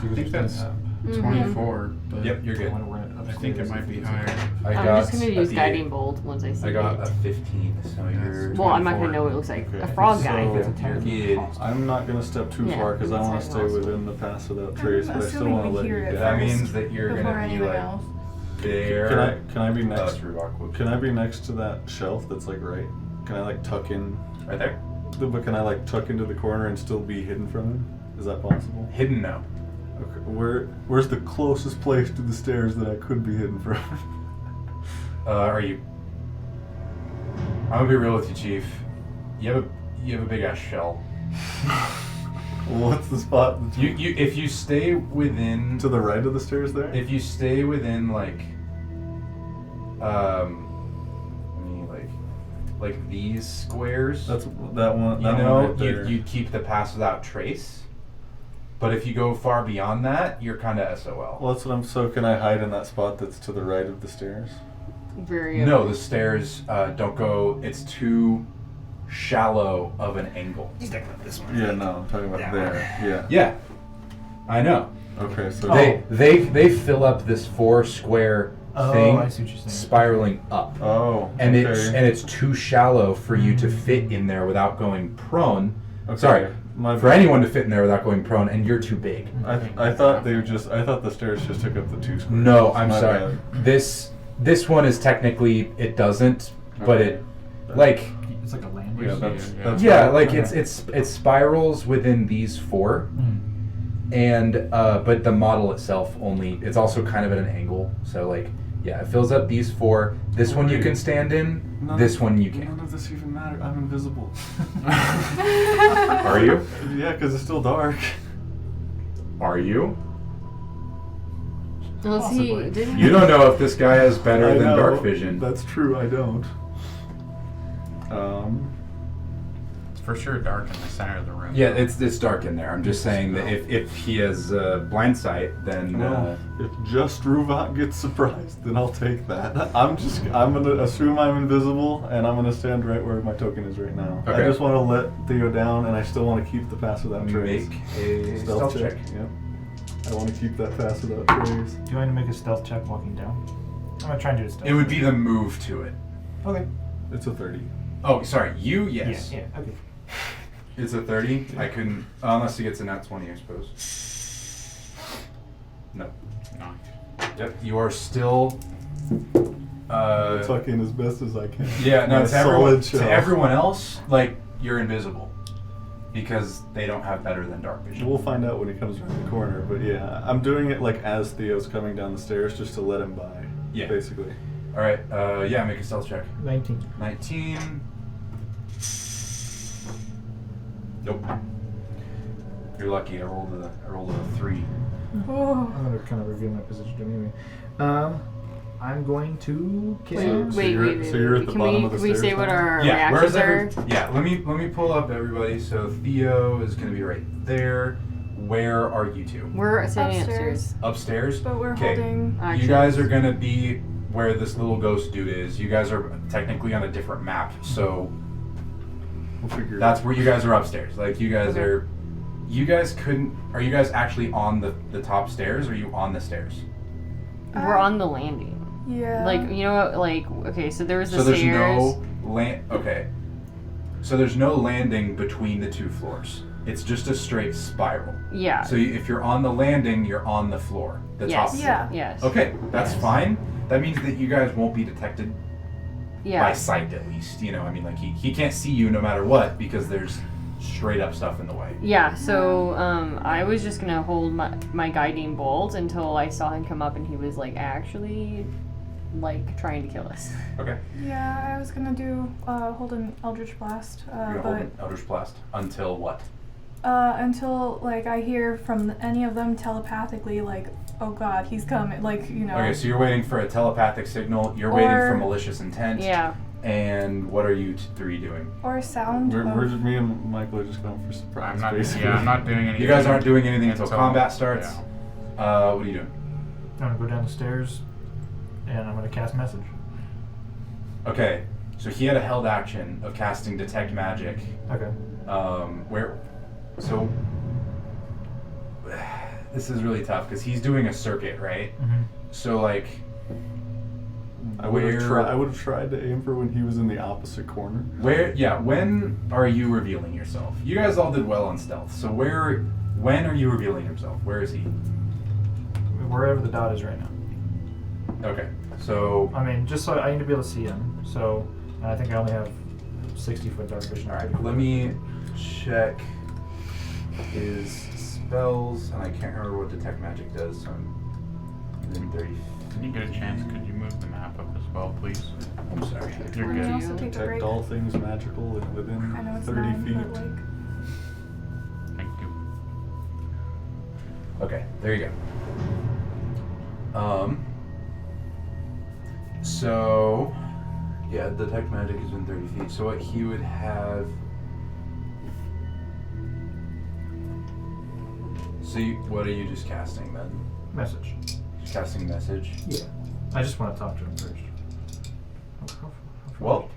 You think can that's Mhm. 24. But Yep, you're good. I think it might be higher. I I'm got just going to a use D8. guiding bolt once I see I got a it. 15, so you're. Well, I'm not going 24. to know what it looks like. Okay. A frog guy. So- That's a terrible Good. cost. I'm not gonna step too Yeah, far because I that's want to stay awesome. within the pass without trace, but I still assuming want to we let hear you it guys. That means that you're Before gonna be anyone like else. there. Can I be Oh, next? it's Rubok. Whoops. Can I be next to that shelf that's like right? Can I like tuck in? Right there. But can I like tuck into the corner and still be hidden from him? Is that possible? Hidden no. Okay. Where's the closest place to the stairs that I could be hidden from? Are you? I'm gonna be real with you, Chief. You have a big ass shell. What's the spot You if you stay within to the right of the stairs there? if you stay within like I mean like these squares, That's that one. you That know, one right there. you'd keep the pass without trace. But if you go far beyond that, you're kind of SOL. Well, that's what I'm. So can I hide in that spot that's to the right of the stairs? Very No, the stairs don't go. It's too shallow of an angle. Yeah, no, I'm talking about there. Yeah. Yeah, I know. Okay, so They fill up this 4 square Oh, thing, I see what you're saying. spiraling up, Oh, and okay. it's too shallow for you to fit in there without going prone. Okay. Sorry, for anyone to fit in there without going prone, and you're too big. I thought the stairs just took up the 2 squares. No, I'm My sorry. bad. This one is technically, it doesn't, but it, like, It's like a land. Yeah, that's yeah, right. like Okay. it spirals within these 4, and but the model itself only, it's also kind of at an angle, so like, yeah, it fills up these 4. This one you can stand in. This one you None can't. of this even matter. I'm invisible. Are you? Yeah, because it's still dark. Are you? Let's see. Didn't You don't know if this guy has better I than know. dark vision. That's true. I don't. It's for sure dark in the center of the room. Yeah, it's dark in there. I'm just saying that if he has blind sight, then Well, if just Ruvat gets surprised, then I'll take that. I'm gonna assume I'm invisible, and I'm gonna stand right where my token is right now. Okay. I just want to let Theo down, and I still want to keep the pass without trace. make a stealth check. Yep. I want to keep that pass without trace. Do you want to make a stealth check walking down? I'm gonna try and do a stealth. It would be the move to it. Okay. It's a 30. Oh, sorry. You, yes. Yeah. Okay. It's a 30. I couldn't, unless he gets a nat 20, I suppose. No. Nice. Yep. You are still. Tuck in as best as I can. Yeah. No. My To everyone, solid to everyone else, like you're invisible, because they don't have better than dark vision. We'll find out when he comes around the corner, but yeah, I'm doing it like as Theo's coming down the stairs, just to let him by. Yeah. Basically. All right. Yeah. Make a stealth check. 19. 19. Nope. You're lucky. I rolled a 3. Oh. I'm gonna kind of reveal my position anyway. I'm going to kiss Wait, him. So you're at the Can bottom we, of the can we stairs say now? what our Yeah. Where's reactions are? Yeah. Let me pull up everybody. So Theo is gonna be right there. Where are you two? We're sitting Upstairs. Upstairs. But we're Okay. holding. Actions. You guys are gonna be where this little ghost dude is. You guys are technically on a different map, so We'll figure that's where you guys are upstairs. Like you guys Okay. are. You guys couldn't. Are you guys actually on the top stairs? Or are you on the stairs? We're on the landing. Yeah. Like, you know what, like, okay, so there was the So there's stairs. no land. Okay. So there's no landing between the 2 floors. It's just a straight spiral. Yeah. So if you're on the landing, you're on the floor, the top yes. floor. Yeah. Yes. Okay, that's Yes. fine. That means that you guys won't be detected by Yeah. sight, at least. You know, I mean, like he can't see you no matter what because there's straight up stuff in the way. Yeah, so I was just gonna hold my guiding bolt until I saw him come up and he was like actually like trying to kill us. Okay. Yeah, I was gonna do hold an Eldritch Blast, You're gonna hold but an Eldritch Blast until what? until like I hear from any of them telepathically, like, oh god, he's coming, like, you know. Okay, so you're waiting for a telepathic signal. You're waiting for Or- malicious intent. Yeah. And what are you 3 doing? Or sound. We're of, just, me and Michael are just going for surprise. I'm not. basically. Yeah, I'm not doing anything. You guys aren't doing anything until combat starts. Yeah. What are you doing? I'm gonna go down the stairs, and I'm gonna cast message. Okay, so he had a held action of casting Detect Magic. Okay. So this is really tough because he's doing a circuit, right? Mm-hmm. So like, I would have Where- tried to aim for when he was in the opposite corner. when are you revealing yourself? You guys all did well on stealth. So when are you revealing yourself? Where is he? Wherever the dot is right now. Okay, so I mean, just so I need to be able to see him. So, and I think I only have 60-foot dark vision. all right, let me check his spells, and I can't remember what Detect Magic does. So I'm within 30. When you get a chance, could you move the map up as well, please? I'm sorry. You're Can we good. also take a Detect break? all things magical and I within know it's 30 9, feet. but like. Thank you. Okay, there you go. So, yeah, Detect Magic is in 30 feet. So what he would have... So what are you just casting then? Message. Just casting message? Yeah. I just want to talk to him first. Well,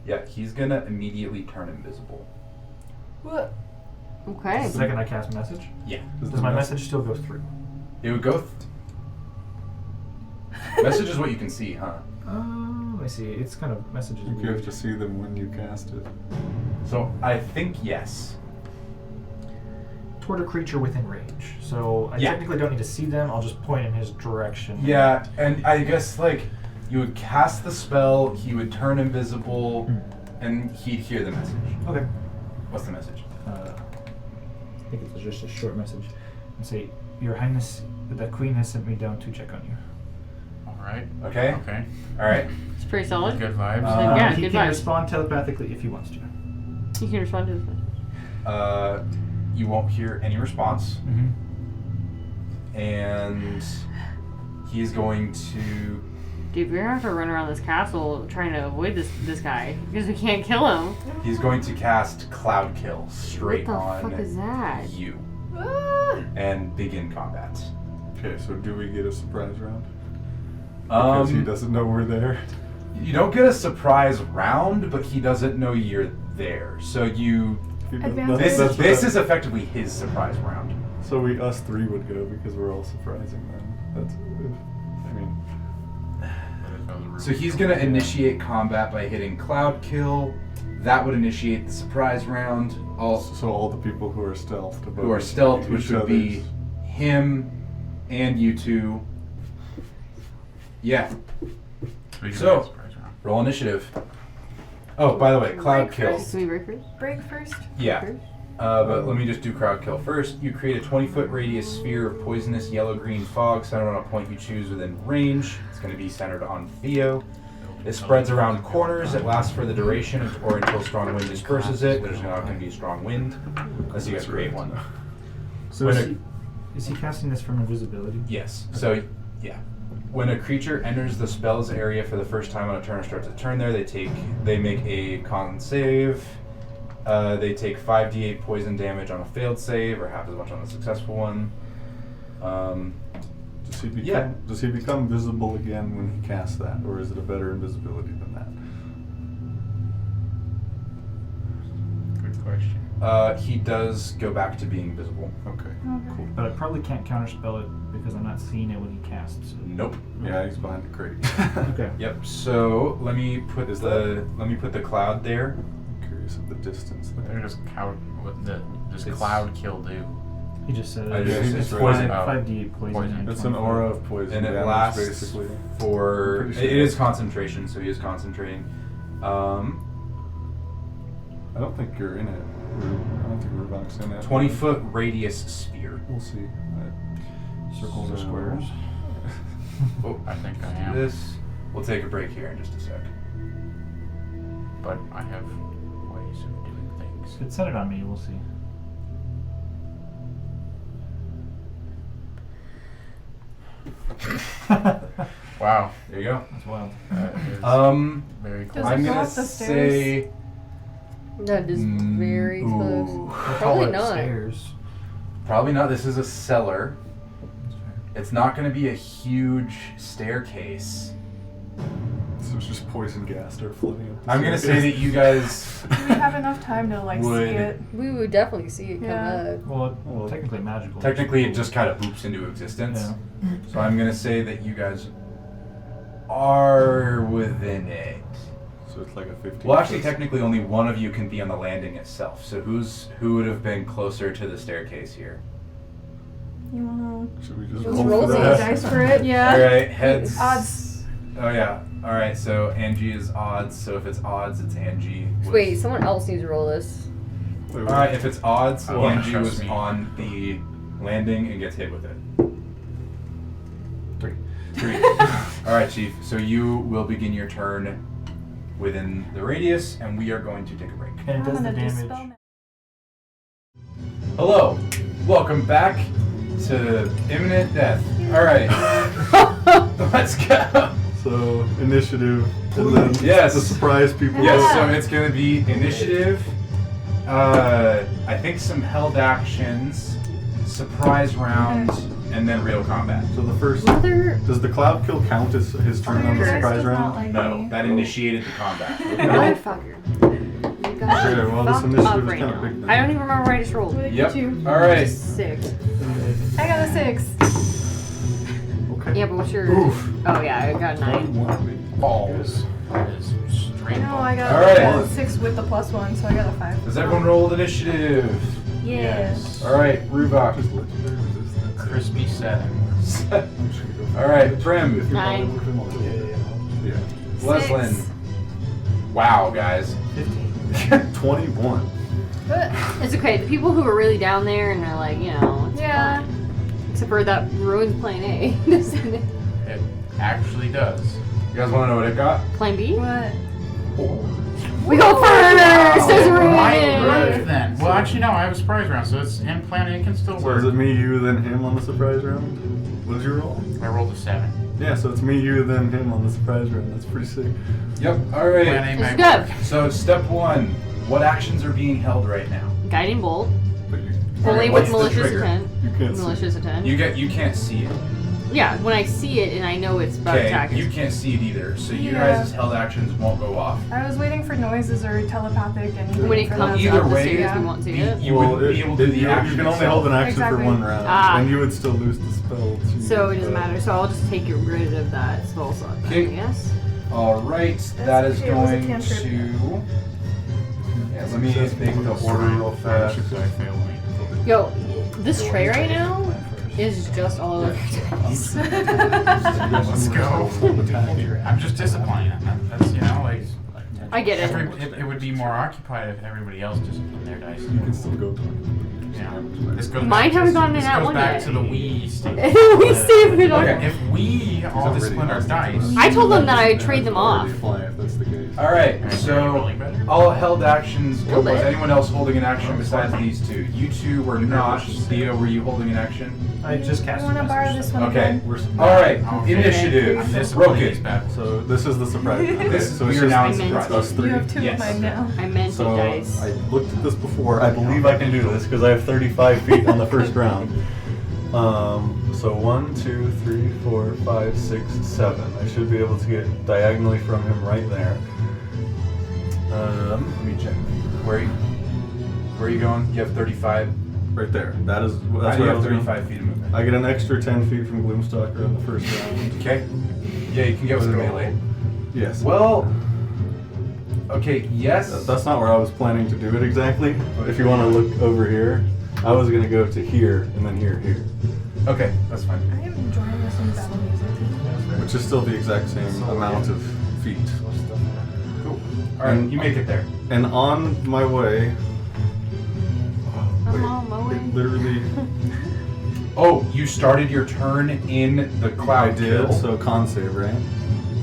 yeah, he's gonna immediately turn invisible. What? Okay. The second I cast message, Yeah. does my message still go through? It would go... Message is what you can see, huh? I see. It's kind of messages. You have to see them when you cast it. So I think yes. toward a creature within range. So I technically don't need to see them. I'll just point in his direction. Yeah, and I guess like you would cast the spell, he would turn invisible, and he'd hear the message. Okay. What's the message? I think it's just a short message. And say, Your Highness, the Queen has sent me down to check on you. All right. Okay. Okay. All right. It's pretty solid. Good vibes. Yeah, he good can vibes. respond telepathically if he wants to. You can respond to this message. You won't hear any response, Mm-hmm. and he's going to. Dude, we're gonna have to run around this castle trying to avoid this guy because we can't kill him. He's going to cast Cloud Kill straight What the on fuck is that? you Ah! and begin combat. Okay, so do we get a surprise round? Because he doesn't know we're there. You don't get a surprise round, but he doesn't know you're there. So you. If he does- Advantage. that's- This is effectively his surprise round. So us three would go because we're all surprising them. That's. I mean. So he's gonna initiate combat by hitting Cloud Kill. That would initiate the surprise round. So all the people who are stealthed. above Who are each stealth, which would be other's- him and you two. Yeah. We can So- make a surprise round. Roll initiative. Oh, by the way, Cloud Break Kill. first. Can we break first? Break first. Yeah. But let me just do Crowd Kill first. You create a 20-foot radius sphere of poisonous yellow-green fog centered on a point you choose within range. It's going to be centered on Theo. It spreads around corners. It lasts for the duration or until strong wind disperses it. There's not going to be strong wind unless you guys create one. So When is he casting this from invisibility? Yes. So, yeah. When a creature enters the spell's area for the first time on a turn or starts a turn there, they make a con save. They take 5d8 poison damage on a failed save, or half as much on a successful one. Does he become visible again when he casts that, or is it a better invisibility than that? Good question. He does go back to being visible. Okay. Cool. But I probably can't counterspell it because I'm not seeing it when he casts. Nope. Yeah, he's behind the crate. Okay. Yep. So let me put the cloud there. I'm curious of the distance there. What does It's- Cloud Kill do? He just said I it. just- It's it's poison. poison. 5d8 poison. Poison. and It's an 24. aura of poison And it damage, lasts basically. for. I'm pretty sure It is that's- concentration, so he is concentrating. I don't think you're in it. I don't think Rubak's in it. 20-foot radius sphere. We'll see. Circles or So- squares. Oh, I think I do am. this. We'll take a break here in just a sec. But I have ways of doing things. If it's centered on me, we'll see. Wow. There you go. That's wild. That is very Does close. it I'm go gonna up the say. That is very close. Ooh. Probably Taller not. Stairs. Probably not. This is a cellar. It's not going to be a huge staircase. So it's just poison gas start floating up. I'm going to say that you guys Do we have enough time to like Would- see it? We would definitely see it come Yeah. up. Well, technically magical. technically it just kind of boops into existence. Yeah. So I'm going to say that you guys are within it. So it's like a 15. Well, actually, technically only one of you can be on the landing itself. So who would have been closer to the staircase here? You wanna Should we just Let's roll, roll for these that? dice for it? All Yeah. right, heads. Odds. Oh yeah. All right. So Angie is odds. So if it's odds, it's Angie. Wait, someone else needs to roll this. Wait, All right. If it's odds, Oh, Angie trust was me. on the landing and gets hit with it. 3. 3. All right, Chief. So you will begin your turn within the radius, and we are going to take a break. And it does I'm the gonna damage. dispel ma- Hello. Welcome back to imminent death. All right. Let's go. So initiative, and then Yes. the surprise people. Yes. So it's going to be initiative. I think some held actions, surprise round, and then real combat. So the first. Mother. Does the cloud kill count as his turn on the Your dice surprise does not round? like No, me. that initiated the combat. Motherfucker. You got Okay, well, this fucked initiative up is right kinda now. big then. I don't even remember what I just rolled. What did Yep. you? All right. 6. I got a 6. Okay. Yeah, but what's your? Oof. Oh yeah, I got 9. Balls. That is No, I got All right. a 6 with the +1, so I got a 5. Does everyone roll initiative? Yes. All right, Ruvok. Just legendary resistance. Crispy 7. All right, Prim. If you're 9. rolling with him, I'll do it. Yeah. Leslin. 6. Wow, guys. 15. 21. It's okay. The people who are really down there and are like, you know, it's Yeah. fine. Except for that ruins Plan A. Doesn't it? It actually does. You guys want to know what it got? Plan B? What? We go first! There's a Right, ruin! then. Well, actually, no. I have a surprise round, so it's and Plan A can still So work. is it me, you, then him on the surprise round? What did you roll? I rolled a 7. Yeah, so it's me, you, then him on the surprise round. That's pretty sick. Yep. All Plan right. A It's might good. work. So step 1. What actions are being held right now? Guiding bolt. But you Only what's with the malicious trigger? intent. You can't see. Malicious intent. You can't see it. Yeah, when I see it and I know it's about Okay. attacking. You can't see it either. So you Yeah. guys' held actions won't go off. I was waiting for noises or telepathic and When it for comes those Either up the way, stairs, yeah. we won't see You, it. you wouldn't be able to do the you action. can only hold an action Exactly. for one round, Ah. and you would still lose the spell. Too, So it doesn't but- matter. So I'll just take rid of that spell slot. Okay. Yes. All right. That is okay, it was a going cantrip. to. Yeah, let me think the order real fast. Yo, this tray right now is just all over dice. Let's go. I'm just disappointed. That's, you know, like. I get it. It would be more occupied if everybody else disciplined their dice. You can still go. Yeah. This goes Mine back haven't to, gone in this that goes one back yet. to the we state. We saved it all. Okay. If we all already discipline our lost dice, I told them that I would trade them off. Fly if that's the case. All right. are you So rolling better? all held actions. Little Was bit. anyone else holding an action besides these two? You two were not. Theo, were you holding an action? I just cast I want to a borrow message. this one Okay. again. All right. Okay. Initiative. I'm disciplining these Broken. bad boys. So this is the surprise round. This so we it's are just now I in meant surprise. to. us three. You have 2 Yes. of mine now. I meant So to dice. I looked at this before. I believe I can do this because I have 35 feet on the first round. So 1, 2, 3, 4, 5, 6, 7. I should be able to get diagonally from him right there. Let me check. Where are you going? You have 35. Right there. That's I where I have was going. 35 feet of movement. I get an extra 10 feet from Gloomstalker in the first round. Okay. Yeah, you can get with a melee. Yes. Well. Okay. Yes. That's not where I was planning to do it exactly. If you want to look over here, I was going to go to here and then here. Okay, that's fine. I am enjoying listening to battle music. Which is still the exact same amount of feet. Cool. All right, you make it there. And on my way, I'm on my way. it literally, Oh, you started your turn in the I cloud did, kill. so con save, right?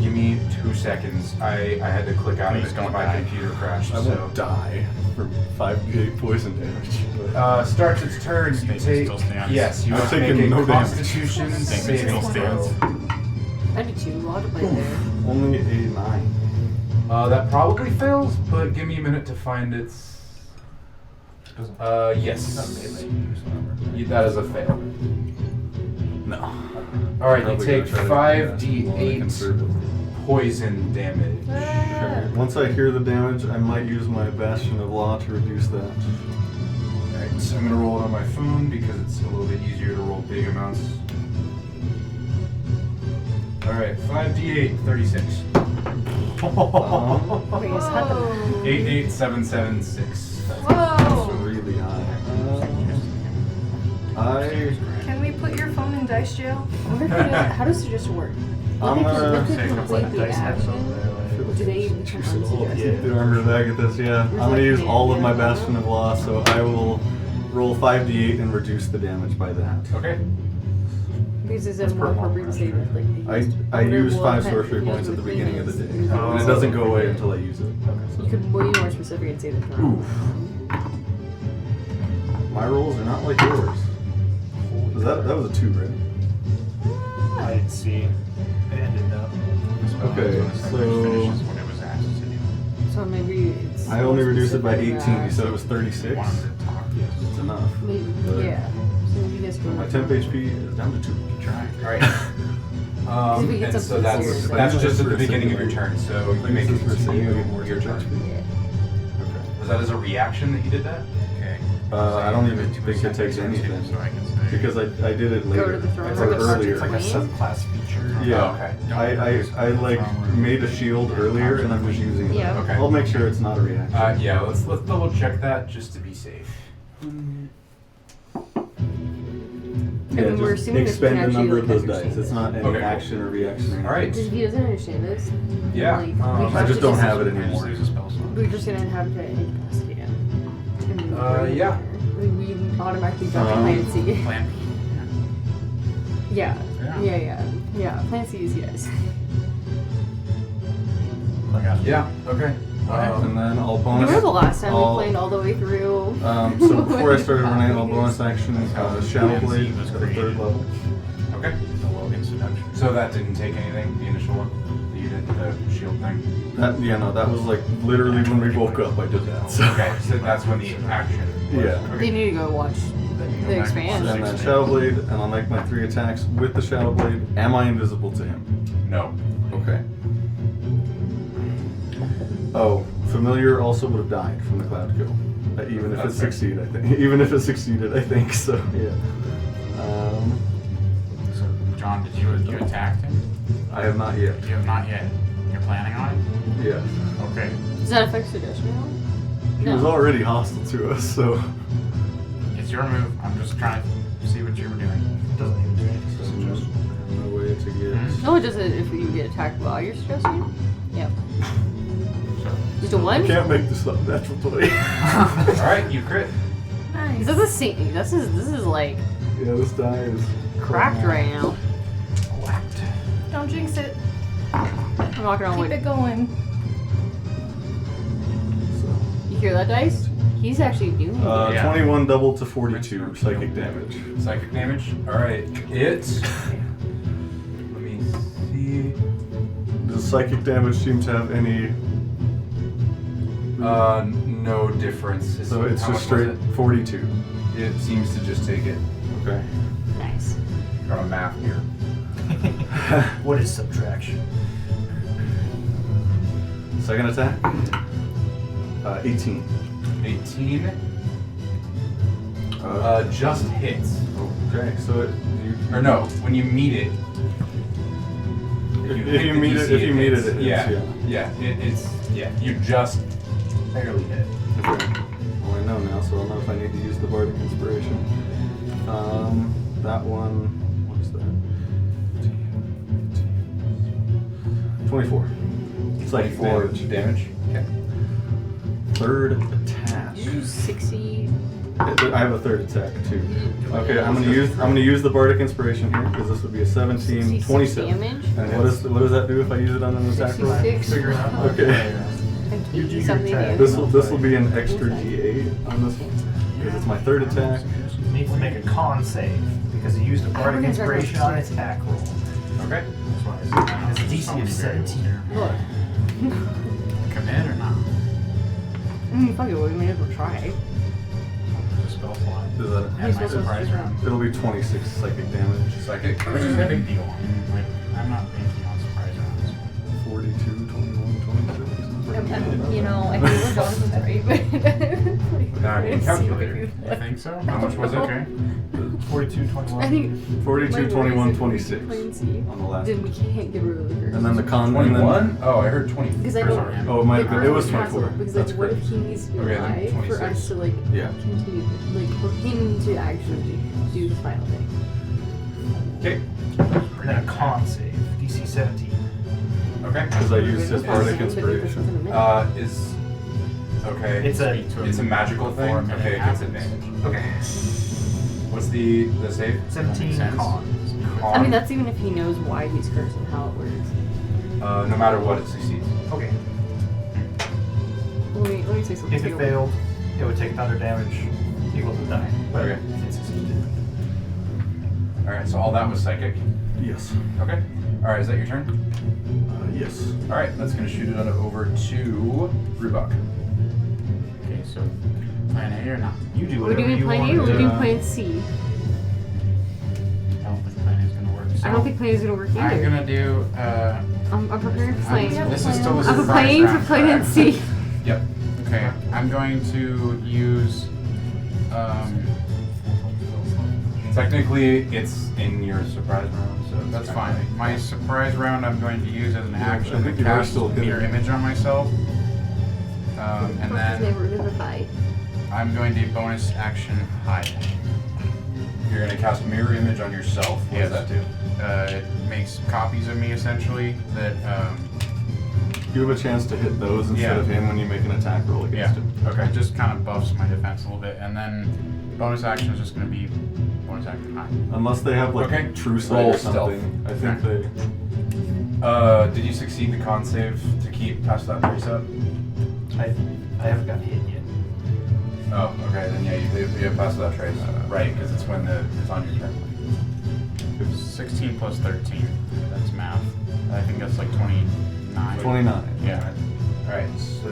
Give me 2 seconds. I had to click out of Please it don't because my die. computer crashed. I So won't die from 5d8 poison damage. but- starts its turn. You Stacy take. still stands. Yes, you I'm must make taking a no damage. Constitution Stacy saving still throw. stands. I did too. I'll have to play there. Only a 9. That probably fails, but give me a minute to find its. Yes. That is a fail. No. All right, you Probably take gonna try to do that. 5d8 Conservative. poison damage. Sure. Once I hear the damage, I might use my Bastion of Law to reduce that. Alright, so I'm gonna roll it on my phone because it's a little bit easier to roll big amounts. Alright, 5d8, 36. Wait, is that the... 88776. That's Whoa! really high. I Can we put your phone in dice jail? I wonder if it does, how does suggestion work? I'm What gonna if you complete the action? Do they even turn on suggestion? do remember back at this, yeah. I'm gonna use all of my Bastion of Law, so I will roll 5d8 and reduce the damage by that. Okay. Because is it more appropriate to say that, like, I use 5 sorcery points at the beginning of the day, and it doesn't go away until I use it. You could be more specific and say that. Oof. My rolls are not like yours. That was a 2, right? I didn't see. It ended up. Okay, so Finishes what it was asked to do. So maybe it's... I only reduced it by specific 18. You that. said it was 36. Wanted to talk. It's enough. Maybe, But yeah. So you guys go... My temp HP is down to 2. Trying. Alright. If it gets And up so to that's zero, that's then- just at the beginning of your turn, so you make it For a second, I continue get more your turn. HP. Yeah. Okay. Was that as a reaction that you did that? Okay. I don't even think it takes anything. So I can say. Because I did it later. Go to the throne It's or like, room. earlier. it's like a subclass feature. Yeah. Okay. I like made a shield earlier and I'm just using it. Yeah. Okay. I'll make sure it's not a reaction. Yeah, let's double check that just to be safe. Yeah, And we're just assuming that he can expend the actually, number like, of those understand dice. It's this. not any Okay, cool. action or reaction. Or All right. If he doesn't understand this, Yeah. like, we I have just to don't have it I just anymore. use a spell slot. We're just gonna have to incapacitate him. And we Yeah. We automatically jump to plan C. Plan B. Yeah. Yeah. Yeah. Plan C is yes. I got you. Yeah. Okay. And then I'll You bonus. remember the last time I'll- we played all the way through? So before I started running, I'll bonus action Shadow Plan C Blade was at the 3rd created. level. Okay. The Logan seduction. So that didn't take anything, the initial one? That you did the shield thing? That was like literally when we woke up. I did that. So. Okay, so that's when the action was. Yeah. Okay. You need to go watch the expansion. And then Shadow Blade, and I'll make my 3 attacks with the Shadow Blade. Am I invisible to him? No. Okay. Oh, Familiar also would have died from the Cloud Kill. Even if it That's fair. succeeded, I think. Even if it succeeded, I think. So, yeah. So, John, did you attack him? I have not yet. You have not yet. You're planning on it? Yeah. Okay. Does that affect suggestion? He No. was already hostile to us, so. It's your move. I'm just trying to see what you were doing. It doesn't even do anything to suggest. No way to get. Hmm? No, it doesn't if you get attacked while you're suggesting. Yep. So, Just a one? Can't make this up. Natural 20. Alright, you crit. Nice. Is that the same? This is like Yeah, this die is cracked right now. Whacked. Don't jinx it. I'm not gonna Keep win. it going. So. You hear that dice? He's actually doing it. Yeah. 21 doubled to 42 psychic damage. Psychic damage. Alright, it. Let me see. Does psychic damage seem to have any? No difference. So it's How just much was straight 42. It seems to just take it. Okay. Nice. Got a math here. What is subtraction? Second attack. 18. 18. Uh, Just hits. okay, so Or no, when you meet it. If you meet it, hits. it hits, Yeah. yeah. Yeah. You just barely hit. Okay. Well, I know now, so I'll know if I need to use the Bardic Inspiration. That one. What is that? 24. Psychic 24 damage. damage. Okay. Third attack. Did you do 60? I have a third attack too. Okay, I'm gonna use the Bardic Inspiration here because this would be a 17, 66 27. damage? And what does that do if I use it on an attack roll? 66. Figure it out. Okay. Like You do 80 your something attack. damage. This will be an extra D8 on this one because it's my third attack. You need to make a con save because he used a bardic Everything's inspiration on his attack roll. Okay. That's why it's a DC of 17. Look. commit or not? Fuck it, we may as well try. Spell slot. Is that And my surprise round. It'll be 26 psychic damage. Psychic. Which is a big deal. I mean, like, I'm not banking on surprise rounds. 42, 21, 26. You know, I think we're Jonathan's right, but. Now I need a calculator. You think so? How much was it? Okay. 42, 21. I think. 42, 21, 26 Plain C. on the last Then we one. can't get rid of the curse. And then the con. and then- 21? Oh, I heard 20. Because I Or don't. sorry. Oh, it might have been. It was It's possible, 24. Because That's like, what correct. if he needs to be Okay, then alive for 26. us to like Yeah. continue, like for him to actually do the final thing? Okay. And then a con save. DC 17. Okay. Because I used his It's Bardic possible, but it Inspiration. doesn't matter. Is. Okay. It's a magical thing? Before Okay, it gets advantage. Okay. What's the save? 17 Makes sense. con. I mean, that's even if he knows why he's cursed and how it works. No matter what, it succeeds. Okay. Let me say something. If it failed, it would take thunder damage equal to die. But Okay. if it succeeded. Alright, so all that was psychic. Yes. Okay. Alright, is that your turn? Yes. Alright, that's gonna shoot it on over to Rubok. Okay, so plan A or not? You do We're whatever doing you plan want A or to we're do. doing plan C? I don't think plan A is gonna work. So I don't think plan A is gonna work I'm either. gonna do. I'm preparing for plan. This is still a I'm surprise playing for round, plan correct? C. Yep. Okay, I'm going to use Technically, it's in your surprise round, so That's it's fine. kinda My surprise round I'm going to use as an action I think to you are cast still hitting. mirror image on myself. And then Revivify. I'm going to bonus action hide. You're gonna cast mirror image on yourself. What Yes. does that do? It makes copies of me essentially that You have a chance to hit those instead Yeah. of him when you make an attack roll against him. Okay. it just kind of buffs my defense a little bit. And then bonus action is just going to be bonus action hide. Unless they have like Okay. true sight Roll or something. stealth. I think Okay. Did you succeed the con save to keep past that trace up? I haven't gotten hit yet. Oh, okay. Then yeah, you have passed that trace, right? Because it's when it's on your turn. 16 plus 13. That's math. I think that's like 29. 29. Yeah. All right. So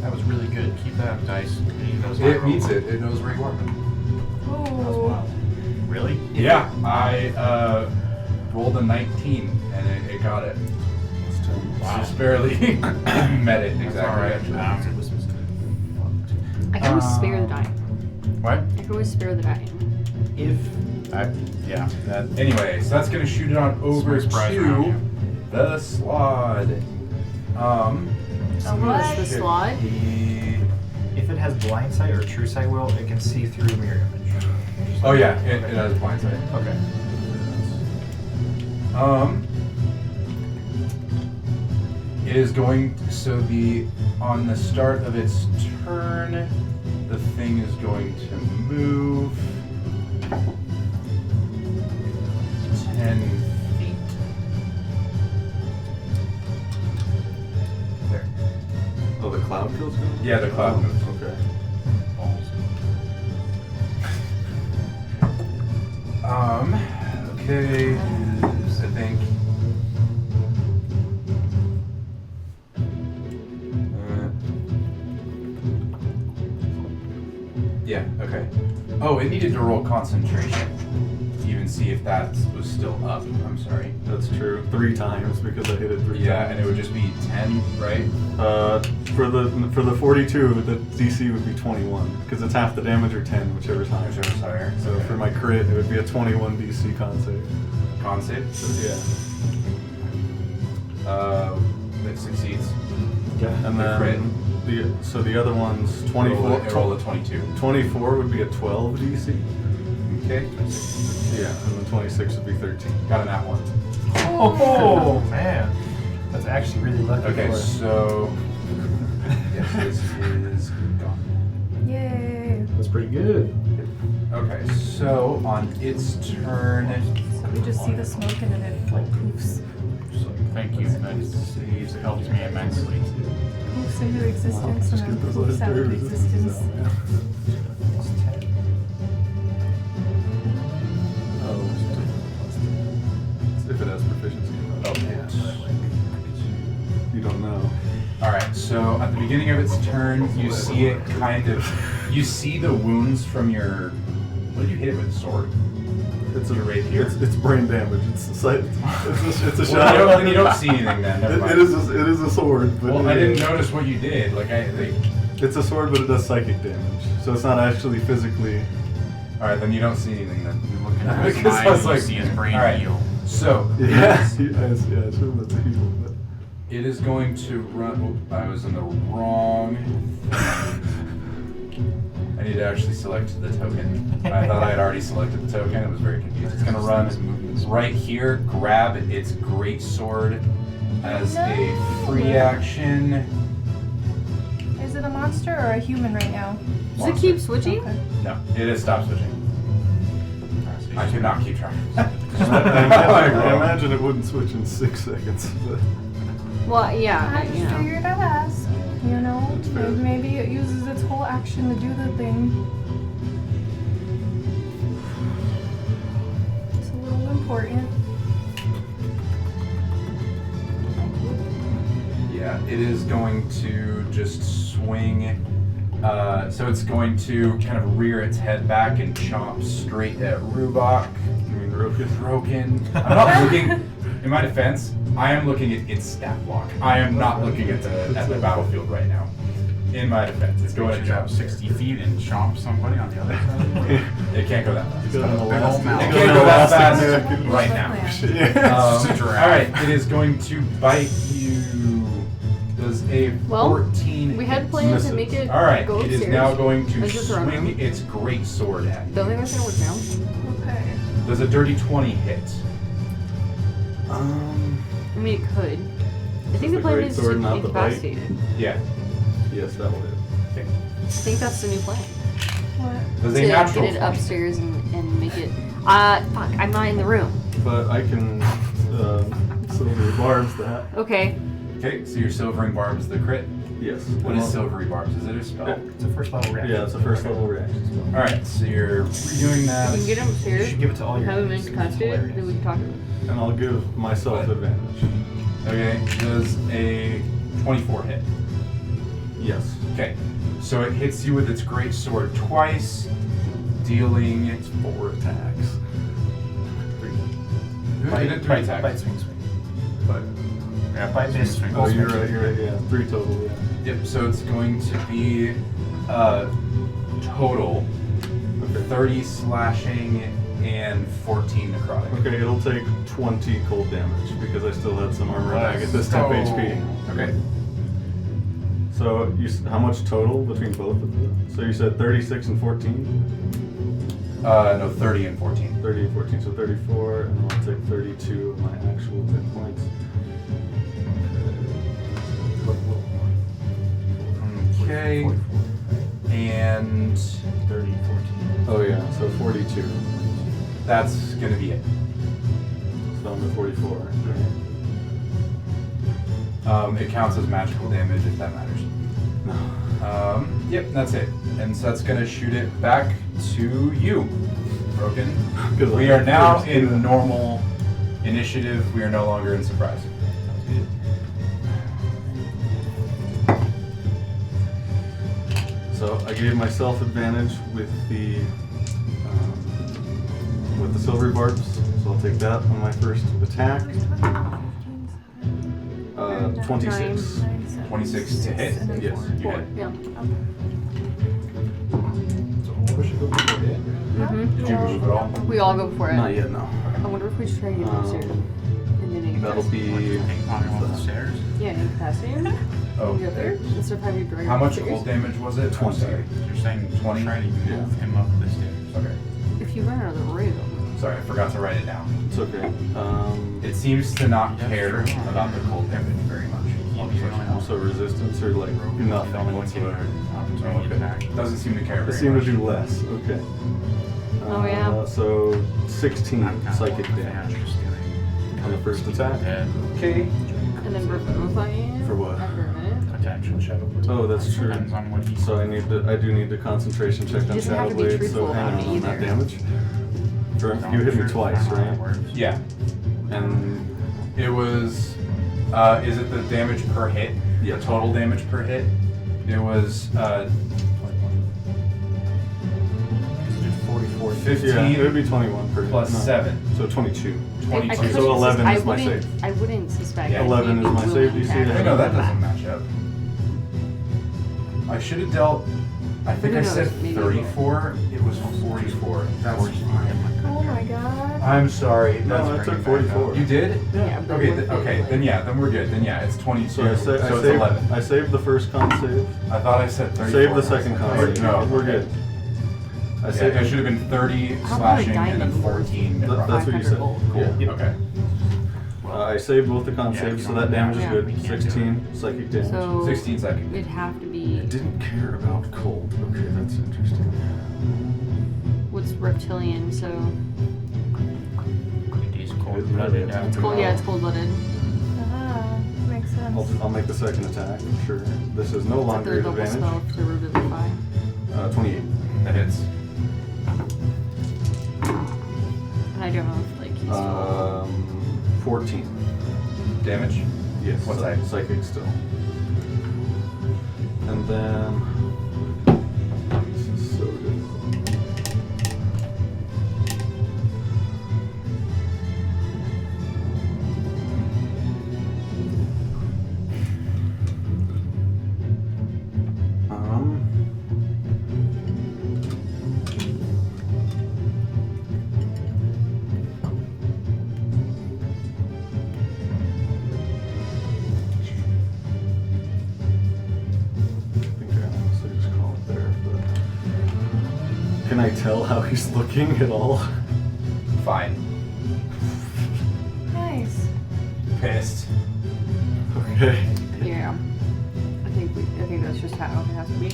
That was really good. Keep that up, dice. Those high it meets rolls. it. It knows where you are. Ooh. Really? Yeah, I rolled a 19 and it got it. Wow. Just barely met it exactly. all right. actually. I can always spare the die. What? I can always spare the die. If Yeah. That. Anyway, so that's gonna shoot it on over That's my surprise round, to the slod. What? Is the slot? if it has blind sight or true sight will, it can see through mirror image. Oh yeah, it has blind sight. Okay. It is going. So on the start of its turn, the thing is going to move 10 feet. There. Oh, the cloud kills him? Yeah, the cloud moves. Okay. Okay. I think. Yeah. Okay. Oh, it needed to roll concentration to even see if that was still up. I'm sorry. That's true. 3 times because I hit it 3 Yeah, times. and it would just be 10, right? For the 42, the DC would be 21 because it's half the damage or 10, whichever's higher. Whichever's higher. So Okay. for my crit, it would be a 21 DC con save. Con save. Yeah. It succeeds. Yeah. And The crit. then the other one's 24. Roll a 22. 24 would be a 12 DC. Okay. Yeah, and then 26 would be 13. Got an at one. Oh man, that's actually really lucky. Okay, for us. so yes, this is gone. Yay. That's pretty good. Okay, so on its turn, So we just see the smoke and then it like poofs. Thank you. That helps me immensely. Poofs into existence Just and get then those poofs out of legendary existence. resistances out. Plus 10. Oh, if it has proficiency. oh, You don't know. all right. So at the beginning of its turn, you see it you see the wounds from your. What did you hit it with? A sword. It's You're right here. It's brain damage. It's a sight. It's a Well, shot. then you don't see anything then. Never mind. It is a sword. But Well, I didn't notice what you did. It's a sword, but it does psychic damage, so it's not actually physically. All right, then you don't see anything then. You look into his Because I was mind, you like, see his brain all right. heal. So Yeah, I assume that's a heal. But it is going to run. Oh, I was in the wrong thing. I need to actually select the token. I thought I had already selected the token. I was very confused. It's going to run right here, grab its great sword as a free action. Is it a monster or a human right now? Does it keep switching? Okay. No, it has stopped switching. I could not keep track. I imagine it wouldn't switch in 6 seconds. But Well, yeah, I just figured I'd ask. You know, That's fair. maybe it uses its whole action to do the thing. It's a little important. Yeah, it is going to just swing. So it's going to kind of rear its head back and chomp straight at Rubok. I mean, Roken. Broken. I'm not looking. In my defense, I am looking at its stat block. I am not looking at the battlefield right now. In my defense, it's going to Reaches out jump 60 feet and chomp somebody on the other side. It can't go that fast. Go to the Big last- old mouth. It It can't go that fast Yeah. right now. Yeah. It's a giraffe. All right, it is going to bite you. Does a Well, 14 We had hit? plans to make it All right, go it upstairs. is now going to Is it throne swing room? its great sword at you. Don't think that's gonna work now. Okay. Does a dirty 20 hit? I mean, it could. I think the the plan great is sword, to not the bite? incapacitate it. Yeah. Yes, that would. I think that's the new plan. What? Does To a natural get it 20? upstairs and make it. Fuck, I'm not in the room. But I can silvery barbs that. Okay. Okay, so your silvering barbs the crit. Yes. What is silvery barbs? Is it a spell? It's a first level reaction. Yeah, it's a first level reaction spell. All right, so you're redoing that. We can get him You upstairs, should give it to all your have him enemies. It's incapacitated, hilarious. then we can talk to him. And I'll give myself What? advantage. Okay, does a 24 hit? Yes. Okay, so it hits you with its great sword twice, dealing. It's 4 attacks. Who did it? 3 attacks. Bite, swing, swing. But Yeah, Bite, miss, swing. oh, you're right. You're right. Yeah, 3 total. Yeah. Yep, so it's going to be total Okay. 30 slashing and 14 necrotic. Okay, it'll take 20 cold damage because I still had some armor attack at this temp HP. Okay. So how much total between both of them? So you said 36 and 14? No, 30 and 14. 30 and 14, so 34, and I'll take 32 of my actual hit points. Okay. And 30, 14. Oh yeah, so 42. that's going to be it. So I'm at 44. It counts as magical damage if that matters. No. Yep, that's it. And so that's going to shoot it back to you, Broken. Good We luck. are now in normal initiative. We are no longer in surprise. So I gave myself advantage with the silvery barbs. So I'll take that on my first attack. 26. 26 to hit. Yes, you Four. hit. Yeah. So what should go before it? Mm-hmm. Did you move at all? We all go for it. Not yet, no. I wonder if we should try to get him upstairs. And then That'll be. Ping pong him up the stairs. Yeah, incapacitate. Oh, You up there? Instead of having you drag how him much upstairs. cold damage was it? 20. I'm sorry. You're saying 20? try to move him up the stairs. Okay. If you run out of the room. Sorry, I forgot to write it down. It's okay. It seems to not Yeah, care sure. about the cold damage very much. So resistance or like nothing whatsoever. Oh, okay. Doesn't seem to care I very seem much. to do less. Okay. Oh, yeah. So 16 I'm kinda psychic wondering damage if I'm just on the first attack. Dead. Okay. And then revivify For what? after a minute. Potential shadow. Oh, that's true. Depends on what he. So I do need to concentration check on doesn't have Shadow to be Blade. truthful So about hang on it that either. damage. You hit me twice, right? Yeah. And It was. Is it the damage per hit? Yeah. The total damage per hit? It was 44. 15 yeah, it would be 21 per hit. plus No. 7. So 22. 22. I So couldn't 11 sus- is my save. I wouldn't suspect. Yeah. that 11 he'd is be my save, willing do you to see that? attack No, that you. doesn't match up. I should have dealt. I think Who I knows? said Maybe. 34. It was 44. That's fine. Oh my god. I'm sorry. No, I That's took 44. You did? Yeah, but Okay. with it, Okay. like- Then yeah. Then we're good. Then yeah. It's 22. So I it's saved 11. I saved the first con save. I thought I said 34. Save the second con Or- save. No, We're good. I Yeah, saved it should have been 30 How about a slashing and then diamond? 14. That's what you 500 said. gold. Cool. Yeah. Okay. I saved both the con Yeah, saves, you so don't that have damage is that. good. We can't do it. 16 psychic damage. So 16 seconds. it'd have to be. It didn't care about cold. Okay, that's interesting. What's reptilian? So He's cold-blooded. It's cold. Yeah, it's cold-blooded. Ah, makes sense. I'll make the second attack, for sure. This is no It's a longer third an level advantage. spell to revivify. 28. That hits. And I don't know if like he's still. 14. Damage. Yes. What type? Psychic still. And then. This is so good. Can I tell how he's looking at all? Fine. Nice. Pissed. Okay. Yeah. I think that's just how it has to be.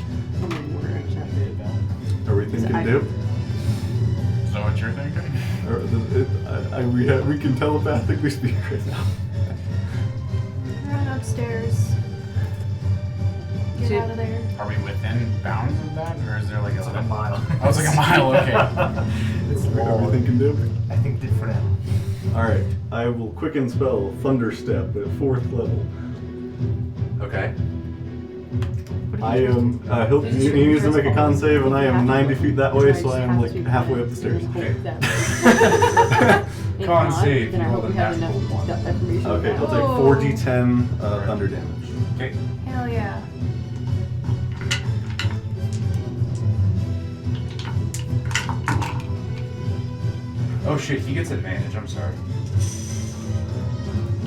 And then we're gonna just have to. Are we thinking I- dip? Is that what you're thinking? Or we can telepathically speak right now. Run upstairs. Get So- out of there. Are we within bounds of that, or is there like It's like a mile. I was like a mile. Okay. It's Are we long. thinking dip? I think dip for now. Alright. I will quicken spell Thunder Step at 4th level. Okay. I am, he needs to make a con save, and I am 90 feet that way, so I am like halfway up the stairs. Okay. If Con not, save, then I you hope rolled we a have enough natural one. information. Okay, I'll take Oh. 4d10 thunder damage. Okay. Hell yeah. Oh shit, he gets advantage. I'm sorry.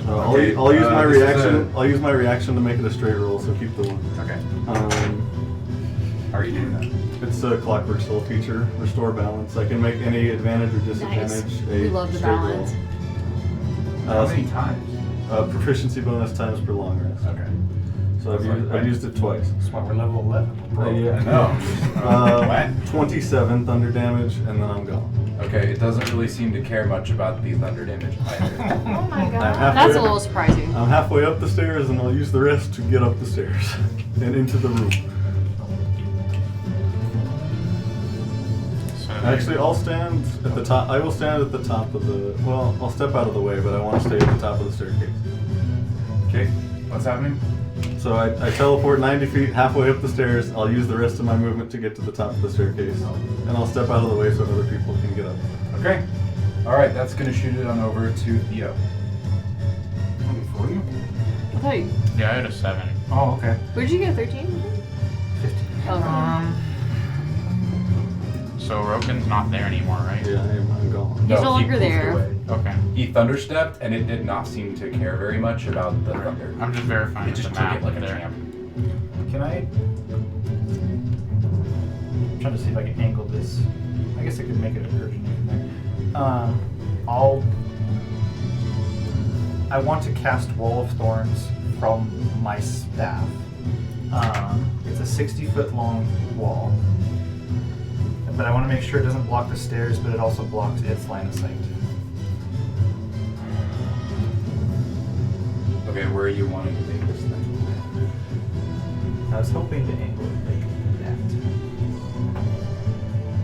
I'll use my this is reaction. I'll use my reaction to make it a straight roll, so keep the 1. Okay. Um, How are you doing that? it's a Clockwork Soul feature. Restore balance. I can make any advantage or disadvantage. A We love the straight balance. How roll. many times? Proficiency bonus times per long rest. Okay. So I've used it twice. That's why we're level 11. We're broke. Yeah. I know. What? 27 thunder damage, and then I'm gone. Okay, it doesn't really seem to care much about the thunder damage either. Oh my I'm god. halfway- That's a little surprising. I'm halfway up the stairs, and I'll use the rest to get up the stairs and into the room. So Actually, I'll stand at the top. I will stand at the top of the. Well, I'll step out of the way, but I want to stay at the top of the staircase. Okay, what's happening? So I teleport 90 feet halfway up the stairs. I'll use the rest of my movement to get to the top of the staircase, and I'll step out of the way so other people can get up. Okay. Alright, that's gonna shoot it on over to Theo. Before you? I thought you. yeah, I had a 7. Oh, okay. Where did you get a 13? 15. Oh, So Roken's not there anymore, right? Yeah, I'm gone. He's no he longer poofed there. away. Okay. He thunderstepped, and it did not seem to care very much about the thunder. I'm just verifying It just the took map it like a there. champ. Can I? I'm trying to see if I can angle this. I guess I could make it a version in there. I want to cast Wall of Thorns from my staff. It's a 60-foot long wall. But I want to make sure it doesn't block the stairs, but it also blocks its line of sight. Okay, where are you wanting to take this thing? I was hoping to angle it like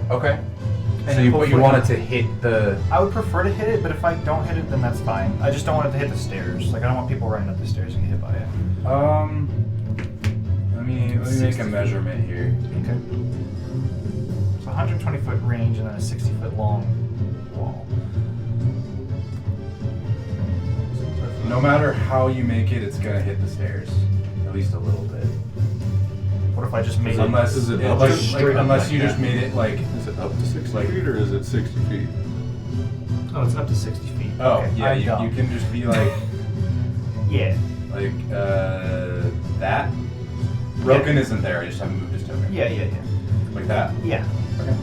that. Okay. And So you, but you hopefully- wanted to hit the... I would prefer to hit it, but if I don't hit it, then that's fine. I just don't want it to hit the stairs. Like, I don't want people running up the stairs and get hit by it. Let me make 60 a feet. measurement here. Okay. So 120-foot range and then a 60-foot long wall. No matter how you make it, it's gonna hit the stairs. At least a little bit. What if I just made Unless, is it it- up like, to- straight up unless like you that? just made it like... Is it up to 60 Like- feet or is it 60 feet? Oh, it's up to 60 feet. Oh, Okay, yeah, I'm you dumb. can just be like... Yeah. like, that? Roken isn't there, I just haven't moved his token. Yeah. Like that? Yeah. Okay.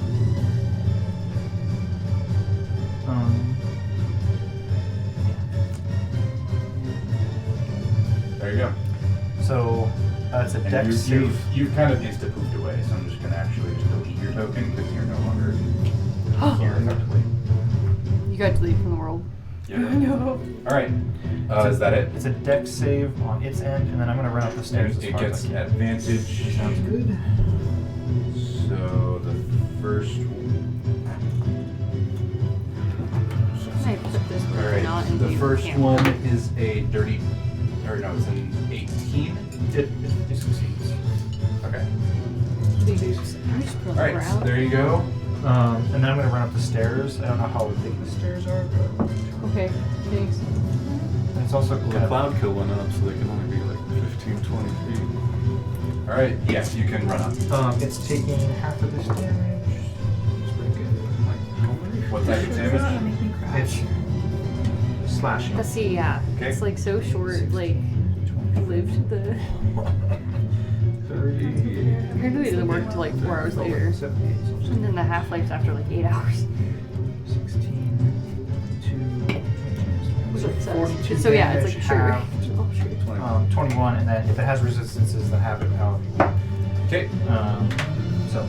There you go. So it's a And dex save. you've kind of insta-pooped away, so I'm just gonna actually just delete your token because you're no longer here effectively. You got deleted from the world. Yeah. No. Alright. Is that it? It's a dex save on its end, and then I'm going to run up the stairs as It far gets as I can. advantage. Sounds good. So the first I put this All where not right. and The leave first camera. one is a dirty, or no, it's an 18. It succeeds. Okay. I just put All it right. So around. there you go. And then I'm going to run up the stairs. I don't know how big the stairs are, but Okay, thanks. and it's also Well, the kind of, cloud kill went up, so they can only be like 15, 20 feet. All right. Yes, you can run up. it's taking half of this damage. It's pretty good. What type of damage? Make me cry. It's slashing. Let's see, yeah. Okay. It's like so short, like lived the. Apparently it doesn't work until like 4 hours later. And then the half-life's after like 8 hours. 16 That's what it says. 42 So yeah, it's like damage, sugar. halved. Oh, sugar. 21, and then if it has resistances, then have it however you want. Okay. So,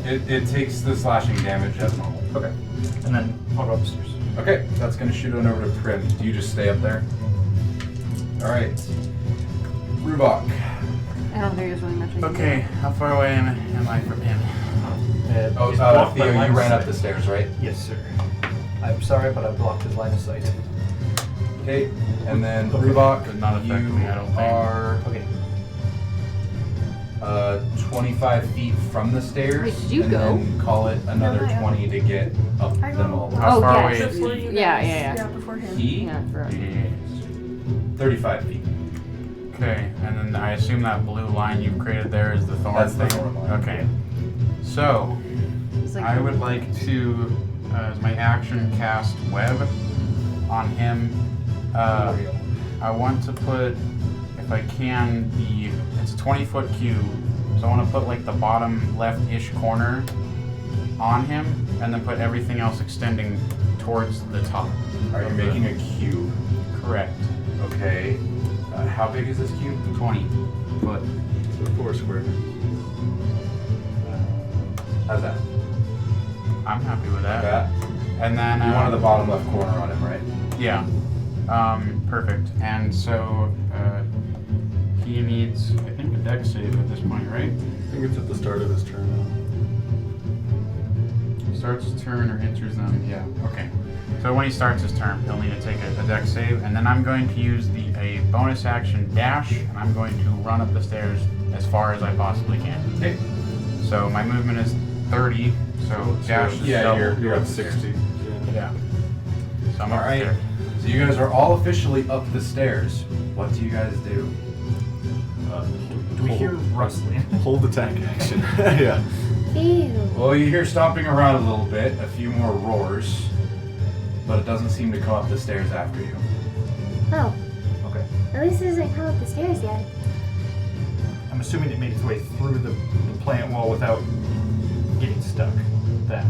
It takes the slashing damage as normal. okay. And then I'll go upstairs. Okay, that's gonna shoot on over to Prim. Do you just stay up there? All right. Rubok. I don't think there's really much I can Okay, how far away am I from him? Oh, He's blocked by Theo, line you of ran up sight. the stairs, right? Yes, sir. I'm sorry, but I blocked his line of sight. Okay, and then Rubok, Did not affect you me, I don't think. are Okay. 25 feet from the stairs. Wait, did you and go? Then call it another I am. 20 to get up I them go all. How far yeah, away sure. is before he? you Yeah, guys. yeah. Yeah, before him. He? Yeah, for Yes. 35 feet. Okay, and then I assume that blue line you've created there is the thorn That's the thing? thorn line. Okay. So, It's like I would like to, as my action, cast web on him. I want to put, if I can, it's a 20-foot cube, so I want to put like the bottom left-ish corner on him, and then put everything else extending towards the top. Are you of making the- a cube? Correct. Okay. How big is this cube? 20 foot. So 4 square. How's that? I'm happy with that. That? And then You wanted the bottom left corner on him, right? Yeah. Perfect. And so he needs, I think, a dex save at this point, right? I think it's at the start of his turn Starts his turn or enters them. Yeah. Okay. So when he starts his turn, he'll need to take a dex save, and then I'm going to use a bonus action dash, and I'm going to run up the stairs as far as I possibly can. Okay. So my movement is 30. So dash is yeah, double. You're at 60. Yeah. So I'm All up right. there. So you guys are all officially up the stairs. What do you guys do? Do we hear rustling? Hold attack action. Yeah. Ew. Well, you hear stomping around a little bit, a few more roars, but it doesn't seem to come up the stairs after you. Oh, Okay. at least it hasn't come up the stairs yet. I'm assuming it made its way through the plant wall without getting stuck. Then.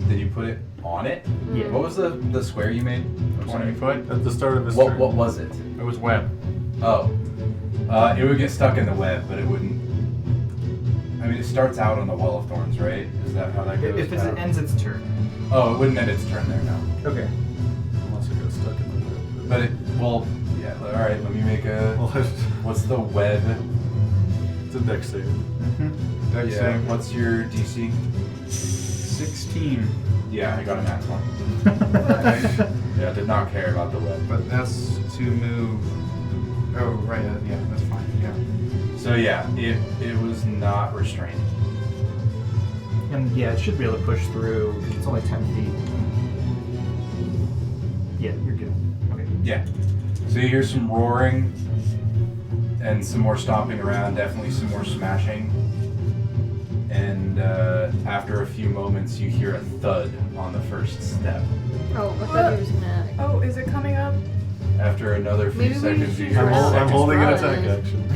Did you put it on it? Yeah. What was the square you made? 20 foot. At the start of his What turn. was it? It was web. Oh. It would get stuck in the web, but it wouldn't. I mean, it starts out on the wall of thorns, right? Is that how that goes? If it ends its turn. Oh, it wouldn't end its turn there, no. Okay. Unless it goes stuck in the web. But well, yeah. All right. Let me make a. Well, What's the web? it's a dex save. Dex Yeah. save. What's your DC? 16. Yeah, I got a nat 20. Yeah, did not care about the web. But that's to move. Oh, right. Yeah, that's fine. Yeah. So yeah, it was not restrained. And yeah, it should be able to push through because it's only 10 feet. Yeah, you're good. Okay. Yeah. So you hear some roaring and some more stomping around, definitely some more smashing. And after a few moments, you hear a thud on the first step. Oh, I thought he was gonna. Oh, is it coming up? After another few Maybe we seconds, you should hear run a out. I'm second holding an run. attack action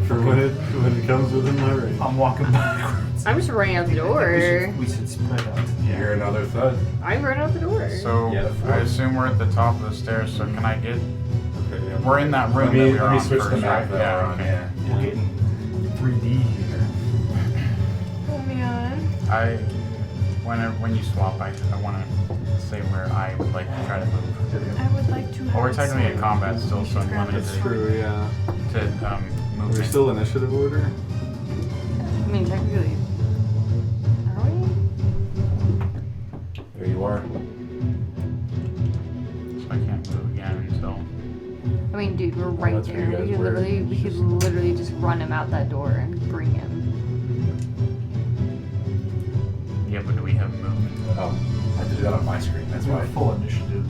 for when it comes within my range. I'm walking backwards. I'm just running out the door. We should spread out. You hear another thud. I'm running out the door. So Yeah, the floor. I assume we're at the top of the stairs. So can I get? Okay, yeah. We're in that room Let me, that we were let me on switch first, the map right? though. Yeah. Okay. Yeah. We're getting 3D here. Oh man. When you swap, I want to say where I would like to try to move. I would like to. Well, we're have technically in some- combat still, so I'm Grab limited this That's one. true, yeah. to We're movement. still initiative order. I mean, technically. Are we? There you are. So I can't move again until. I mean, dude, we're right that's where there. you guys We could were. literally just run him out that door and bring him. Yeah, but do we have movement? Oh, I have to do that on my screen. That's We're why. full initiative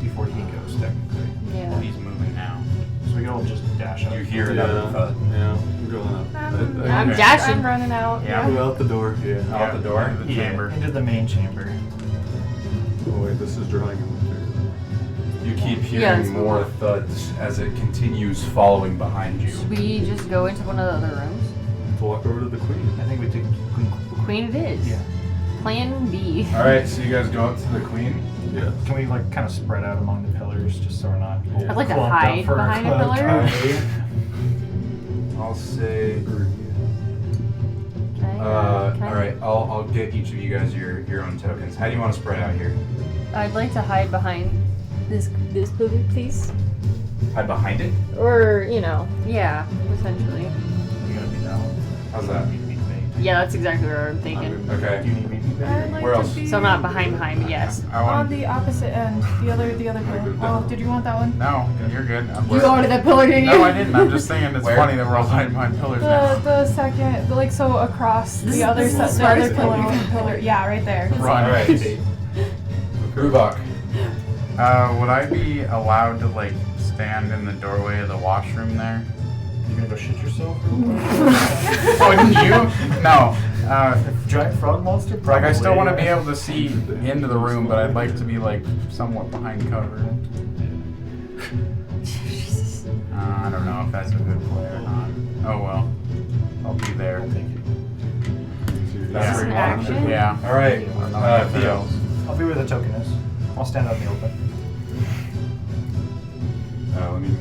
before he goes, technically. Well, Yeah. he's moving now. So we can all just dash up. You hear another thud. Yeah, I'm going up. I'm Okay. dashing. I'm running out. Yeah. Go out the door, yeah. Out the door? Into the chamber. Into the main chamber. Oh wait, this is drawing him You keep Yeah, hearing let's move more on. thuds as it continues following behind you. Should we just go into one of the other rooms? Let's walk over to the queen. I think we take Queen it is. Yeah. Plan B. All right, so you guys go up to the queen. Yeah. Can we like kind of spread out among the pillars just so we're not? all I'd like to clumped up hide for a behind a club pillar. time? I'll say. Can I, can I- All right, I'll get each of you guys your own tokens. How do you want to spread out here? I'd like to hide behind this pillar, please. Hide behind it? Or, yeah, essentially. You're gonna be that one. How's that? Yeah, that's exactly what I'm thinking. Do Okay. you need me to be I'd bigger? like Where to else? be So I'm not behind, but yes. I on want. the opposite end. The other pillar. Oh, did you want that one? No, you're good. You go to that pillar, didn't you? No, I didn't. I'm just thinking it's Where? funny that we're all hiding behind pillars now. The second, like so across This the is- other this is the smartest other pillar. Yeah, right there. Run. All right. Rubok. Would I be allowed to like stand in the doorway of the washroom there? You're gonna go shit yourself? Wouldn't you? No. Giant frog monster? Like I still want to Probably. be able to see into the room, but I'd like to be like somewhat behind cover. I don't know if that's a good play or not. Oh well, I'll be there. That's Is this an where you want action? it. Yeah. All right. I don't know if it Theo. else. I'll be where the token is. I'll stand out in the open.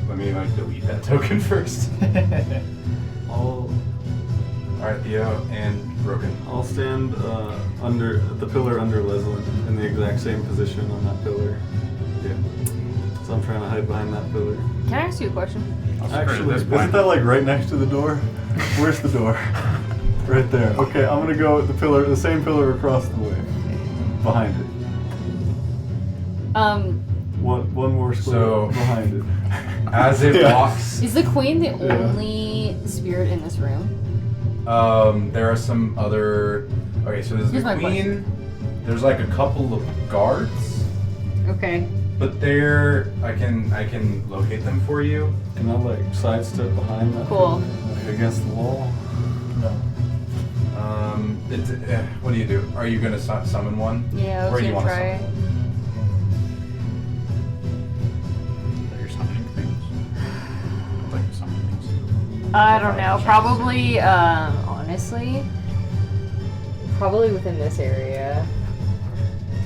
Let me like delete that token first. I'll All right, Theo and Broken. I'll stand under the pillar under Leslin in the exact same position on that pillar. Yeah. So I'm trying to hide behind that pillar. Can I ask you a question? I'll screw it at Actually, this isn't point. that like right next to the door? Where's the door? Right there. Okay, I'm gonna go the same pillar across the way, behind it. One more square So- behind it. As it Yeah. walks, Is the queen the only spirit in this room? there are some other. Okay, so there's Here's the my queen. There's like a couple of guards, Okay. but I can locate them for you. Can I like sidestep behind that? Cool. Like, against the wall? No. What do you do? Are you gonna summon one? Yeah, I Where was do you gonna wanna try. summon one? You're summoning things. I'd like to summon things. I don't know. Probably, honestly, probably within this area.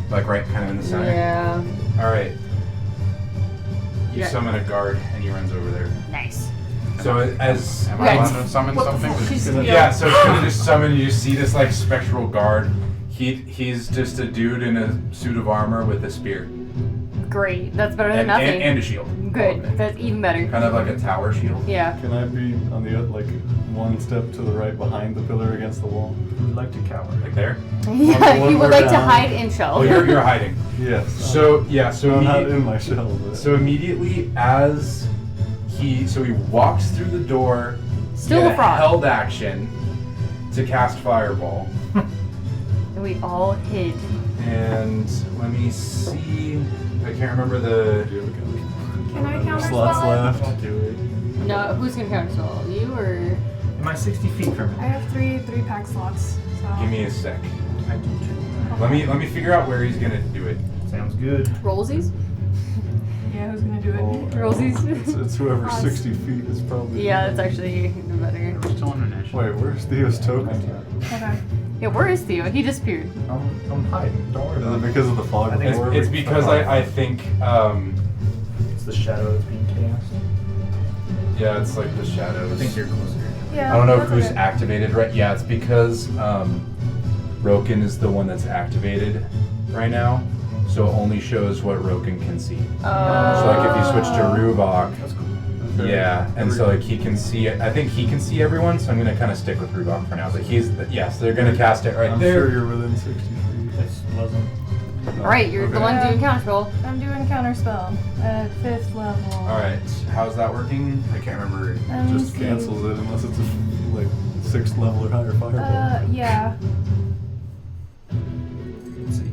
Like right, kind of in the center. Yeah. All right. You Yeah. summon a guard, and he runs over there. Nice. So as Am Okay. I allowed to summon What the something? fuck? She's- yeah, so it's gonna just summon. You just see this like spectral guard. He's just a dude in a suit of armor with a spear Great. That's better than and, nothing. and a shield. Good. That's even better. Kind of like a tower shield. Yeah. Can I be on the like one step to the right behind the pillar against the wall? We'd like to cower. Like there. Yeah. one You would more like to down. hide in shell. Oh, you're hiding. Yes. So yeah, so I'm not immedi- in my shell. But so immediately as he walks through the door. Still you a get frog. held action to cast fireball. And we all hid. And let me see. I can't remember the. do you have a counter? Can I counter Slots spell it? left. Don't do it. No, who's gonna counter spell? You or? Am I 60 feet from I it? have three pack slots. So Give me a sec. I do too. Let me figure out where he's gonna do it. Sounds good. Rollsies? yeah, who's gonna do it? Oh, Rollsies? it's whoever's Pause. 60 feet is probably. Yeah, that's actually better. We're still in initiative. Wait, where's Theo's token? Okay. Yeah, where is Theo? He disappeared. I'm hiding. Don't worry Is about it it. because of the fog? I think before? It's because I think It's the shadow that's being cast. yeah, it's like the shadows. I think you're closer. Yeah. I don't know that's who's okay. activated right. Yeah, it's because Roken is the one that's activated right now, so it only shows what Roken can see. So like if you switch to Rubok, That's cool. Okay. yeah, and so like he can see it. I think he can see everyone, so I'm gonna kind of stick with Rubok for now. But yes, they're gonna cast it right I'm there. sure you're within 60 feet. It wasn't. No. Alright, you're the Okay. one doing counter spell. I'm doing counter spell at 5th level. All right, how's that working? I can't remember. Let me Just see. cancels it unless it's a like 6th level or higher fireball. Yeah. Let's see.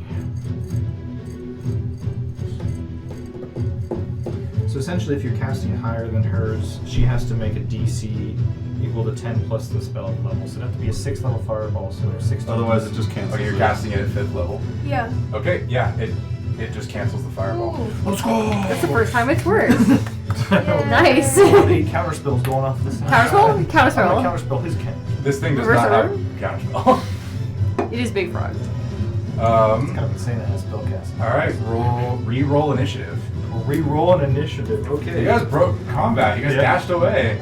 So essentially, if you're casting it higher than hers, she has to make a DC equal to 10 plus the spell level. So it'd have to be a 6th level fireball. So 16. Otherwise, it just cancels. Oh, you're it. casting it at 5th level. Yeah. Okay, yeah, it it just cancels the fireball. Ooh. Let's go! That's the first time it's worked. Yeah. Nice. Any counter spells going off this side. Counterspell? Counterspell. Counterspell, his can. This thing does Reverse not have order? counterspell. It is Big Frog. It's kind of insane that has spell cast. All right, re-roll initiative. We'll re-roll an initiative. Okay. You guys broke combat. You guys Yeah. dashed away.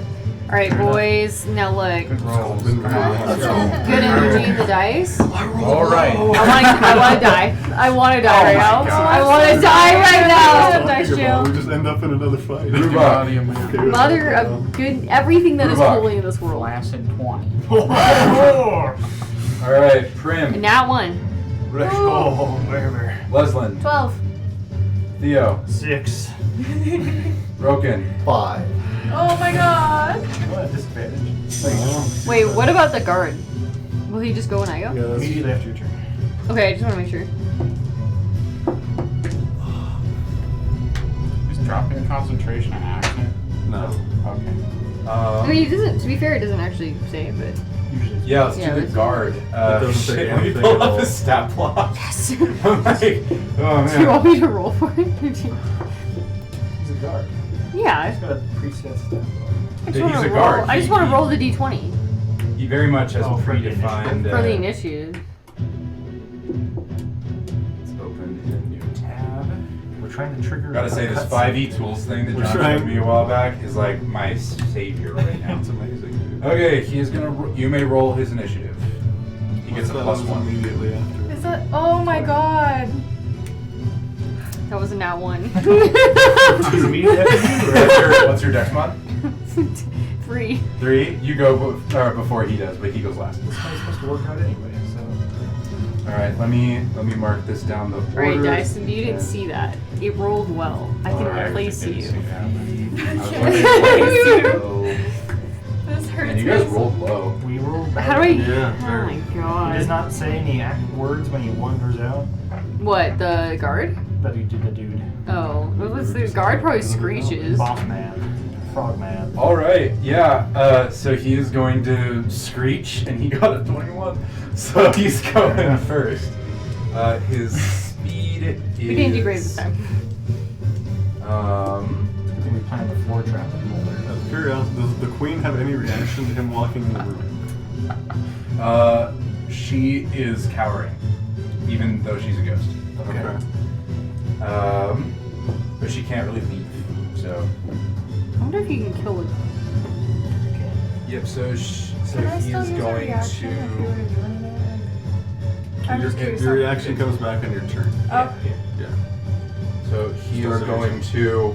Alright, boys. Now look. Good rolls. Been Come on, really- let's go. Good energy in the dice. All right. I want to die. I want to die Oh right my now. God. I want to die right now. Dice Talking jail. about, we just end up in another fight. Rhubarb. Body of man. Okay, with Mother that, of good, everything that is Rhubarb. holy in this world. Placid 20. All right, And Prim, that one. Let's go, wherever. Leslin, 12. Theo, 6. Broken. 5. Oh my god. What? Disadvantage? Wait, what about the guard? Will he just go when I go? Yeah, that's Immediately after your turn. Okay, I just want to make sure. Is dropping concentration an action? no. Okay. I mean, it doesn't. To be fair, it doesn't actually say, but Usually. Yeah, let's Yeah, do the let's- guard. doesn't say Shit, let me anything pull at up all. the stat block. yes. I'm like, oh Do you man. want me to roll for it? He's a guard. Yeah. He's got a preset stat. I He's just a want to guard. roll. I just want to roll the d20 He very much has Oh, for the predefined. for the initiative. It's open in a new tab. We're trying to trigger. Gotta say, this cutscene. 5e tools thing that We're John trying- showed me a while back is like my savior right now. That's amazing, dude. Okay, he is gonna. You may roll his initiative. He gets a What's plus that 1. immediately after. Is that? Oh my god. That was a nat one. He's immediately after you, What's your dex mod? 3. 3. You go before he does, but he goes last. It's not supposed to work out anyway, so. All right, let me mark this down the order. Alright, dice. You didn't see that. It rolled well. I can Alright, replace Didn't you. see that, but- I was looking for low. This hurts. And you guys me. rolled low. We roll. How do I? Yeah, Oh very. my He god. does not say any words when he wanders out. What, the guard? But he did the dude. Oh, what was the guard? Probably screeches. Boss man. Frog man. All right, yeah. So he is going to screech, and he got a 21. So he's going first. His speed is. We didn't do great this time. I think we planned the floor trap with Mulder. Out of curiosity, does the queen have any reaction to him walking in the room? She is cowering, even though she's a ghost. Okay. But she can't really leave. So. I wonder if you can kill it. Yep. So Can I he still is use a going reaction if you were to. to do anything? I'm just curious. Your reaction comes back on your turn. Oh. Yeah. So he is Start going to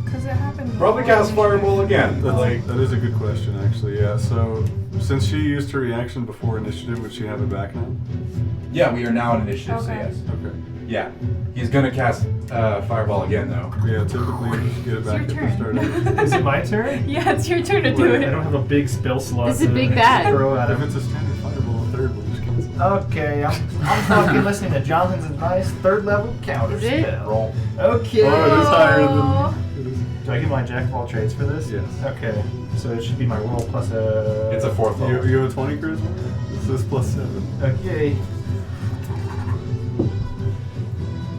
Because it happened. probably before cast initiative. fireball again. That is a good question, actually. Yeah. So since she used her reaction before initiative, would she have it back now? Yeah, we are now in initiative. So Okay. yes. Okay. Yeah, he's gonna cast fireball again though. Yeah. Typically, you just get it It's back your at the start of turn. it. Is it my turn? Yeah, it's your turn to do I don't it. have a big spell slot. This is a to big bag. Throw at If him. it's a standard fireball, a third, we'll just cancel. Okay, I'm fucking listening to Jonathan's advice. 3rd level counter Is it? spell. Roll. Okay. Oh, it is higher Oh. than. It is. Do I get my jack of all trades for this? Yes. Okay, so it should be my roll plus a. It's a 4th level. You have a 20 charisma? This is plus 7. Okay.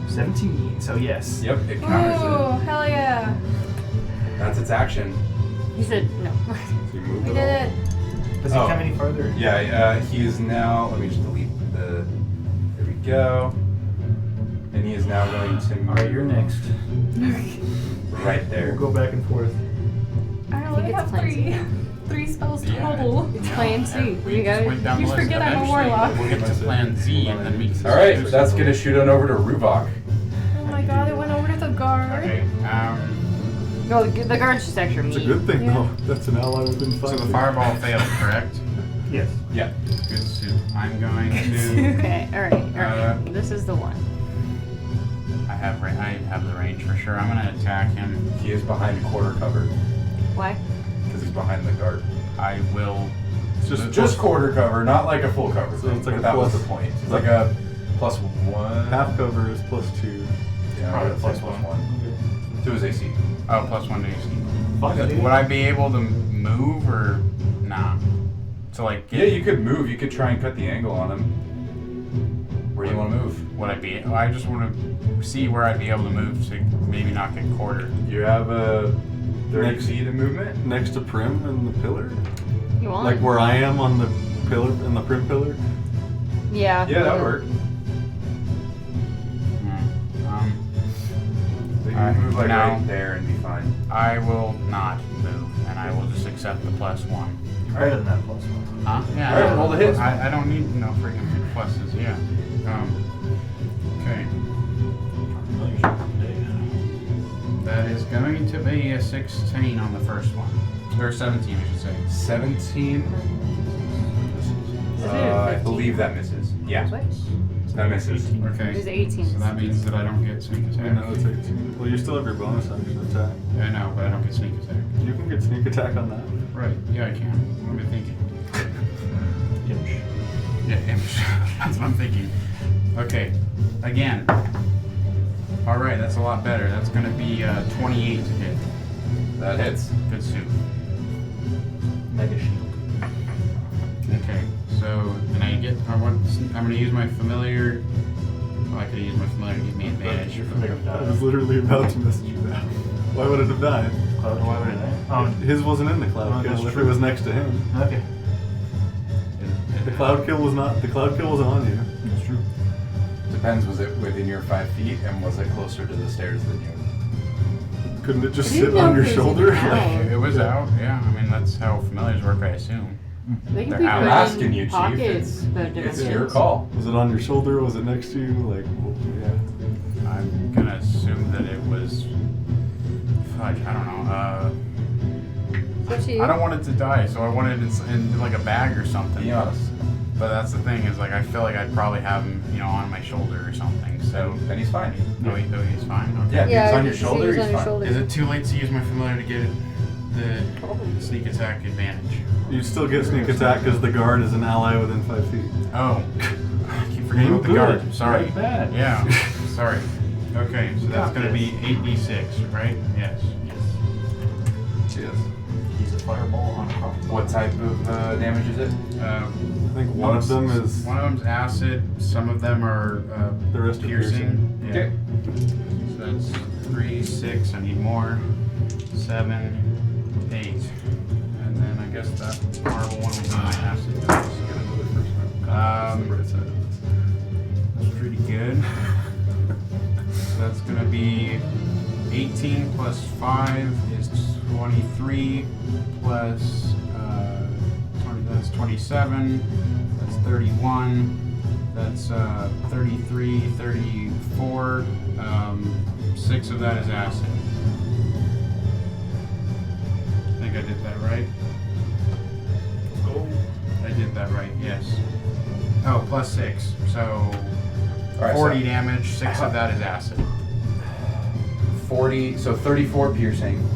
17. So yes. Yep, it counters Ooh, hell yeah. it. That's its action. He said no. So you moved We it did all. it. Does he Oh. come any further? Yeah, he is now. Let me just delete the. There we go. And he is now going to. All right, you're next. Right there. We'll go back and forth. I think only it's have plan three spells Yeah. total. It's plan C. We You just got went it. down You the list. forget I'm a Eventually, warlock. We'll get to plan Z and then we can. All right, that's gonna shoot on over to Ruvok. Oh my god, it went over to the guard. Okay. No, the guard's just extra It's a meat. good thing, Yeah. though. That's an ally within 5. So the fireball failed, correct? Yes. Yeah. Good suit. I'm going to. Okay, alright. This is the one. I have the range for sure. I'm gonna attack him. He is behind quarter cover Why? because he's behind the guard. I will. It's Just quarter cover, not like a full cover. So thing, it's like but a that was plus- the point. It's like a +1. half cover is plus 2. Yeah, Probably it's like +1 to his AC. Oh, +1 to AC. Fuck it. Would I be able to move or nah? So like. Yeah, you could move. You could try and cut the angle on him. Where do you want to move? Would I be? I just want to see where I'd be able to move to maybe not get quartered. You have a 30 Next- feet of movement. Next to Prim and the pillar? You want? Like where I am on the pillar, in the Prim pillar? Yeah. Yeah, that would work. So you can move like no. right there and be fine. I will not move, and I will just accept the +1. Better than that plus one. Huh? Yeah. All right, roll the hit. I don't need no freaking pluses. Yeah. Okay. That is going to be a 16 on the first one, or 17, I should say. 17. Is it I 15? believe that misses. Yeah, Switch. that misses. Okay. It's 18. So that means that I don't get sneak I attack. know it's 18. Well, you still have your bonus action attack. I know, but I don't get sneak attack. You can get sneak attack on that. Right. Yeah, I can. What am I thinking? Imsh. Yeah, image. That's what I'm thinking. Okay. Again. All right, that's a lot better. That's going to be 28 to hit. That hits. Good suit. Mega shield. Okay. So, and I get. I'm going to use my familiar. Oh, I could use my familiar to give me advantage. Your familiar I died. was literally about to message you that. Why would it have died? Why would it die? Oh, His wasn't in the Oh, cloud that's kill if it true. was next to him. okay. The cloud kill was not. The cloud kill was on you. That's true. Depends, was it within your 5 feet and was it closer to the stairs than you? Couldn't it just I didn't sit know on your if it was shoulder? even out. It was out. Yeah. I mean, that's how familiars work, I assume. They can They're be out. put I'm asking in you, Chief. pockets, but It's different your things. call. Was it on your shoulder? Was it next to you? Like, well, yeah. I'm going to assume that it was. Fudge. I don't know. It's up to you. I don't want it to die, so I wanted it in like a bag or something. Be honest. But that's the thing is like I feel like I'd probably have him, on my shoulder or something. So Then he's fine. he's fine. Okay. Yeah, if Yeah, he's on I your can see shoulder, he's he's on your fine. shoulder. Is it too late to use my familiar to get the sneak attack advantage? You'd still get sneak attack because the guard is an ally within 5 feet. Oh, I keep forgetting about the guard. Sorry. Not bad. Yeah. Sorry. Okay, so that's gonna be 8d6, right? Yes. Yes. He's a fireball on a crossbow. What type of damage is it? I think one of them is. One of them's acid. Some of them are The rest are piercing. Yeah. Okay. So that's 3, 6. I need more. 7, 8, and then I guess that marble one will be my acid. Get another first round. Um, The right side of this. That's pretty good. So that's gonna be 18 plus 5 is 23 plus 20, that's 27. That's 31. That's 33, 34. 6 of that is acid. I think I did that right. I did that right, yes. Oh, plus 6. So All right, 40 so damage, 6 of that is acid. 40, so 34 piercing.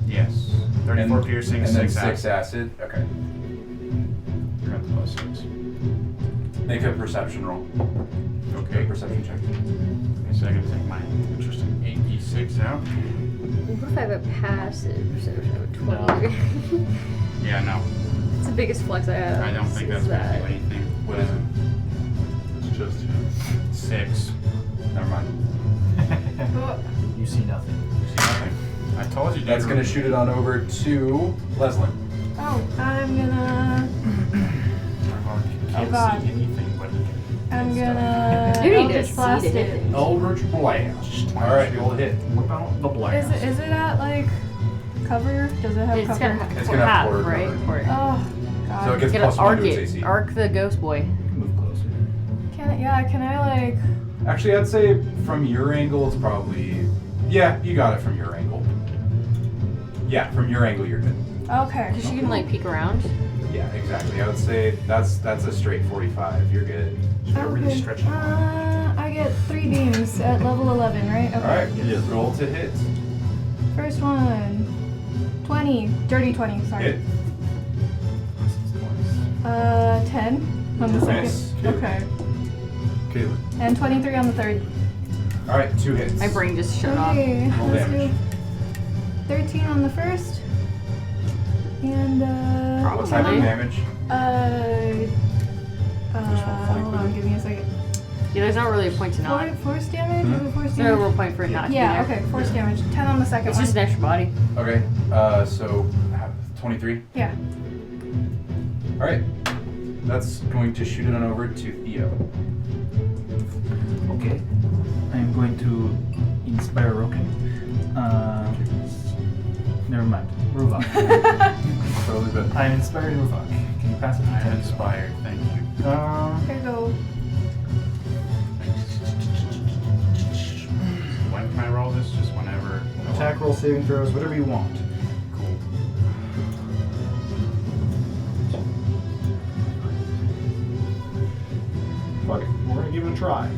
Yes. 34 and, piercing, and 6 then 6 acid. acid. Okay. Forgot the plus 6. Make a perception roll. Okay. Perception check. Okay, so I gotta take my interesting 8d6 out. What if I have a passive? So I have a 20. Yeah, no. It's the biggest flex I have. I don't think that's is gonna that. do anything. What is it? It's just him. 6. Never mind. You see nothing. You see nothing. I told you, dude. That's gonna shoot it on over to Leslin. Oh, I'm gonna. I can't God. see anything, but I'm gonna. You need to Eldritch see blast to it. hit it. Eldritch Blast. All right, roll a hit. What about the blast? Is it at like cover? Does it have It's cover? gonna have It's gonna have quarter right? cover. Quarter. Oh God. So it gets It's gonna plus 1 arc to its it. AC. Arc the ghost boy. Move closer. Can I like? Actually, I'd say from your angle, it's probably. Yeah, you got it from your angle. Yeah, from your angle, you're good. Okay. Because you can like peek around. Yeah, exactly. I would say that's a straight 45. You're good. You gotta really Okay. stretch it. I get 3 beams at level 11, right? Okay. All right, Yes. roll to hit. First one. 20. Dirty 20. Sorry. Hit. 10 on the second. Nice. Okay. Caitlin. And 23 on the third. All right, 2 hits. My brain just shut off. Okay. Roll Let's damage. do 13 on the first. And What type of Probably. damage? hold on, give me a second. Yeah, there's not really a point to not. Force damage? Is it force There's no damage? real point for it not to be Yeah, there. okay, force damage. 10 on the second It's one. just an extra body. Okay. So 23. Yeah. All right. That's going to shoot it on over to Theo. Okay. I'm going to inspire Roken. Never mind. Ruvok. Totally bet. I'm inspiring Ruvok. Can you pass it? I'm inspired, thank you. Here you go. When can I roll this? Just whenever. Attack roll, saving throws, whatever you want. Cool. Fuck it. We're gonna give it a try.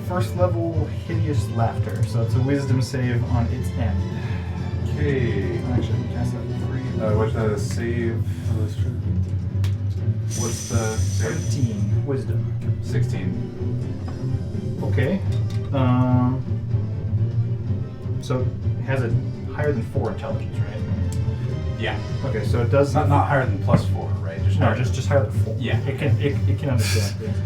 First level hideous laughter. So it's a wisdom save on its end. Okay. Actually, cast that for free. What's the save? Oh, that's true. What's the save? 13 wisdom. 16. Okay. So it has a higher than 4 intelligence, right? Yeah. Okay, so it does It's not higher than +4, right? Just no, higher. just higher than 4. Yeah. It can understand things.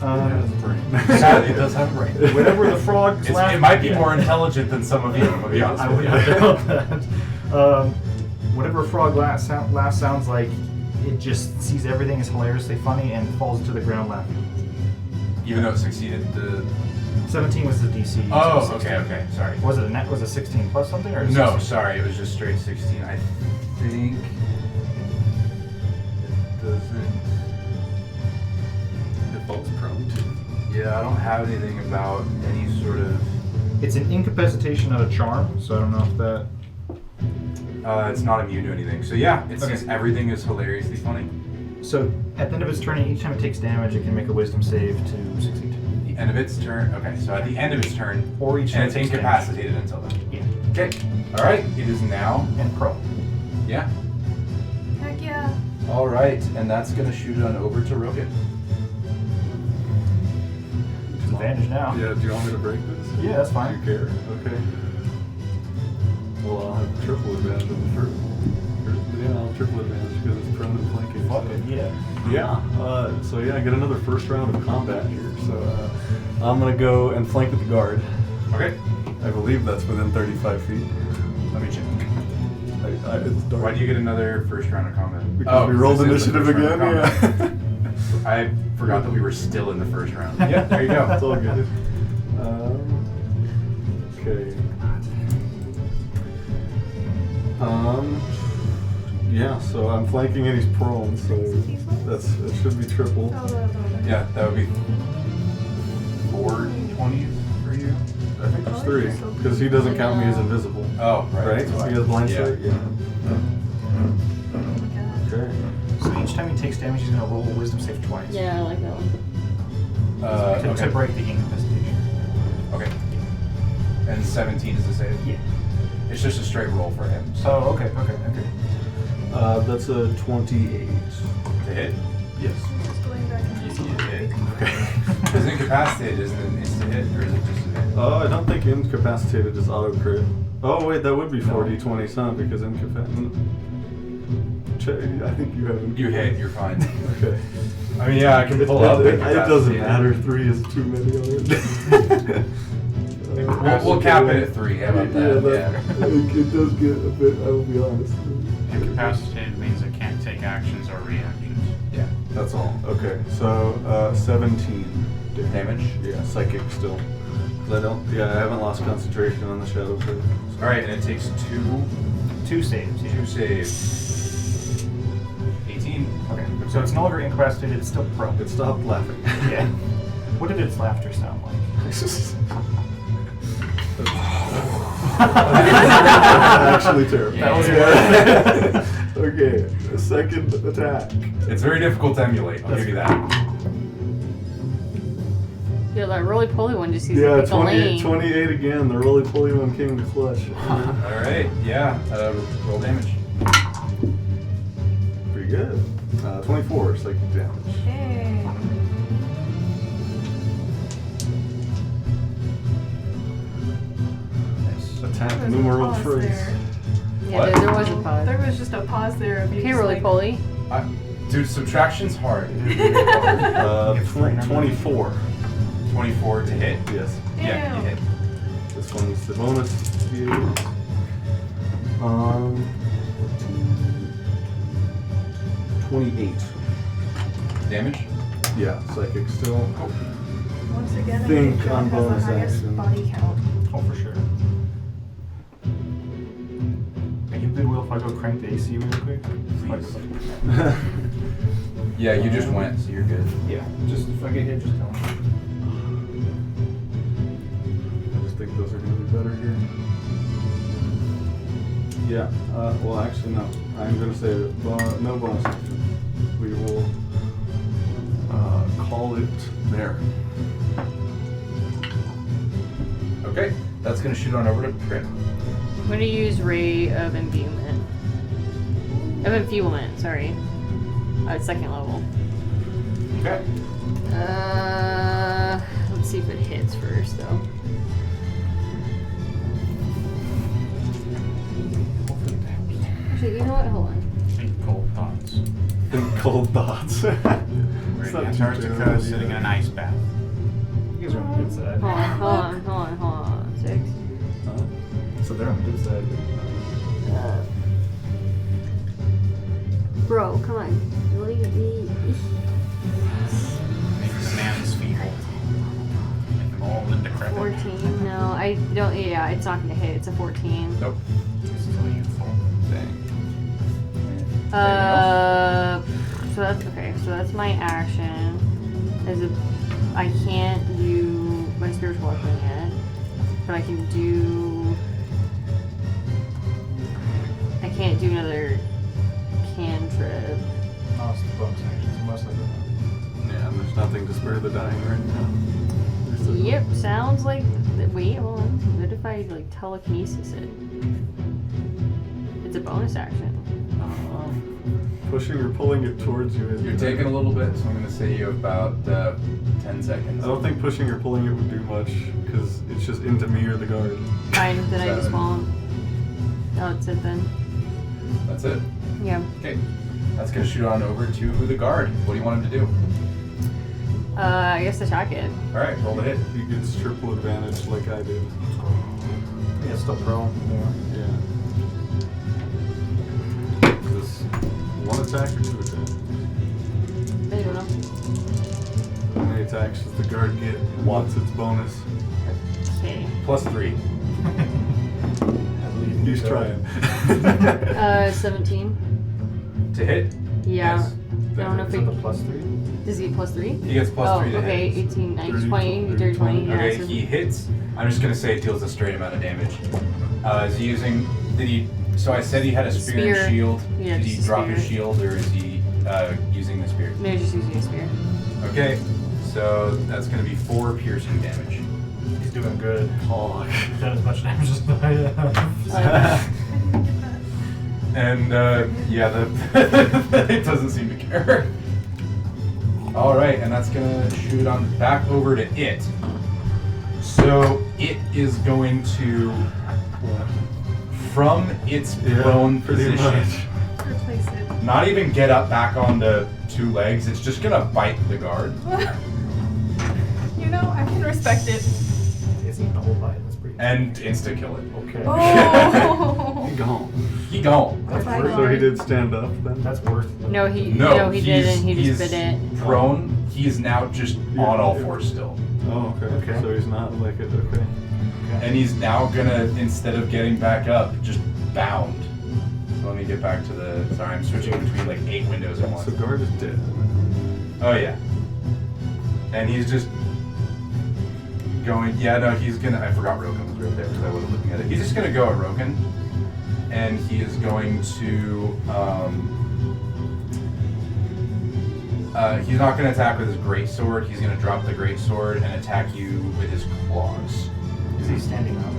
Yeah, it does have a brain. Whatever the frog's It might be more intelligent than some of you. I'll be honest I with would you. not doubt that. Whatever a frog laugh sounds like, it just sees everything as hilariously funny and falls to the ground laughing. Even though it succeeded the. 17 was the DC. Oh, so 16. okay. Sorry. Was it a net? Was it 16 plus something or? No, 16? sorry. It was just straight 16. I think it doesn't. It falls prone to. Yeah, I don't have anything about any sort of. It's an incapacitation, not a charm. So I don't know if that. It's not immune to anything. So yeah, it Okay. sees everything is hilariously funny. So at the end of its turn, each time it takes damage, it can make a wisdom save to succeed. The end of its turn. Okay, so at the end of its turn, Or each time and it's it takes incapacitated until then. Yeah. Okay. All right. It is now. And pro. Yeah. Heck yeah. All right, and that's gonna shoot it on over to Rogan. Advantage now. Yeah, do you want me to break this? Yeah, that's fine. Do you care? Okay. Well, I'll have triple advantage on the first. Yeah, I'll have triple advantage because it's prone and flanking. Fuck so. it, yeah. Yeah. So yeah, I get another first round of combat here. So I'm gonna go and flank with the guard. Okay. I believe that's within 35 feet. Let me check. It's dark. Why do you get another first round of combat? Because we rolled this is the initiative first round of again. combat. Yeah. I forgot that we were still in the first round. Yeah, there you go. It's all good. Okay. Yeah, so I'm flanking and he's prone, so it should be triple. Yeah, that would be 4 20s for you. I think there's 3, because he doesn't count me as invisible. Oh, Right? So he has blind Yeah. sight? Yeah. Okay. So each time he takes damage, he's gonna roll a wisdom save twice. Yeah, I like that one. To Okay. break the incapacitation. Okay. And 17 is the save? Yeah. It's just a straight roll for him. So Oh, okay. That's a 28. to hit? Yes. Just going back into You some hit. Okay. Is incapacitated isn't an instant hit, or is it just a hit? I don't think incapacitated is auto crit. Oh wait, that would be No. 4d20, huh? Because incapacitated. I think you have. You hit, you're fine. Okay. I mean, yeah, I can pull It, up. it doesn't incapacitated. matter. 3 is too many already. We'll cap it at 3. How about that? It does get a bit. I will be honest. Incapacitated means it can't take actions or reactions. Yeah. That's all. Okay, so 17 Damage? Yeah, psychic still. 'Cause I haven't lost concentration on the shadow crit. All right, and it takes 2 saves. Yeah. 2 saves. 18. Okay. So it's no longer incapacitated. It's still prone. It stopped laughing. Yeah. What did its laughter sound like? Actually terrible. That was Yeah. Okay, the second attack. It's very difficult to emulate. I'll give you that. Yeah, that roly poly one just seems Yeah, like a 28, lane. 28 again. The roly poly one came clutch. All right. Yeah. Roll damage. Pretty good. 24 psychic damage. Hey. Attack There's a numeral pause trace. there. Yeah, What? there was a pause. There was just a pause there of you Okay, just roly like, poly. Dude, subtraction's hard. It is really hard. Get 24. 24 to hit. Yes. Yeah, you hit. This one's the bonus. 28. Damage? Yeah, psychic still. Once again, I Think think on John has the bonus highest action. body count. Oh, for sure. Are you good, Will, if I go crank the AC really quick? Please. Yeah, you just went, so you're good. Yeah, just if I get hit, just tell me. I just think those are going to be better here. Yeah, well, actually, no. I'm going to say no bonus action. We will call it there. Okay, that's gonna shoot on over to Prim. I'm gonna use Ray of Enfeeblement. Sorry. At second level. Okay. Let's see if it hits first, though. Actually, you know what? Hold on. Think cold thoughts. Think cold thoughts. Where It's not too Antarctica bad, is sitting in an ice bath. You guys are on the good side. Hold on. 6. So they're on the good side. Bro, come on. Leave me. Make the man's feeble. Make them old and decrepit. 14. No, I don't. Yeah, it's not gonna hit. It's a 14. Nope. Still youthful. Dang. So that's okay. So that's my action. I can't do my spiritual weapon yet, but I can do. I can't do another cantrip. No, it's the bonus action. So most likely. Yeah, and there's nothing to spare the dying right now. There's a- Yep, sounds like. Wait, hold on. What if I like telekinesis it? It's a bonus action. Pushing or pulling it towards you. You're taking a little bit, so I'm gonna say you have about 10 seconds. I don't think pushing or pulling it would do much, because it's just into me or the guard. Fine, then I just 7. won't. Oh, that's it then. That's it. Yeah. Okay. That's gonna shoot on over to the guard. What do you want him to do? I guess attack it. Alright, roll the hit. He gets triple advantage like I did. Yeah, it's still prone. Yeah. Is this one attack or 2 attacks? I don't know. How many attacks does the guard get? What's its bonus? Okay. +3. He's trying. 17. To hit? Yeah. Yes. I don't know if Is we. it the +3? Does he get +3? He gets +3 Oh, to okay. hit. 18, 19, 30, 20, 30, 30, 20. Yeah, Okay, so- he hits. I'm just gonna say it deals a straight amount of damage. Is he using? Did he? So I said he had a spear, Spear. and shield. Yeah, did he just a drop his spear. shield, or is he using the spear? No, just using a spear. Okay, so that's gonna be 4 piercing damage. He's doing good. Hog. He's done as much damage as I have. And yeah, it doesn't seem to care. All right, and that's gonna shoot on back over to it. So it is going to, from its prone pretty position, much. Replace it. not even get up back onto 2 legs. It's just gonna bite the guard. You know, I can respect it. It's even a whole bite. That's pretty. And insta kill it. Okay. Oh! He gone. He gone. That's Bye, worth. So he did stand up then? That's worth. No, he No, didn't. He just he's bit it. prone. He's now just on all fours still. Oh, okay. Okay. So he's not like it. Okay. And he's now gonna, instead of getting back up, just bound. So let me get back to the, sorry, I'm switching between like 8 windows at once. So guard is dead. Oh yeah. And he's just going, yeah, no, he's gonna, I forgot Roken was right there because I wasn't looking at it. He's just gonna go at Roken. And he is going to, he's not gonna attack with his greatsword. He's gonna drop the greatsword and attack you with his claws. Is he standing up?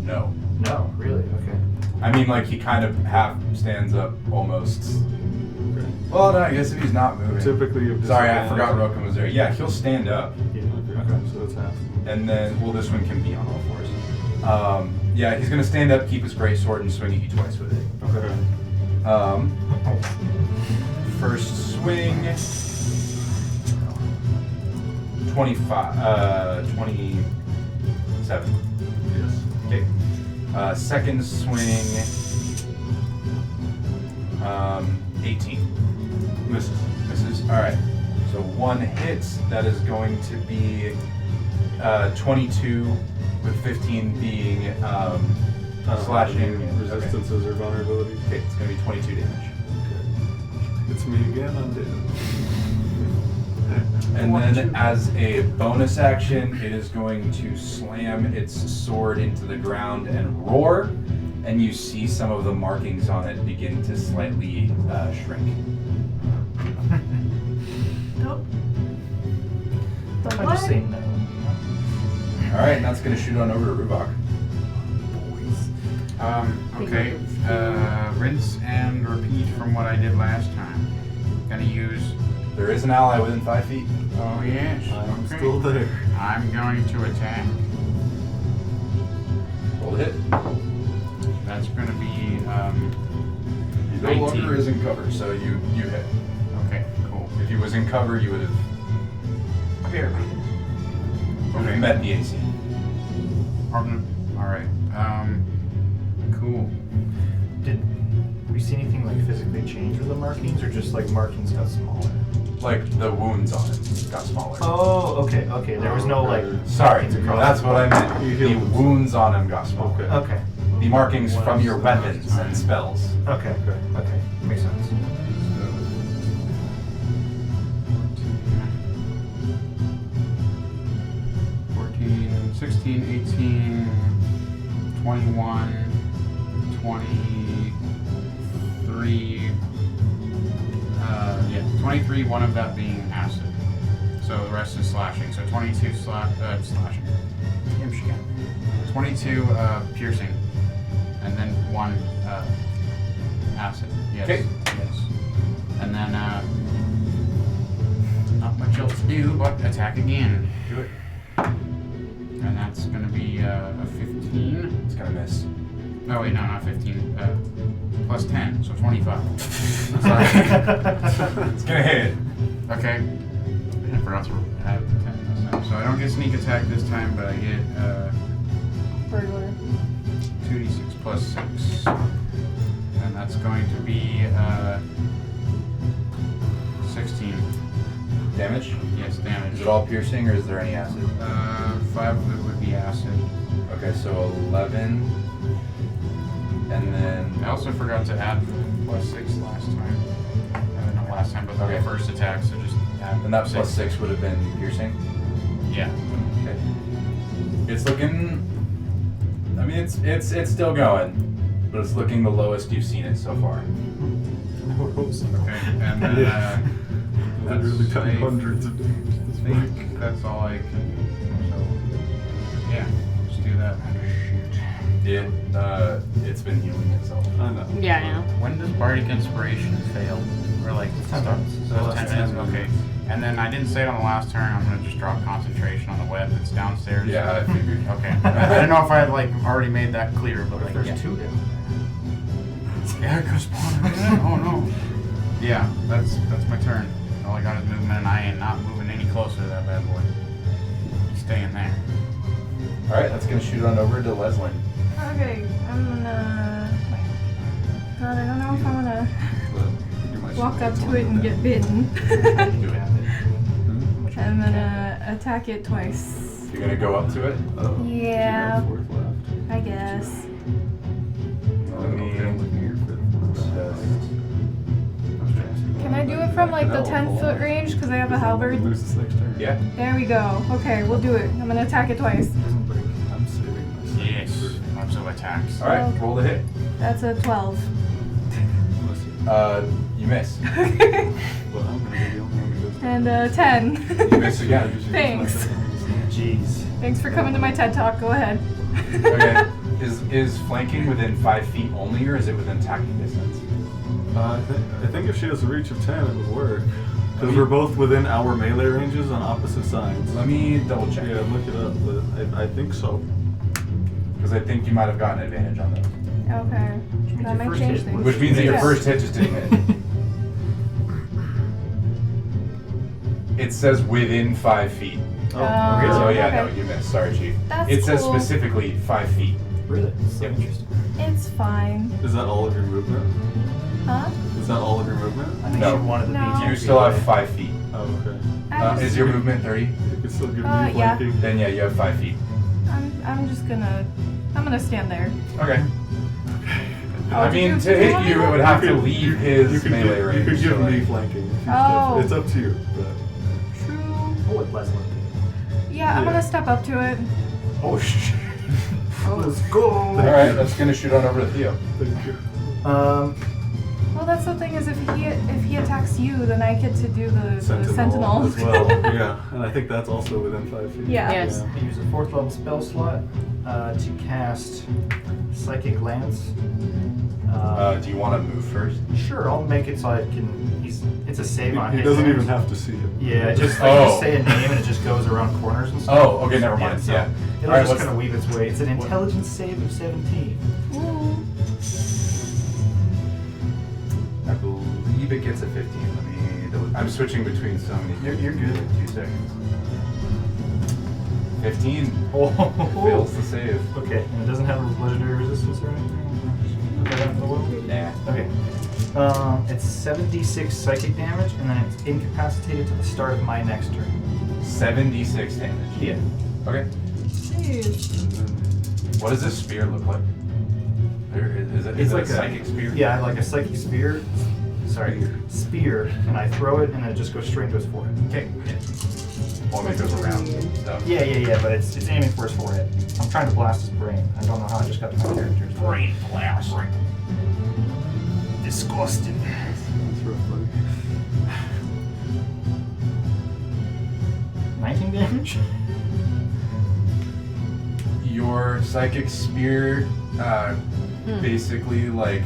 No. No, really? Okay. I mean, like, he kind of half stands up almost. Okay. Well, no, I guess if he's not moving. Typically, you have Sorry, I forgot disadvantage. Roken was there. Yeah, he'll stand up. Yeah. Okay. So that's half. And then, well, this one can be on all fours. Yeah, he's going to stand up, keep his greatsword, and swing at you twice with it. Okay. First swing. 27. Yes. Okay. Second swing. 18. Misses. Misses. All right. So one hit. That is going to be 22, with 15 being slashing. Resistances or vulnerabilities. Okay, it's going to be 22 damage. It's me again, Undead. And then, as a bonus action, it is going to slam its sword into the ground and roar, and you see some of the markings on it begin to slightly shrink. Nope. The I what? just say no. All right, and that's going to shoot on over to Rubok. Okay. Rinse and repeat from what I did last time. Gonna use. There is an ally within 5 feet. Oh yes. I'm Okay. still there. I'm going to attack. Roll the hit. That's gonna be You no 19. longer is in cover, so you hit. Okay. Cool. If he was in cover, you would have barely. Okay. Met the AC. All right. Cool. Did we see anything like physically change with the markings, or just like markings got smaller? Like the wounds on it got smaller. Oh, okay. There was no like. Sorry, markings across that's the what I body. meant. You The healed him. wounds on him got smaller. Okay. Okay. The markings from your weapons and spells. Okay. Makes sense. 14, 16, 18, 21, 23. 23. One of that being acid. So the rest is slashing. So 22 slashing. Damn shit. 22 piercing, and then 1 acid. Yes. Okay. Yes. And then not much else to do but attack again. Do it. And that's gonna be a 15. It's gonna miss. No wait, no, not 15. Plus 10, so 25. Sorry. It's gonna hit. Okay. I forgot to add 10 this time. So I don't get sneak attack this time, but I get Burglar. 2d6 plus 6. And that's going to be 16. Damage. Yes, damage. Is it all piercing or is there any acid? 5 of it would be acid. Okay, so 11. And then. I also forgot to add plus 6 last time. Not last time, but the Okay. first attack, so just add And that plus 6 would have been piercing. Yeah. Okay. It's looking. I mean, it's still going, but it's looking the lowest you've seen it so far. I would hope so. Okay, and then I've really that's done I hundreds of damage. I think that's all I can do. So yeah, just do that. It's been healing itself. I know. Yeah, I know. When does bardic inspiration fail? Or like 10 minutes. So Last 10 10 minutes. Okay. And then I didn't say it on the last turn. I'm gonna just drop concentration on the web that's downstairs. Yeah, I figured. Okay. I didn't know if I had like already made that clear, but like There's yeah. 2 down Yeah, go spawn again. Oh no. Yeah, that's my turn. All I got is movement, and I ain't not moving any closer to that bad boy. Staying there. All right, that's gonna shoot on over to Leslin. Okay, I'm gonna. God, I don't know if I'm gonna walk up to it and get bitten. Do it. I'm gonna attack it twice. You're gonna go up to it. Yeah. Fourth left. I guess. Let me Okay, I'm looking at your fifth. Can I do it from like the 10-foot range? Because I have a halberd. Lose this next turn. Yeah. There we go. Okay, we'll do it. I'm gonna attack it twice. Doesn't break. I'm saving myself. Yes. Lots of attacks. All right, roll the hit. That's a 12. You miss. Well, I'm gonna be the only one who does that. And 10. You miss again. Thanks. Jeez. Thanks for coming to my TED Talk. Go ahead. Okay. Is flanking within 5 feet only, or is it within attacking distance? I think if she has a reach of 10, it would work. Because we're both within our melee ranges on opposite sides. Let me double check. Yeah, look it up, but I think so. Because I think you might have gotten advantage on those. Okay. means That your might first change hit things. Which means that your Yeah. first hit just didn't hit. It says within 5 feet. Oh, okay. So yeah, Okay. no, you missed. Sorry, Chief. That's It says cool. specifically 5 feet. Really? So Yep. interesting. It's fine. Is that all of your movement? Huh? Is that all of your movement? I think No. she wanted to No. be 10 You feet still have away. 5 feet. Oh, okay. Is your movement 30? You can still give me yeah. flanking. Then yeah, you have 5 feet. I'm just gonna stand there. Okay. Oh, I did mean, you- to did you hit want me you, to- it would have to You could- leave his you could melee give, range. You could give so, me like- flanking. If you Oh. It's up to you. But True. What would Leslie Yeah, I'm Yeah. gonna step up to it. Oh shit. Let's go! Alright, that's gonna shoot on over to Theo. thank you. Well, that's the thing is if he attacks you, then I get to do the sentinel. as well. Yeah, and I think that's also within 5 feet. Yeah. Yes. I use a 4th level spell slot to cast Psychic Lance. Do you want to move first? Sure, I'll make it so I can. It's a save on He hit doesn't damage. even have to see it. Yeah, just Oh. say a name and it just goes around corners and stuff. Oh, okay, never mind. so Yeah. It'll Alright, just what's kind of weave its way. It's an intelligence save of 17. Ooh. I believe it gets a 15. I'm switching between so many. You're good in 2 seconds. 15. Oh, Fails the save. Okay, and it doesn't have legendary resistance or anything? Put that out in the world? Nah. Okay. It's 76 psychic damage, and then it's incapacitated to the start of my next turn. 76 damage. Yeah. Okay. Jeez. What does this spear look like? Is it It's a like a psychic spear? Yeah, I have like a psychic spear. Sorry, spear, and I throw it, and then it just goes straight into his forehead. Okay. Well, it goes around stuff. Yeah, but it's aiming for his forehead. I'm trying to blast his brain. I don't know how I just got to my character's brain blast. Disgusting. That's real funny. 19 damage. Your psychic spear basically like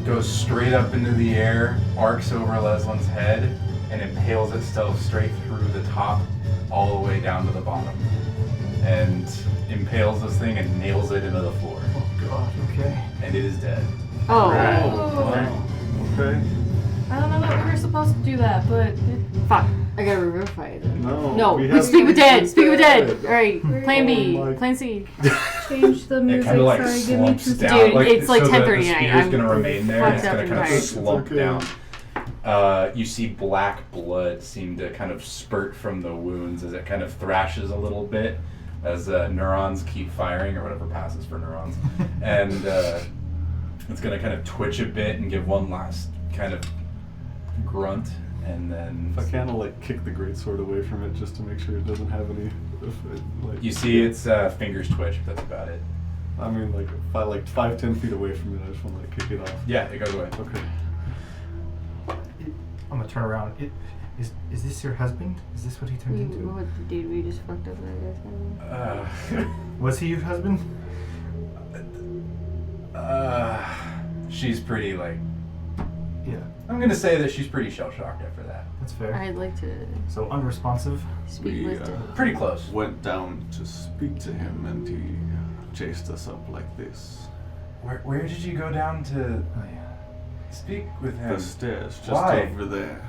goes straight up into the air, arcs over Leslin's head, and impales itself straight through the top all the way down to the bottom. And impales this thing and nails it into the floor. Oh god. Okay. And it is dead. Oh. Wow. Okay. I don't know that we were supposed to do that, but Fuck. I gotta revivify it then. No. we No. have Speak with to dead. speak Speak with dead. dead. Alright. Plan B. Oh my- Plan C. change the It music. kind of like Sorry, give me slumps 2 down. seconds. Dude, it's like so 10:39. The spear's I'm gonna remain there and it's fucked gonna up kind of and slump tired. down. You see black blood seem to kind of spurt from the wounds as it kind of thrashes a little bit as neurons keep firing or whatever passes for neurons. And it's going to kind of twitch a bit and give one last kind of grunt. And then If I can, I'll like kick the greatsword away from it just to make sure it doesn't have any. Like, you see its fingers twitch, but that's about it. I mean, like, if I like 5-10 feet away from it, I just want to like kick it off. Yeah, it goes away. Okay. I'm gonna turn around. Is this your husband? Is this what he turned into? Dude, we just fucked up, I guess. Was he your husband? She's pretty like. Yeah, I'm going to say that she's pretty shell shocked after that. that's fair. I'd like to So unresponsive. speak We with dead. Pretty close. went down to speak to him, and he chased us up like this. Where did you go down to Oh yeah. speak with him? The stairs, just Why? over there.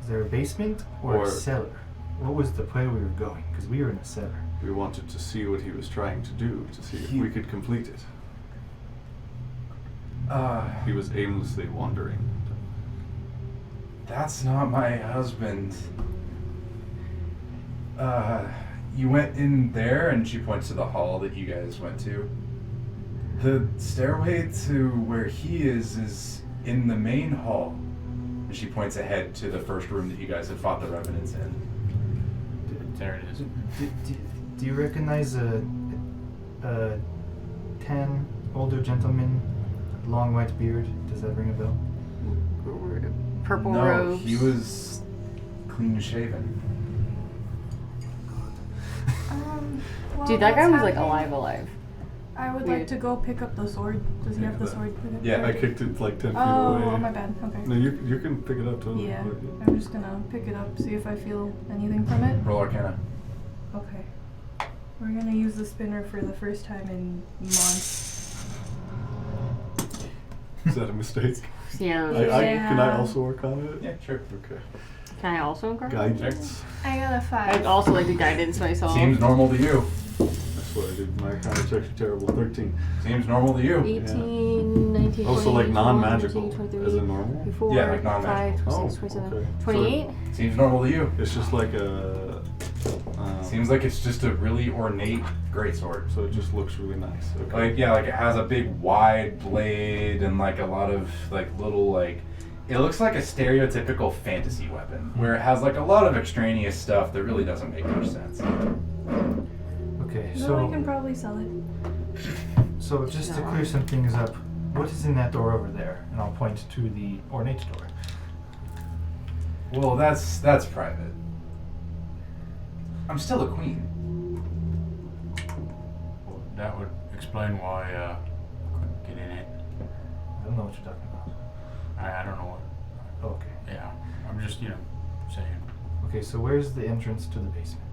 Is there a basement or Or- a cellar? What was the way we were going? Because we were in a cellar. We wanted to see what he was trying to do, to see if we could complete it. He was aimlessly wandering. That's not my husband. You went in there, and she points to the hall that you guys went to. The stairway to where he is in the main hall. And she points ahead to the first room that you guys had fought the revenants in. There it is. Do you recognize a tan older gentleman, long white beard? Does that ring a bell? Purple No, robes. he was clean shaven. While Dude, that guy that's was like happening, alive. I would Weird. like to go pick up the sword. Does he have the Yeah, sword? Yeah, I kicked it like 10 feet Oh, away. oh, my bad. Okay. No, you can pick it up totally. Yeah, but- I'm just gonna pick it up, see if I feel anything from it. Roll Arcana. Okay. We're gonna use the spinner for the first time in months. that a mistake? Yeah. Can I also work on it? Yeah, sure. Okay. Can I also incorporate? Guidance. I got a 5. I'd also like the guidance myself. Seems normal to you. That's what I did. My kind of checks are terrible. 13. Seems normal to you. 18, 19, Also, 20, like non-magical. 21, 22, Is it normal? 24, Yeah, like non-magical. 25, 26, Oh, 27, okay. 28? Seems normal to you. It's just like a. Seems like it's just a really ornate greatsword. So it just looks really nice. Okay. Like, yeah, like it has a big wide blade and like a lot of like little like, it looks like a stereotypical fantasy weapon where it has like a lot of extraneous stuff that really doesn't make much sense. Okay, No, I can so probably sell it. just to clear some things up, what is in that door over there? And I'll point to the ornate door. Well, that's private. I'm still a queen. Well, that would explain why I couldn't get in it. I don't know what you're talking about. I don't know what. Oh, okay. Yeah, I'm just saying. Okay, so where's the entrance to the basement?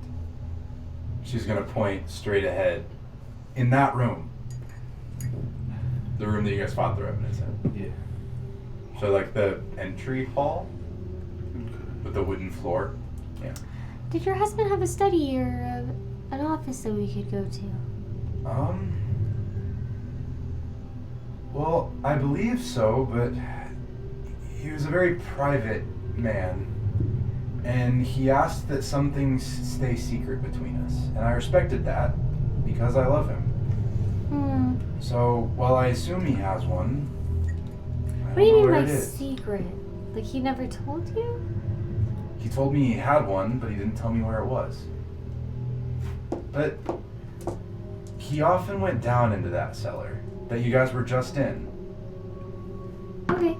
She's gonna point straight ahead. In that room. The room that you guys fought the revenants in. Yeah. So like the entry hall with the wooden floor. Yeah. Did your husband have a study or an office that we could go to? Well, I believe so, but he was a very private man. And he asked that some things stay secret between us. And I respected that because I love him. Hmm. So, while I assume he has one, I What do you don't know mean where by it is. secret? Like he never told you? He told me he had one, but he didn't tell me where it was. But he often went down into that cellar that you guys were just in. Okay.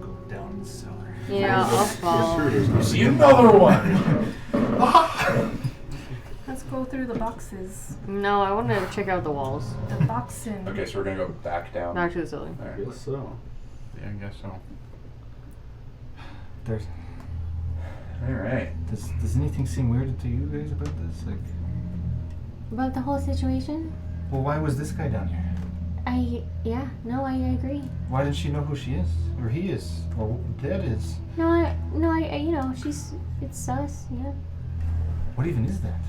Go down the cellar. Yeah, I'll follow. You see another one! Let's go through the boxes. No, I want to check out the walls. The boxing. Okay, so we're gonna go back down. Back to the ceiling. All I right. guess so. Yeah, I guess so. There's. All right. Does anything seem weird to you guys about this? Like, About the whole situation? well, why was this guy down here? I agree. Why didn't she know who she is, or he is, or Dad is? It's sus, yeah. What even is that?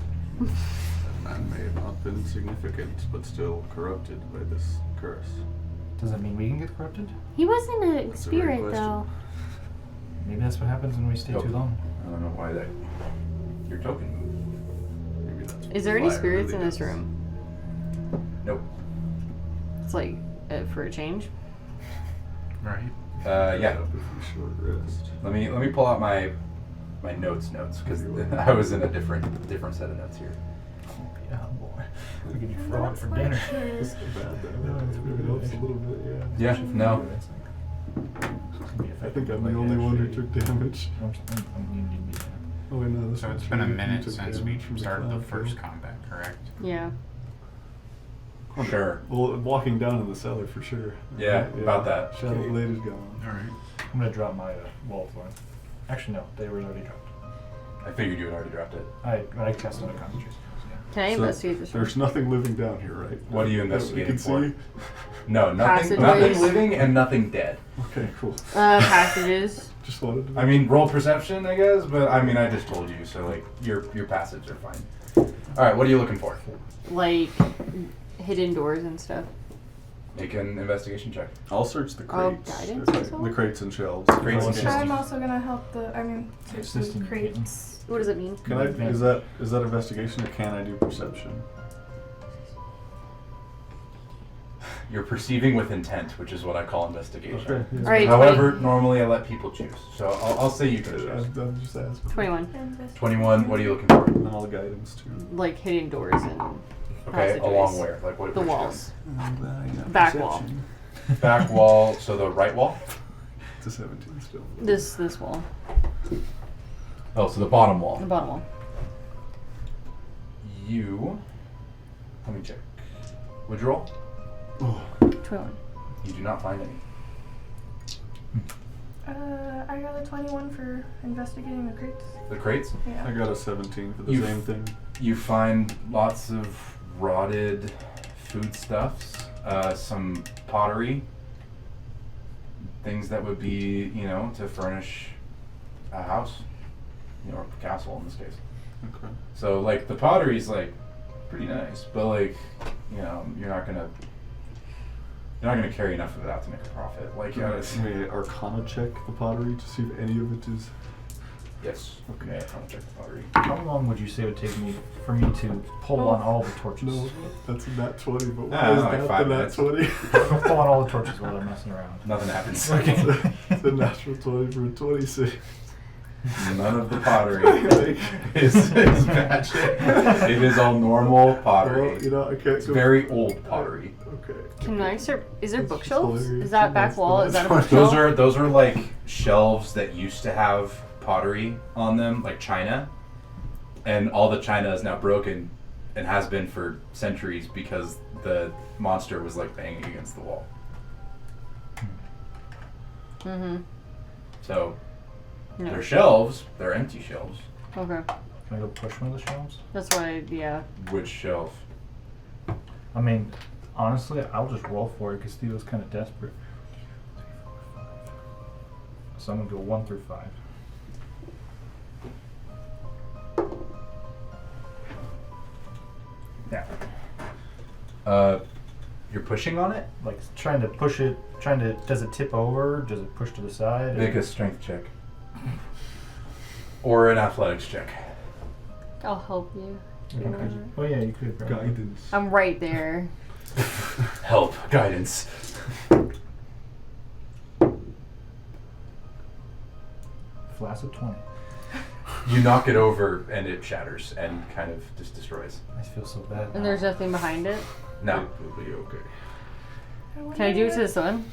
Man may have not been significant, but still corrupted by this curse. Does that mean we can get corrupted? He wasn't a That's a great spirit question. though. Maybe that's what happens when we stay Nope. too long. I don't know why that. Your token moved. Maybe that's Is there any why it spirits really in this does. room? Nope. It's like for a change. Right. Yeah. Up if we short rest. Let me pull out my notes because I was in a different set of notes here. Yeah, boy. We could be And fraud that's for my dinner. chair. It's not bad though. It really helps a little bit, yeah. Yeah. No. I think I'm the only one who took damage. Oh wait, no, this So one's it's been a you minute took since we damage from started the cloud first kill. combat, correct? Yeah. Sure. Well, walking down in the cellar for sure. Yeah, about that. Shadow Okay. Blade is gone. All right. I'm gonna drop my wall flooring. Actually, no, they were already dropped. I figured you had already dropped it. I cast on a concentration. Yeah. Can I So, investigate this room? There's nothing living down here, right? What are you That we investigating can for? see? No, nothing Passageways. living and nothing dead. Okay, cool. Passages. Just wanted to. I mean, roll perception, I guess, but I mean, I just told you, so like your passage are fine. All right, what are you looking for? Like hidden doors and stuff. Make an investigation check. I'll search the Oh, crates. guidance Okay, also? the crates and shelves. Crates and I'm shelves. also gonna help search Assisting the crates. What does it mean? Can I? Is that investigation or can I do perception? You're perceiving with intent, which is what I call investigation. Okay. Yeah. All right. However, normally I let people choose, so I'll say you can choose. I'm just asking. 21. 21. What are you looking for? And all the guidance too. Like hidden doors and Okay, passageways. along where? Like what? The which walls. And Back wall. Back wall. So the right wall. To 17 still. This wall. Oh, so the bottom wall. The bottom wall. You. Let me check. Would you roll? Oh, 21. You do not find any. I got a 21 for investigating the crates. The crates. Yeah. I got a 17 for the You've- same thing. You find lots of rotted foodstuffs, some pottery, things that would be, to furnish a house, or a castle in this case. Okay. So like the pottery's like pretty nice, but like, you're not gonna carry enough of it out to make a profit. Like, Can we Arcana check the pottery to see if any of it is? yes. Okay, I'll check the pottery. How long would you say it would take for me to pull on all the torches? No, that's a nat 20, but Ah, why is like that 5 the nat minutes. 20? I'll pull on all the torches while I'm messing around. Nothing happens. It's a natural 20 for a 26. None of the pottery is magic. It is all normal pottery. Well, I can't It's go. very old pottery. Okay. Can I start? Is there That's just bookshelves? hilarious. Is that back That's wall? the Is that a next bookshelf? Those are like shelves that used to have pottery on them, like china, and all the china is now broken, and has been for centuries because the monster was like banging against the wall. Mm-hmm. So No. they're shelves. They're empty shelves. Okay. Can I go push one of the shelves? That's why. Yeah. Which shelf? I mean, honestly, I'll just roll for it because Theo's kind of desperate. So I'm gonna go 1 through 5. Yeah, You're pushing on it. like trying to push it. Does it tip over? Does it push to the side? Make a strength check. Or an athletics check. I'll help you. Okay. Oh yeah, you could. Probably. Guidance. I'm right there. Help. Guidance. Flaccid 20. You knock it over and it shatters and kind of just destroys. I feel so bad. And there's nothing behind it. No. It'll be okay. Can I do it to this one?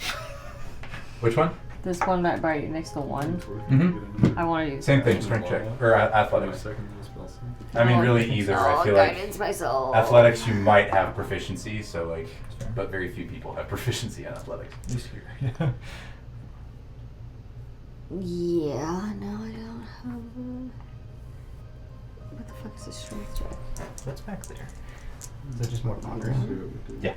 Which one? This one right by next to one. Mhm. I want to use. Same thing, strength check. Or athletics. Second of the spell slot. I mean, Oh, really either. I feel like guidance myself. athletics you might have proficiency, so like, but very few people have proficiency in athletics. At least here. Yeah, no, I don't have a... What the fuck is a strength check? What's back there? Is that just more pottery? Yeah.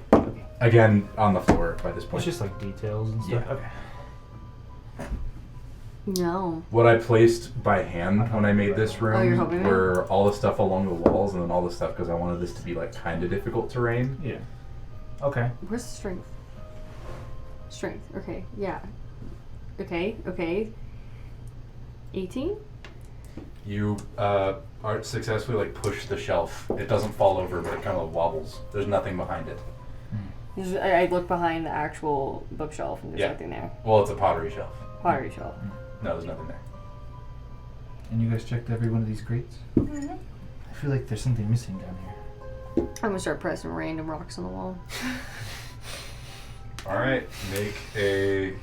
Again, on the floor by this It's point. just like details and stuff. Yeah. Okay. No. What I placed by hand when I made this Oh, you're room helping me? were all the stuff along the walls and then all the stuff because I wanted this to be like kind of difficult terrain. Yeah. Okay. Where's the strength? Strength. Okay. Yeah. Okay. 18? You are successfully like push the shelf. It doesn't fall over, but it kind of wobbles. There's nothing behind it. I look behind the actual bookshelf and there's Yeah. nothing there. Well, it's a pottery shelf. Pottery shelf. No, there's nothing there. And you guys checked every one of these grates? Mhm. I feel like there's something missing down here. I'm gonna start pressing random rocks on the wall. All right, make a.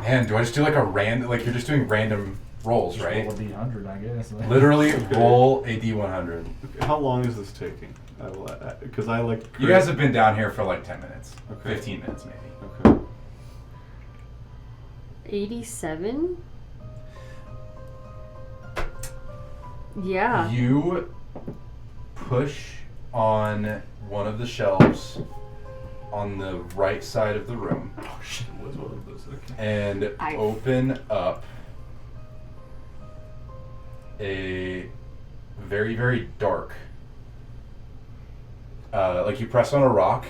Man, do I just do like a random? Like you're just doing random rolls, Just right? roll a d100, I guess. Literally roll a d100. Okay, how long is this taking? Because I like. You guys have been down here for like 10 minutes, Okay. 15 minutes maybe. Okay. 87? Yeah. You push on one of the shelves on the right side of the room Oh shit, it was one of those. Okay. and I- open up a very, very dark. Like you press on a rock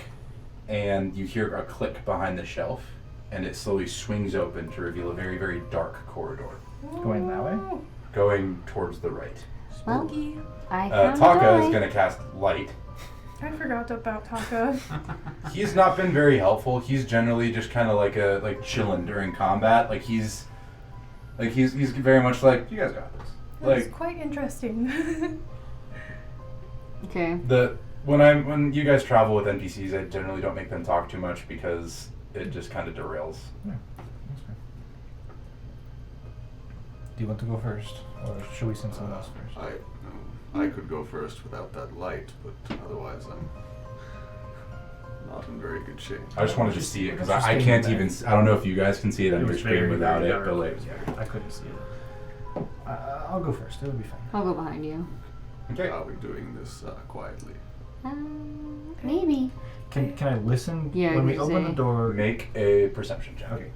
and you hear a click behind the shelf and it slowly swings open to reveal a very, very dark corridor Going that way? going towards the right. Spooky. I found Taka a is die. going to cast light. I forgot about Taka. He's not been very helpful. He's generally just kind of like chilling during combat. He's very much like, you guys got this. That's Like quite interesting. Okay. when you guys travel with NPCs, I generally don't make them talk too much because it just kind of derails. Yeah. That's fair. Do you want to go first? Or should we send someone else first? I could go first without that light, but otherwise I'm not in very good shape. I just wanted to see it because Just I stay can't back. even. I don't know if you guys can see it on your screen without it, but like. I couldn't see it. I'll go first. It'll be fine. I'll go behind you. Okay. Are we doing this quietly? Maybe. Can I listen Yeah, when we you open say- the door? Make a perception check. Okay.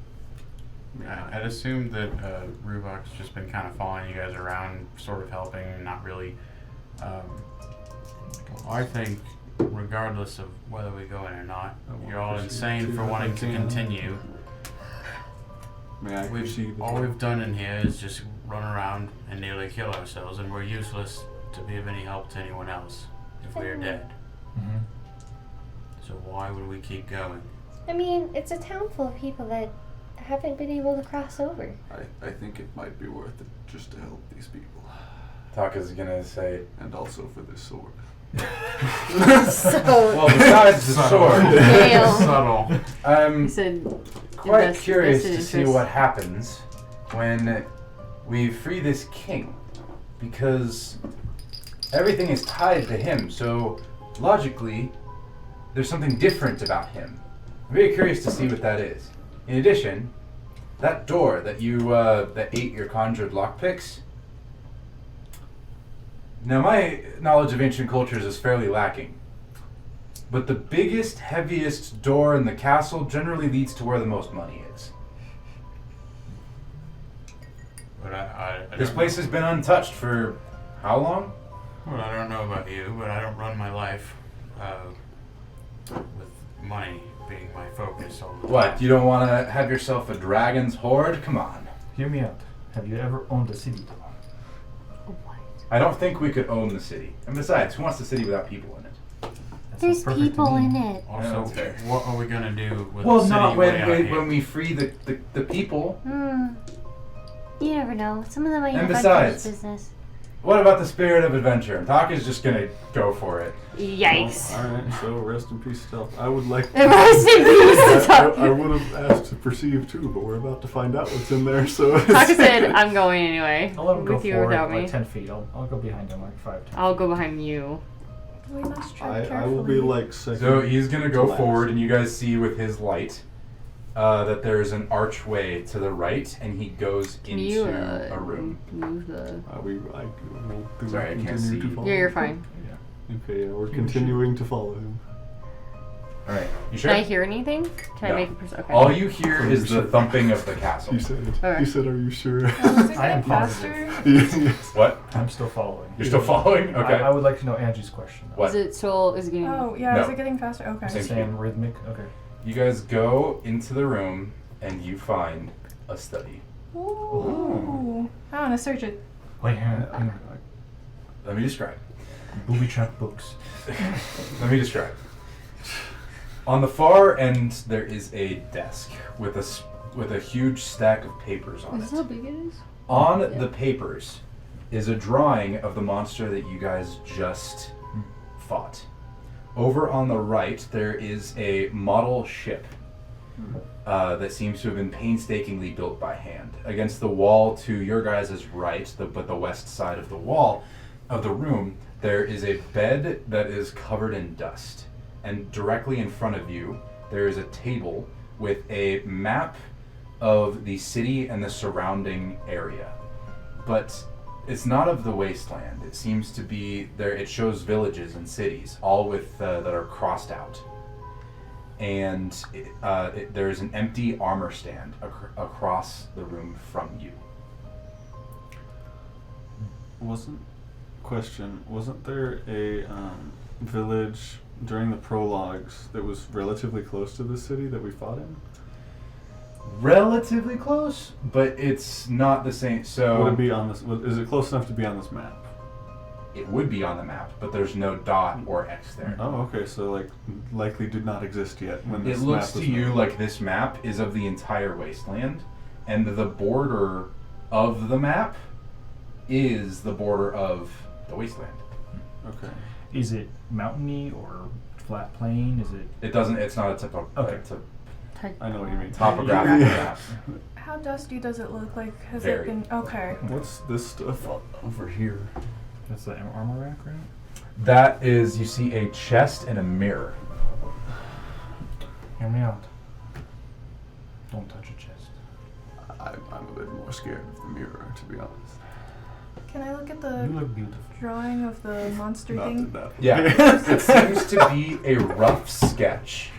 I'd assumed that Ruvok's just been kind of following you guys around, sort of helping, not really. I think, regardless of whether we go in or not, you're all insane for wanting to continue. May I proceed? All we've done in here is just run around and nearly kill ourselves, and we're useless to be of any help to anyone else if we are dead. Mm-hmm. So why would we keep going? I mean, it's a town full of people that haven't been able to cross over. I think it might be worth it just to help these people. Taka's gonna say, And also for this sword. well, besides the sword, Fail. Subtle. I'm He said, quite invest- curious vested to see interest. what happens when we free this king, because everything is tied to him, so logically there's something different about him. I'm very curious to see what that is. In addition, that door that you that ate your conjured lockpicks. Now, my knowledge of ancient cultures is fairly lacking, but the biggest, heaviest door in the castle generally leads to where the most money is. But I This don't place know. has been untouched for how long? Well, I don't know about you, but I don't run my life with money being my focus all the time. What, you don't want to have yourself a dragon's hoard? Come on. Hear me out. Have you ever owned a city? I don't think we could own the city. And besides, who wants the city without people in it? That There's sounds perfect to people me. in it. Yeah, Also, that's fair. what are we gonna do with Well, the city not way out when here? we free the people. You never know. Some of them might And have besides- unfinished business. What about the spirit of adventure? Taka's just gonna go for it. Yikes. Alright, so rest in peace, stealth. I would like Rest in peace, I would have asked to perceive too, but we're about to find out what's in there, so Taka said, I'm going anyway. I'll let him go with you or forward without like me. 10 feet. I'll go behind him like 5, 10 I'll go behind you. We must tread I will be carefully. like second. So he's gonna go Last. forward, and you guys see with his light that there's an archway to the right, and he goes Can into you a room. move the... I will do Sorry, I can't continue see. to follow Yeah, you're him? fine. Okay, yeah, we're continuing to follow him. All right, you sure? Can I hear anything? Can No. I make a percent? Okay. All you hear Are you is the sure? thumpping of the castle. He said, Alright. he said, are you sure? Oh, is it I am getting faster? Yes. What? I'm still following. You're still following? Okay. I would like to know Angie's question. Though. What? Is it still... Is it getting... Oh, yeah, is No. it getting faster? Okay. Same. Same rhythmic? Okay. You guys go into the room, and you find a study. Ooh. I want to search it. Wait, hang on. Let me describe. Booby trap books. Let me describe. On the far end, there is a desk with a huge stack of papers on Is it. this how big it is? On Yeah. the papers is a drawing of the monster that you guys just fought. Over on the right, there is a model ship that seems to have been painstakingly built by hand. Against the wall to your guys' right, but the west side of the wall of the room, there is a bed that is covered in dust. And directly in front of you, there is a table with a map of the city and the surrounding area. But it's not of the wasteland. It seems to be there. It shows villages and cities, all with that are crossed out. And there is an empty armor stand across the room from you. Wasn't there a village during the prologues that was relatively close to the city that we fought in? Relatively close, but it's not the same. So Would it be on this? Is it close enough to be on this map? it would be on the map, but there's no dot or X there. Oh, okay. So like, likely did not exist yet when It this looks map to was you made. like this map is of the entire wasteland, and the border of the map is the border of the wasteland. Okay. Is it mountainy or flat plain? Is it? It doesn't. It's not a Okay. I know what you mean. Topographic Yeah. map. How dusty does it look? Like, has Very. it been... Okay. What's this stuff over here? That's the armor rack, right? That is, you see a chest and a mirror. Hear me out. Don't touch a chest. I'm a bit more scared of the mirror, to be honest. Can I look at You the look beautiful. drawing of the monster Not thing? that. Yeah, it seems to be a rough sketch,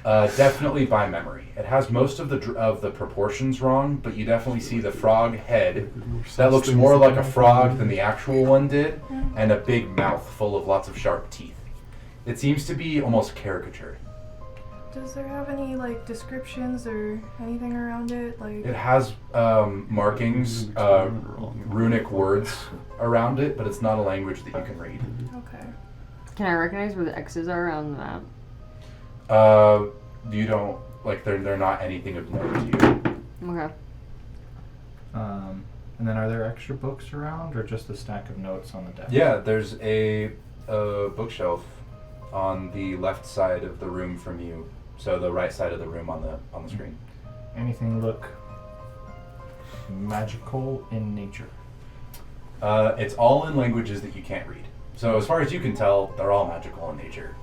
definitely by memory. It has most of the proportions wrong, but you definitely see the frog head that looks more like a frog than the actual one did, and a big mouth full of lots of sharp teeth. It seems to be almost caricatured. Does there have any like descriptions or anything around it? Like It has markings, runic words around it, but it's not a language that you can read. okay. Can I recognize where the X's are on the map? You don't like they're not anything of note to you. Okay. And then are there extra books around, or just a stack of notes on the desk? Yeah, there's a bookshelf on the left side of the room from you. So the right side of the room on the screen. Anything look magical in nature? It's all in languages that you can't read. So as far as you can tell, they're all magical in nature.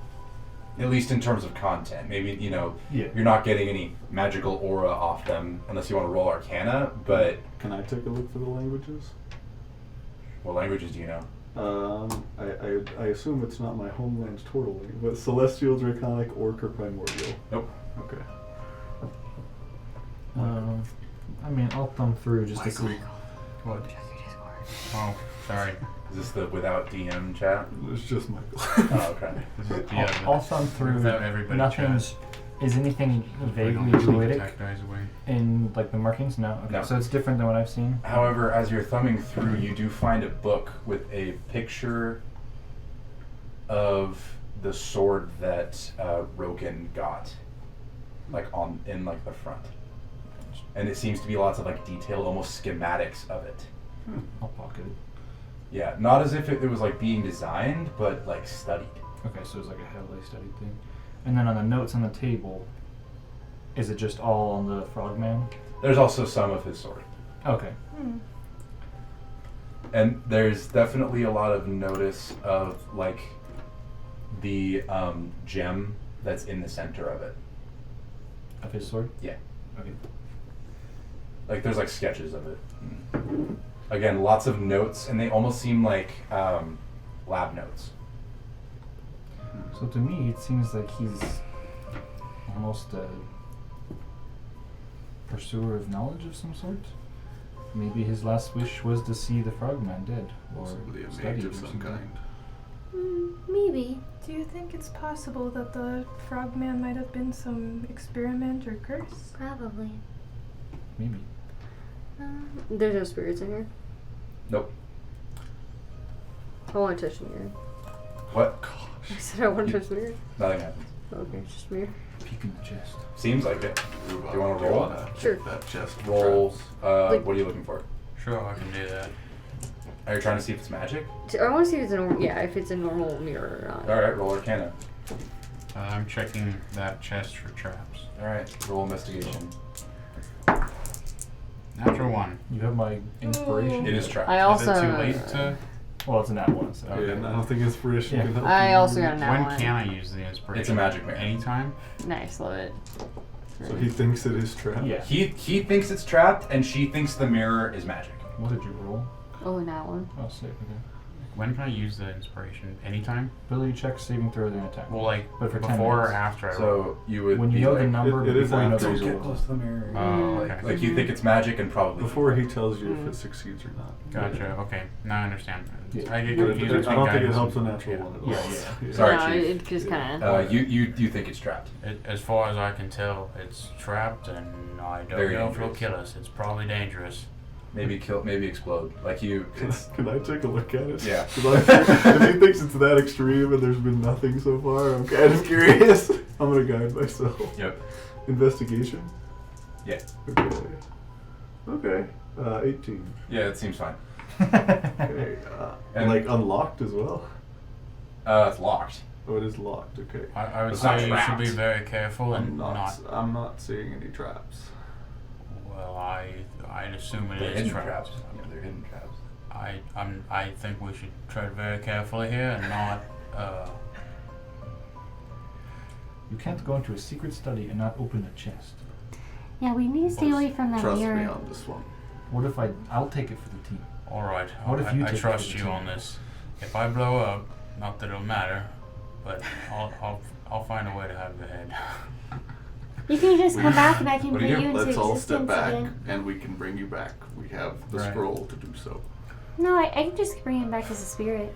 At least in terms of content. Maybe, Yeah. you're not getting any magical aura off them unless you want to roll Arcana, but Can I take a look for the languages? what languages do you know? I assume it's not my homeland's Tortling, but Celestial, Draconic, Orc, or Primordial. Nope. Okay. I mean, I'll thumb through just to see. What? Oh, sorry. Is this the without DM chat? It's just Michael. Oh, okay. This is I'll thumb through. without everybody Nothing's. Is anything vaguely druidic Attack dies away. in like the markings? No. Okay. No. So it's different than what I've seen. However, as you're thumbing through, you do find a book with a picture of the sword that Roken got, like in like the front, and it seems to be lots of like detailed, almost schematics of it. I'll pocket it. Yeah, not as if it was like being designed, but like studied. Okay, so it's like a heavily studied thing. And then on the notes on the table, is it just all on the frogman? There's also some of his sword, Okay. and there's definitely a lot of notice of like the gem that's in the center of it. Of his sword? Yeah. Okay. Like there's like sketches of it. Again, lots of notes, and they almost seem like lab notes. So to me, it seems like he's almost a pursuer of knowledge of some sort. Maybe his last wish was to see the frogman dead, or Possibly a studied mage or of some something. kind. Maybe. Do you think it's possible that the frogman might have been some experiment or curse? Probably. Maybe. There's no spirits in here. Nope. I want to touch the mirror. What? I said I want to touch the mirror. Nothing happens. Okay, it's just mirror. Peek in the chest. Seems like it. Do you want to roll? Sure. That chest. Rolls. Like- What are you looking for? Sure, I can do that. Are you trying to see if it's magic? I want to see if it's a normal. Yeah, if it's a normal mirror or not. All right, roll Arcana. I'm checking that chest for traps. All right, roll investigation. Natural one. You have my inspiration. It is trapped. I also. Is it too late to? Well, it's an at one, so. Yeah, and I don't think inspiration Yeah. can help I you. also got a nat When one. can I use the inspiration? It's a magic mirror. Anytime. Nice, love it. So he thinks it is trapped. Yeah. He thinks it's trapped, and she thinks the mirror is magic. What did you roll? Oh, nat one. Oh, sick. Okay. When can I use the inspiration? Anytime? Ability check, saving throw, then attack. Well, like But for 10 before or minutes. after I roll? So you would When you be know like, the number, it is before you know after there's you a get roll. to the mirror. Oh, like, okay. like you think it's magic and probably Before he tells you Mm. if it succeeds or not. Gotcha. Okay. Now I understand. Yeah. I get But confused I between don't think it guidance helps a and- natural yeah. one at all. Yeah, yeah. Sorry, no, Chief. it just kind of. You think it's trapped. As far as I can tell, it's trapped, and I don't Very know if it'll dangerous. kill us. It's probably dangerous. Maybe kill, maybe explode. Like you, it's Can I take a look at it? Yeah. 'Cause if he thinks it's that extreme and there's been nothing so far, I'm kind of curious. I'm gonna guide myself. yep. Investigation? Yeah. Okay. 18. Yeah, it seems fine. Okay. And- like unlocked as well? It's locked. Oh, it is locked. Okay. I would It's not say you should be trapped. very careful and I'm not seeing any traps. Well, I'd assume it They're is hidden trapped. traps. Yeah, they're hidden traps. I think we should tread very carefully here and not. You can't go into a secret study and not open a chest. Yeah, we need to stay away from that Trust mirror. me on this one. What if I'll take it for the team? All right. What if you I take trust the you team? on this. If I blow up, not that it'll matter, but I'll find a way to have your head. You can just come back and I can What do bring you you do? into Let's all step existence back, again. and we can bring you back. We have the Right. scroll to do so. No, I can just bring him back as a spirit.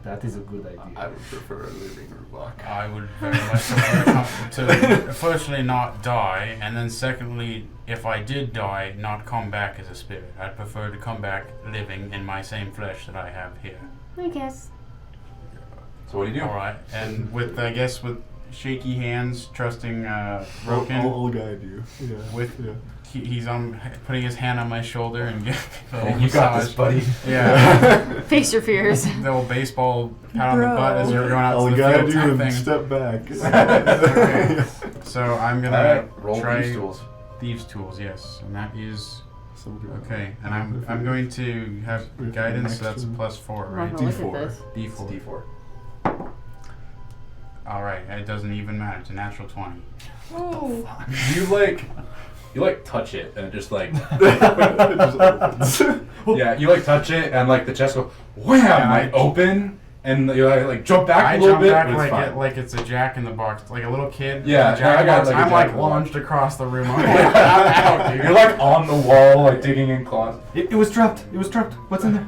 That is a good idea. I would prefer a living Rubok. I would very much prefer to firstly not die, and then secondly, if I did die, not come back as a spirit. I'd prefer to come back living in my same flesh that I have here. I guess. So what do you do? All right, and with I guess with shaky hands, trusting Roken. I'll guide you. Yeah. With- yeah. He's putting his hand on my shoulder and giving me a little You got this, massage. buddy. Yeah. Face your fears. The old baseball pat on the Bro. butt as you're going out I'll to the guide field you type and thing. step back. Okay. So I'm gonna Alright, roll try these tools. thieves' tools, yes, and that is Somebody- okay. And I'm going to have We have guidance. the So that's a next +4, I'm right? not gonna look D4. at this. It's D4. D4. All right, it doesn't even matter. It's a natural 20. Oh. You touch it and it just like It just opens. yeah, you touch it and the chest go wham, Yeah, open and you jump back I a little jump bit, back but it's fine. like it's a Jack in the Box, like a little kid. Yeah, with a Jack in the I got Box. it like a I'm Jack in the Box. launched across the room. I'm like, I'm out, dude. You're on the wall, digging in claws. It was trapped. It was trapped. What's in there?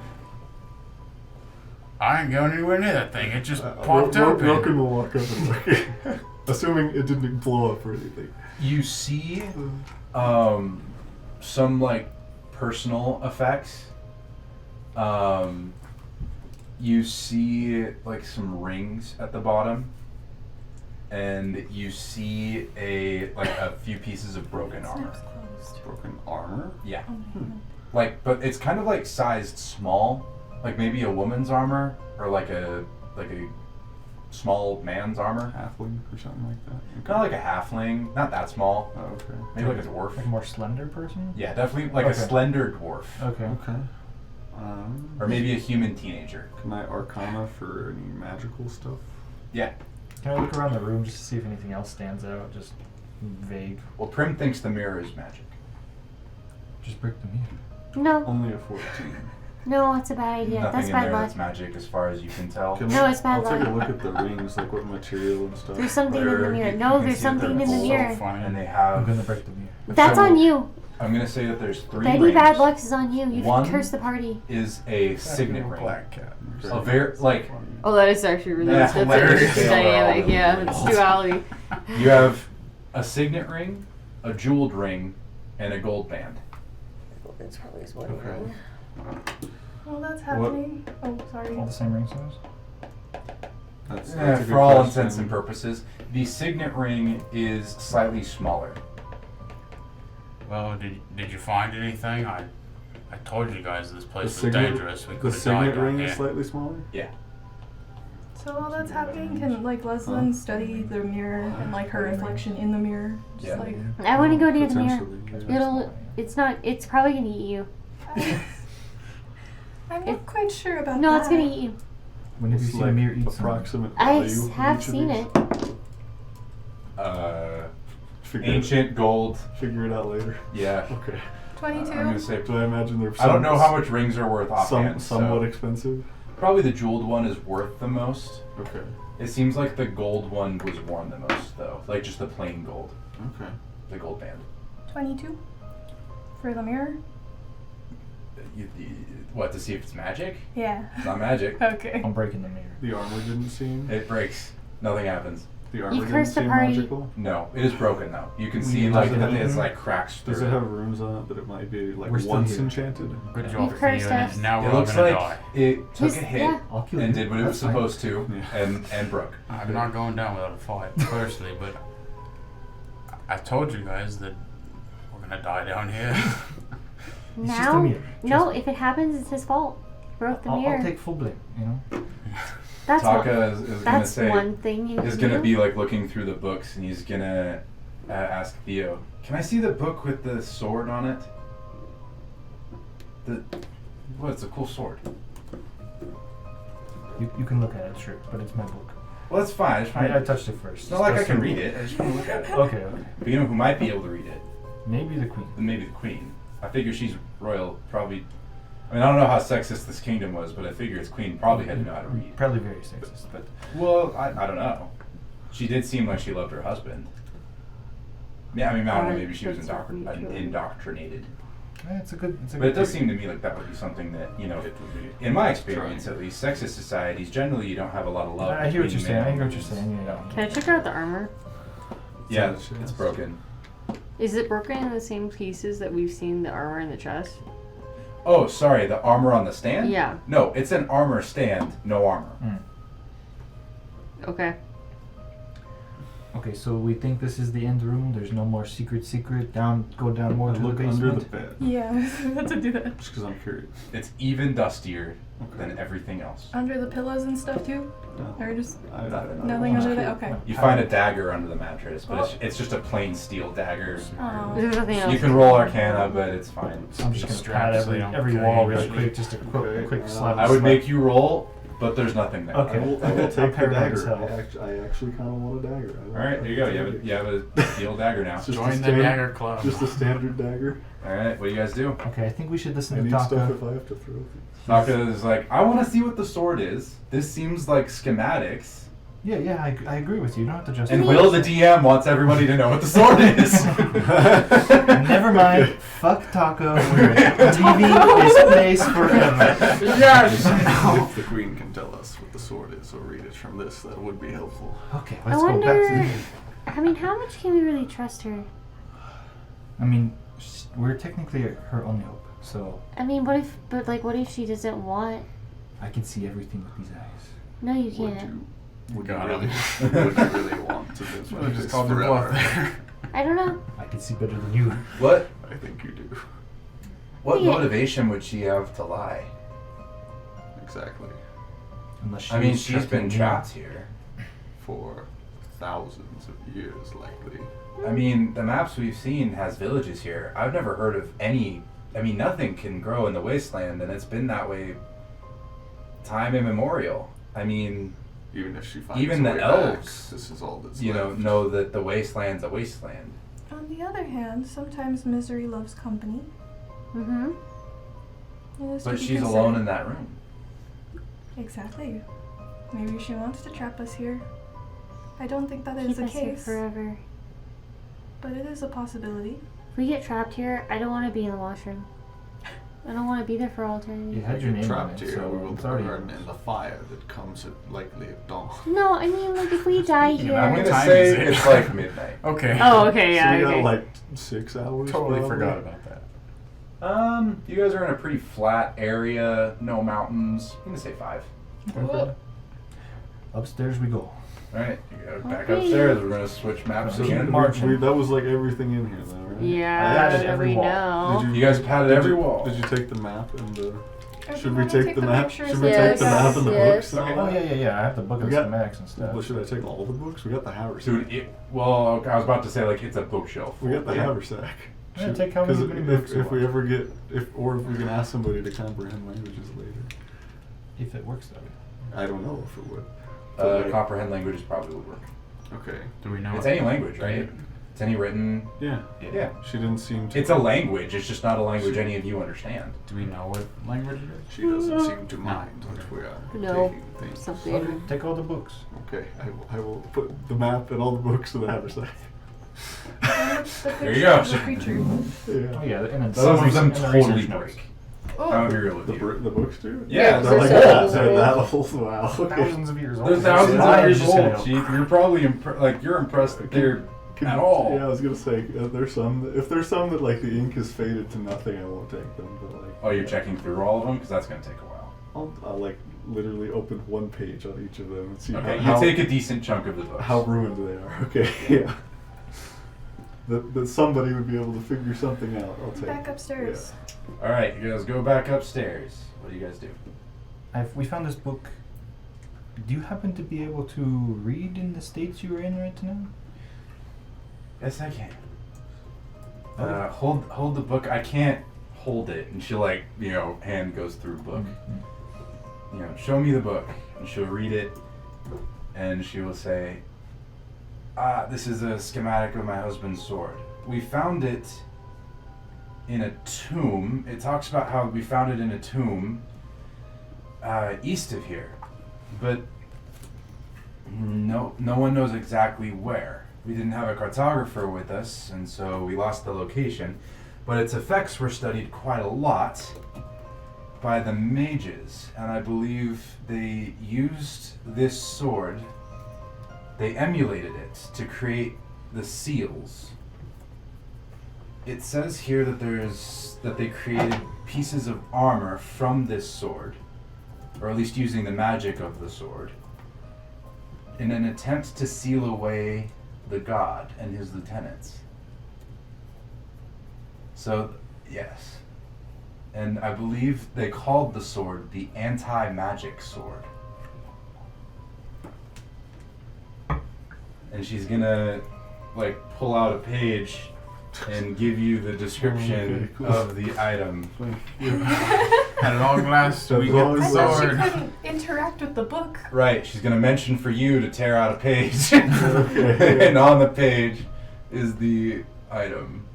I ain't going anywhere near that thing. It just popped open. Roken will walk up and look. Assuming it didn't blow up or anything. You see some personal effects. You see some rings at the bottom, and you see a few pieces of broken armor. Broken armor? Yeah. But it's kind of sized small, maybe a woman's armor or a small man's armor. Halfling or something like that? Kind of like a halfling, not that small. Oh, okay. Maybe like a dwarf. Like a more slender person? Yeah, definitely a Okay. slender dwarf. Okay. Okay. Or maybe a human teenager. Can I arcana for any magical stuff? Yeah. Can I look around the room just to see if anything else stands out? Just vague. Well, Prim thinks the mirror is magic. Just break the mirror. No, Only a 14. no, it's a bad idea. Nothing That's in bad there luck. that's magic as far as you can tell. No, it's bad I'll take a luck. look at the rings, what material and stuff. There's something in the Where mirror. you No, can there's see that something they're in the so mirror. funny. And they I'm have. gonna break the mirror. That's So, on you. I'm gonna say that there's 3 Any rings. bad luck is on you. You One- can curse the party. Is a signet ring. Black cat. A very Oh, that is actually really That's that's hilarious. a dynamic. Yeah, it's duality. You have a signet ring, a jeweled ring, and a gold band. It's probably his one Okay. ring. Well, that's happening. Oh, sorry. All the same ring size? That's Yeah, a good for all question. intents and purposes, the signet ring is slightly smaller. Well, did you find anything? I told you guys this The place was signet, dangerous. We the could have died signet down ring here. is slightly smaller? So while that's happening, can Leslin study the mirror and her reflection in the mirror? Just Yeah. I want to go near the mirror. Potentially, yeah. It's probably gonna eat you. I'm not quite sure about No, that. it's gonna eat you. When have you It's seen a mirror eat someone? approximate I value of have each of seen these? it. Ancient gold. Figure it out later. Yeah. Okay. 22. I'm gonna say. Do I imagine they're I don't know how much rings are worth offhand. somewhat so expensive? probably the jeweled one is worth the most. Okay. It seems like the gold one was worn the most, though. Just the plain gold, Okay. the gold band. 22 for the mirror. What, to see if it's magic? Yeah. It's not magic. Okay. I'm breaking the mirror. The armor didn't seem. It breaks. Nothing happens. The armor didn't cursed the seem party. magical. No, it is broken though. You can Does see it that have- it's cracks through. Does it have runes on it that it might be We're still once here. enchanted? Good You job for cursed you. us. And now we're It all looks gonna like die. it took Just- a hit yeah. I'll kill and you. did what it was That's fine. supposed to, Yeah. and broke. I'm not going down without a fight, personally, but I told you guys that we're gonna die down here. It's just a Now? mirror. No, if it happens, it's his fault. He broke the mirror. I'll take full blame, you know? That's Taka is gonna that's say one thing you is can gonna do. be looking through the books, and he's gonna ask Theo, "Can I see the book with the sword on it? It's a cool sword." You can look at it, sure, but it's my book. Well, that's fine. It's fine. I touched it first. It's not like I Just can so- read it. I just want to look at it. Okay, okay. But you know who might be able to read it? Maybe the queen. Maybe the queen. I figure she's royal. Probably. I mean, I don't know how sexist this kingdom was, but I figure its queen probably had to know how to read. Probably very sexist, but Well, I don't know. She did seem like she loved her husband. Yeah, I mean, I don't know. Maybe she was That's definitely true. indoctrinated. it's a good. But it does seem to me like that would be something that, you know, in my experience at least, sexist societies, generally you don't have a lot of love. I hear what you're between saying. I men hear what and you're women. saying. Yeah. Can I check out the armor? Yeah, That's it's yes. broken. Is it broken in the same pieces that we've seen the armor in the chest? Oh, sorry, the armor on the stand? Yeah. No, it's an armor stand, no armor. Okay. Okay, so we think this is the end room. There's no more secret. Go down more I to the look basement. under the bed, Yeah, I was about to do that. just because I'm curious. It's even dustier Okay. than everything else. Under the pillows and stuff too? No. Or just Nothing. nothing under there? Okay. You find a dagger under the mattress, but it's just a plain steel dagger. Oh. There's nothing else. You can roll Arcana, but it's fine. I'm just gonna Strapped pat so they don't every carry wall really you. quick, just a Okay, quick slap. I would make you roll, but there's nothing there. Okay. I will take the paranoid as dagger. hell. I actually kind of want a dagger. All right, there you go. You have a steel dagger now. It's just Join a the standard- dagger club. Just a standard dagger. All right, what do you guys do? Okay, I think we should I listen to need stuff Taka. if I have to throw things. Taka is like, I want to see what the sword is. This seems like schematics. Yeah, I agree with you. You don't have to justify. And Will, the DM, wants everybody to know what the sword is. Never mind. Fuck Taco. We're leaving this place forever. Yes! If the queen can tell us what the sword is or read it from this, that would be helpful. Okay, I let's go back to wonder. the. I mean, how much can we really trust her? I mean, we're technically her only hope. So I mean, what if she doesn't want? I can see everything with these eyes. No, you Would can't. you, would Got you him. really, would you really want to live Should've like just this called your bluff forever? there. I don't know. I can see better than you. What? I think you do. What Yeah. motivation would she have to lie? Exactly. Unless she I mean, was she's been trusting me. trapped here. For thousands of years, likely. I mean, the maps we've seen has villages here. I've never heard of any. I mean, nothing can grow in the wasteland, and it's been that way time immemorial. I mean, Even if she finds Even a the way back, elves, this is all that's you left. know that the wasteland's a wasteland. On the other hand, sometimes misery loves company. Mm-hmm. It is to But be she's considered. alone in that room. Exactly. Maybe she wants to trap us here. I don't think that is Keep the us here case, forever. but it is a possibility. If we get trapped here, I don't want to be in the washroom. I don't want to be there for all eternity. You had your name on Trapped it, here, so we will it's already burn in the fire that comes at likely at dawn. No, I mean, like, if we die Speaking of here. I'm What gonna time say is it? it's like midnight. Okay. Oh, okay, yeah, So we okay. got like 6 hours. Totally probably. forgot about that. You guys are in a pretty flat area, no mountains. I'm gonna say 5. Okay. Upstairs we go. All right, you go back Okay. upstairs. We're gonna switch maps So again. keep marching. That was like everything in here, though, right? Yeah, added every we wall. know. You guys patted did every you- wall. Did you take the map and the? Or Should do you we wanna take the map? pictures Should we with take the us? map and the Yes. books? And all Oh that? yeah. I have the book of We got- schematics and stuff. Well, should I take all the books? We got the haversack. Dude, well, I was about to say like it's a bookshelf. We got the Yeah. haversack. Yeah, take how many books you if we want. ever get if we can ask somebody to comprehend languages later. If it works that way. I don't know if it would. Comprehend languages probably would work. Okay. Do we know? It's any language, right? It's any written. Yeah. Yeah. She didn't seem to. It's a language. It's just not a language any of you understand. Do we know what language it is? She doesn't seem to mind that we are No. taking things. Something. Okay, take all the books. Okay, I will put the map and all the books in the haversack. There you go. The creature. Yeah. Oh yeah, and then Some of them and the totally research notes. break. Oh, I'm gonna be real with The, you. the books do? Yeah, they're like they're that. so They're old. that old. Wow. Okay. Thousands of years old. They're thousands Mine of is years just gonna old, go- Chief. You're probably you're impressed that they're at all. Yeah, I was gonna say there's some. If there's some that like the ink is faded to nothing, I won't take them. But like. Oh, you're checking through all of them because that's gonna take a while. I'll like literally open one page on each of them and see Okay, how you take a decent chunk of the books. how ruined they are. Okay. Yeah. That somebody would be able to figure something out. I'll take. back upstairs. All right, you guys go back upstairs. What do you guys do? We found this book. Do you happen to be able to read in the states you are in right now? Yes, I can. Hold the book. I can't hold it. And she'll hand goes through book. Show me the book. And she'll read it. And she will say, this is a schematic of my husband's sword. We found it in a tomb. It talks about how we found it in a tomb east of here, but no one knows exactly where. We didn't have a cartographer with us, and so we lost the location. But its effects were studied quite a lot by the mages, and I believe they used this sword. They emulated it to create the seals. It says here that they created pieces of armor from this sword, or at least using the magic of the sword, in an attempt to seal away the god and his lieutenants. So, yes. And I believe they called the sword the anti-magic sword. And she's gonna, like, pull out a page and give you the description Okay, cool. of the item. At long last, we get the I thought she sword. couldn't interact with the book. Right, she's gonna mention for you to tear out a page. Okay. And on the page is the item.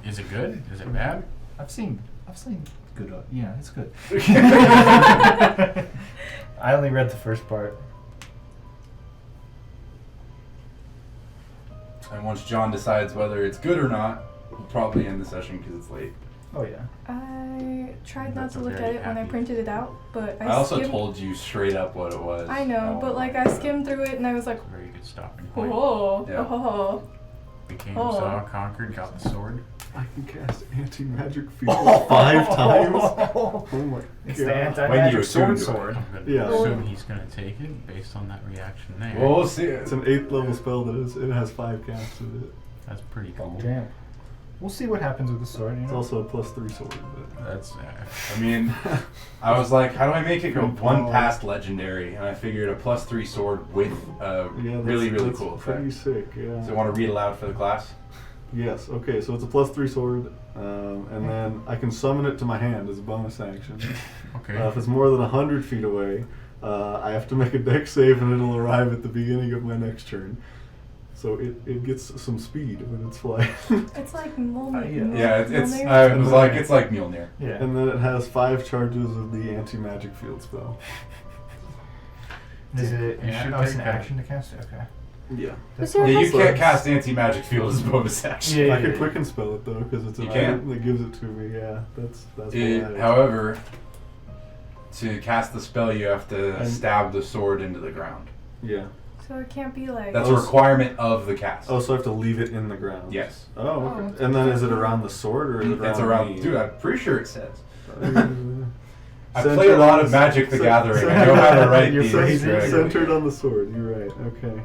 Is it good? Is it bad? I've seen good. Yeah, it's good. I only read the first part. And once John decides whether it's good or not, we'll probably end the session because it's late. Oh yeah. I tried not That's to look very at it when I happy. printed it out, but I also skimmed. told you straight up what it was. I know, but like I skimmed through it and I was like, It's a very good stopping point. oh, Yeah. oh, We came, Oh. saw, conquered, got the sword. I can cast anti-magic field 5 times. Oh my It's god. the When anti-magic you assume sword. to it. I'm gonna Yeah. assume he's gonna take it based on that reaction there. We'll see. It's an 8th level spell it has 5 casts of it. That's pretty cool. Damn. We'll see what happens with the sword. You It's know? also a +3 sword, but That's I mean, I was like, how do I make it go Good one call. past legendary? And I figured a +3 sword with a yeah, that's, really that's cool pretty effect. sick. Yeah. So I want to read aloud for the class? Yes. Okay. So it's a +3 sword, and then I can summon it to my hand as a bonus action. okay. If it's more than 100 feet away, I have to make a dex save, and it'll arrive at the beginning of my next turn. So it gets some speed when it's flying. It's like Mjolnir. Yeah, it's Mjolnir. I was like, it's like Mjolnir. Yeah. And then it has 5 charges of the anti-magic field spell. Is it? You should Oh, it's an take that. action to cast it. Okay. Yeah. Was there a Yeah, you plus- can't cast anti-magic field as a bonus action. Yeah, I could quicken spell it though, because it's an You can. item that gives it to me. Yeah, that's what It, however, to cast the spell, you have to And- stab the sword into the ground. Yeah. So it can't be like. That's a requirement of the cast. Oh, so I have to leave it in the ground. Yes. Oh, Oh, okay. it's And then is it around the sword or is it around It's around. me? Dude, I'm pretty sure it says. Uh, I centered played a lot on of the- Magic the cen- Gathering. I cen- know how to write You're these. phrasing Greg. Centered on the sword. You're right. Okay.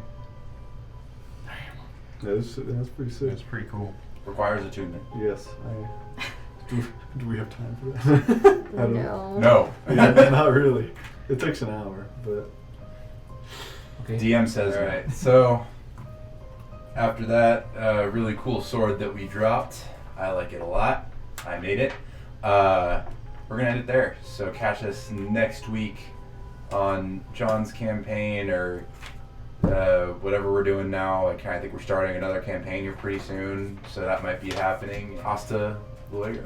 That's pretty sick. That's pretty cool. Requires attunement. Yes. Do we have time for that? I don't know. No. No. Yeah, not really. It takes an hour, but Okay. DM says right. So, after that really cool sword that we dropped, I like it a lot. I made it. We're gonna end it there. So catch us next week on John's campaign or whatever we're doing now. I think we're starting another campaign here pretty soon, so that might be happening. Hasta luego.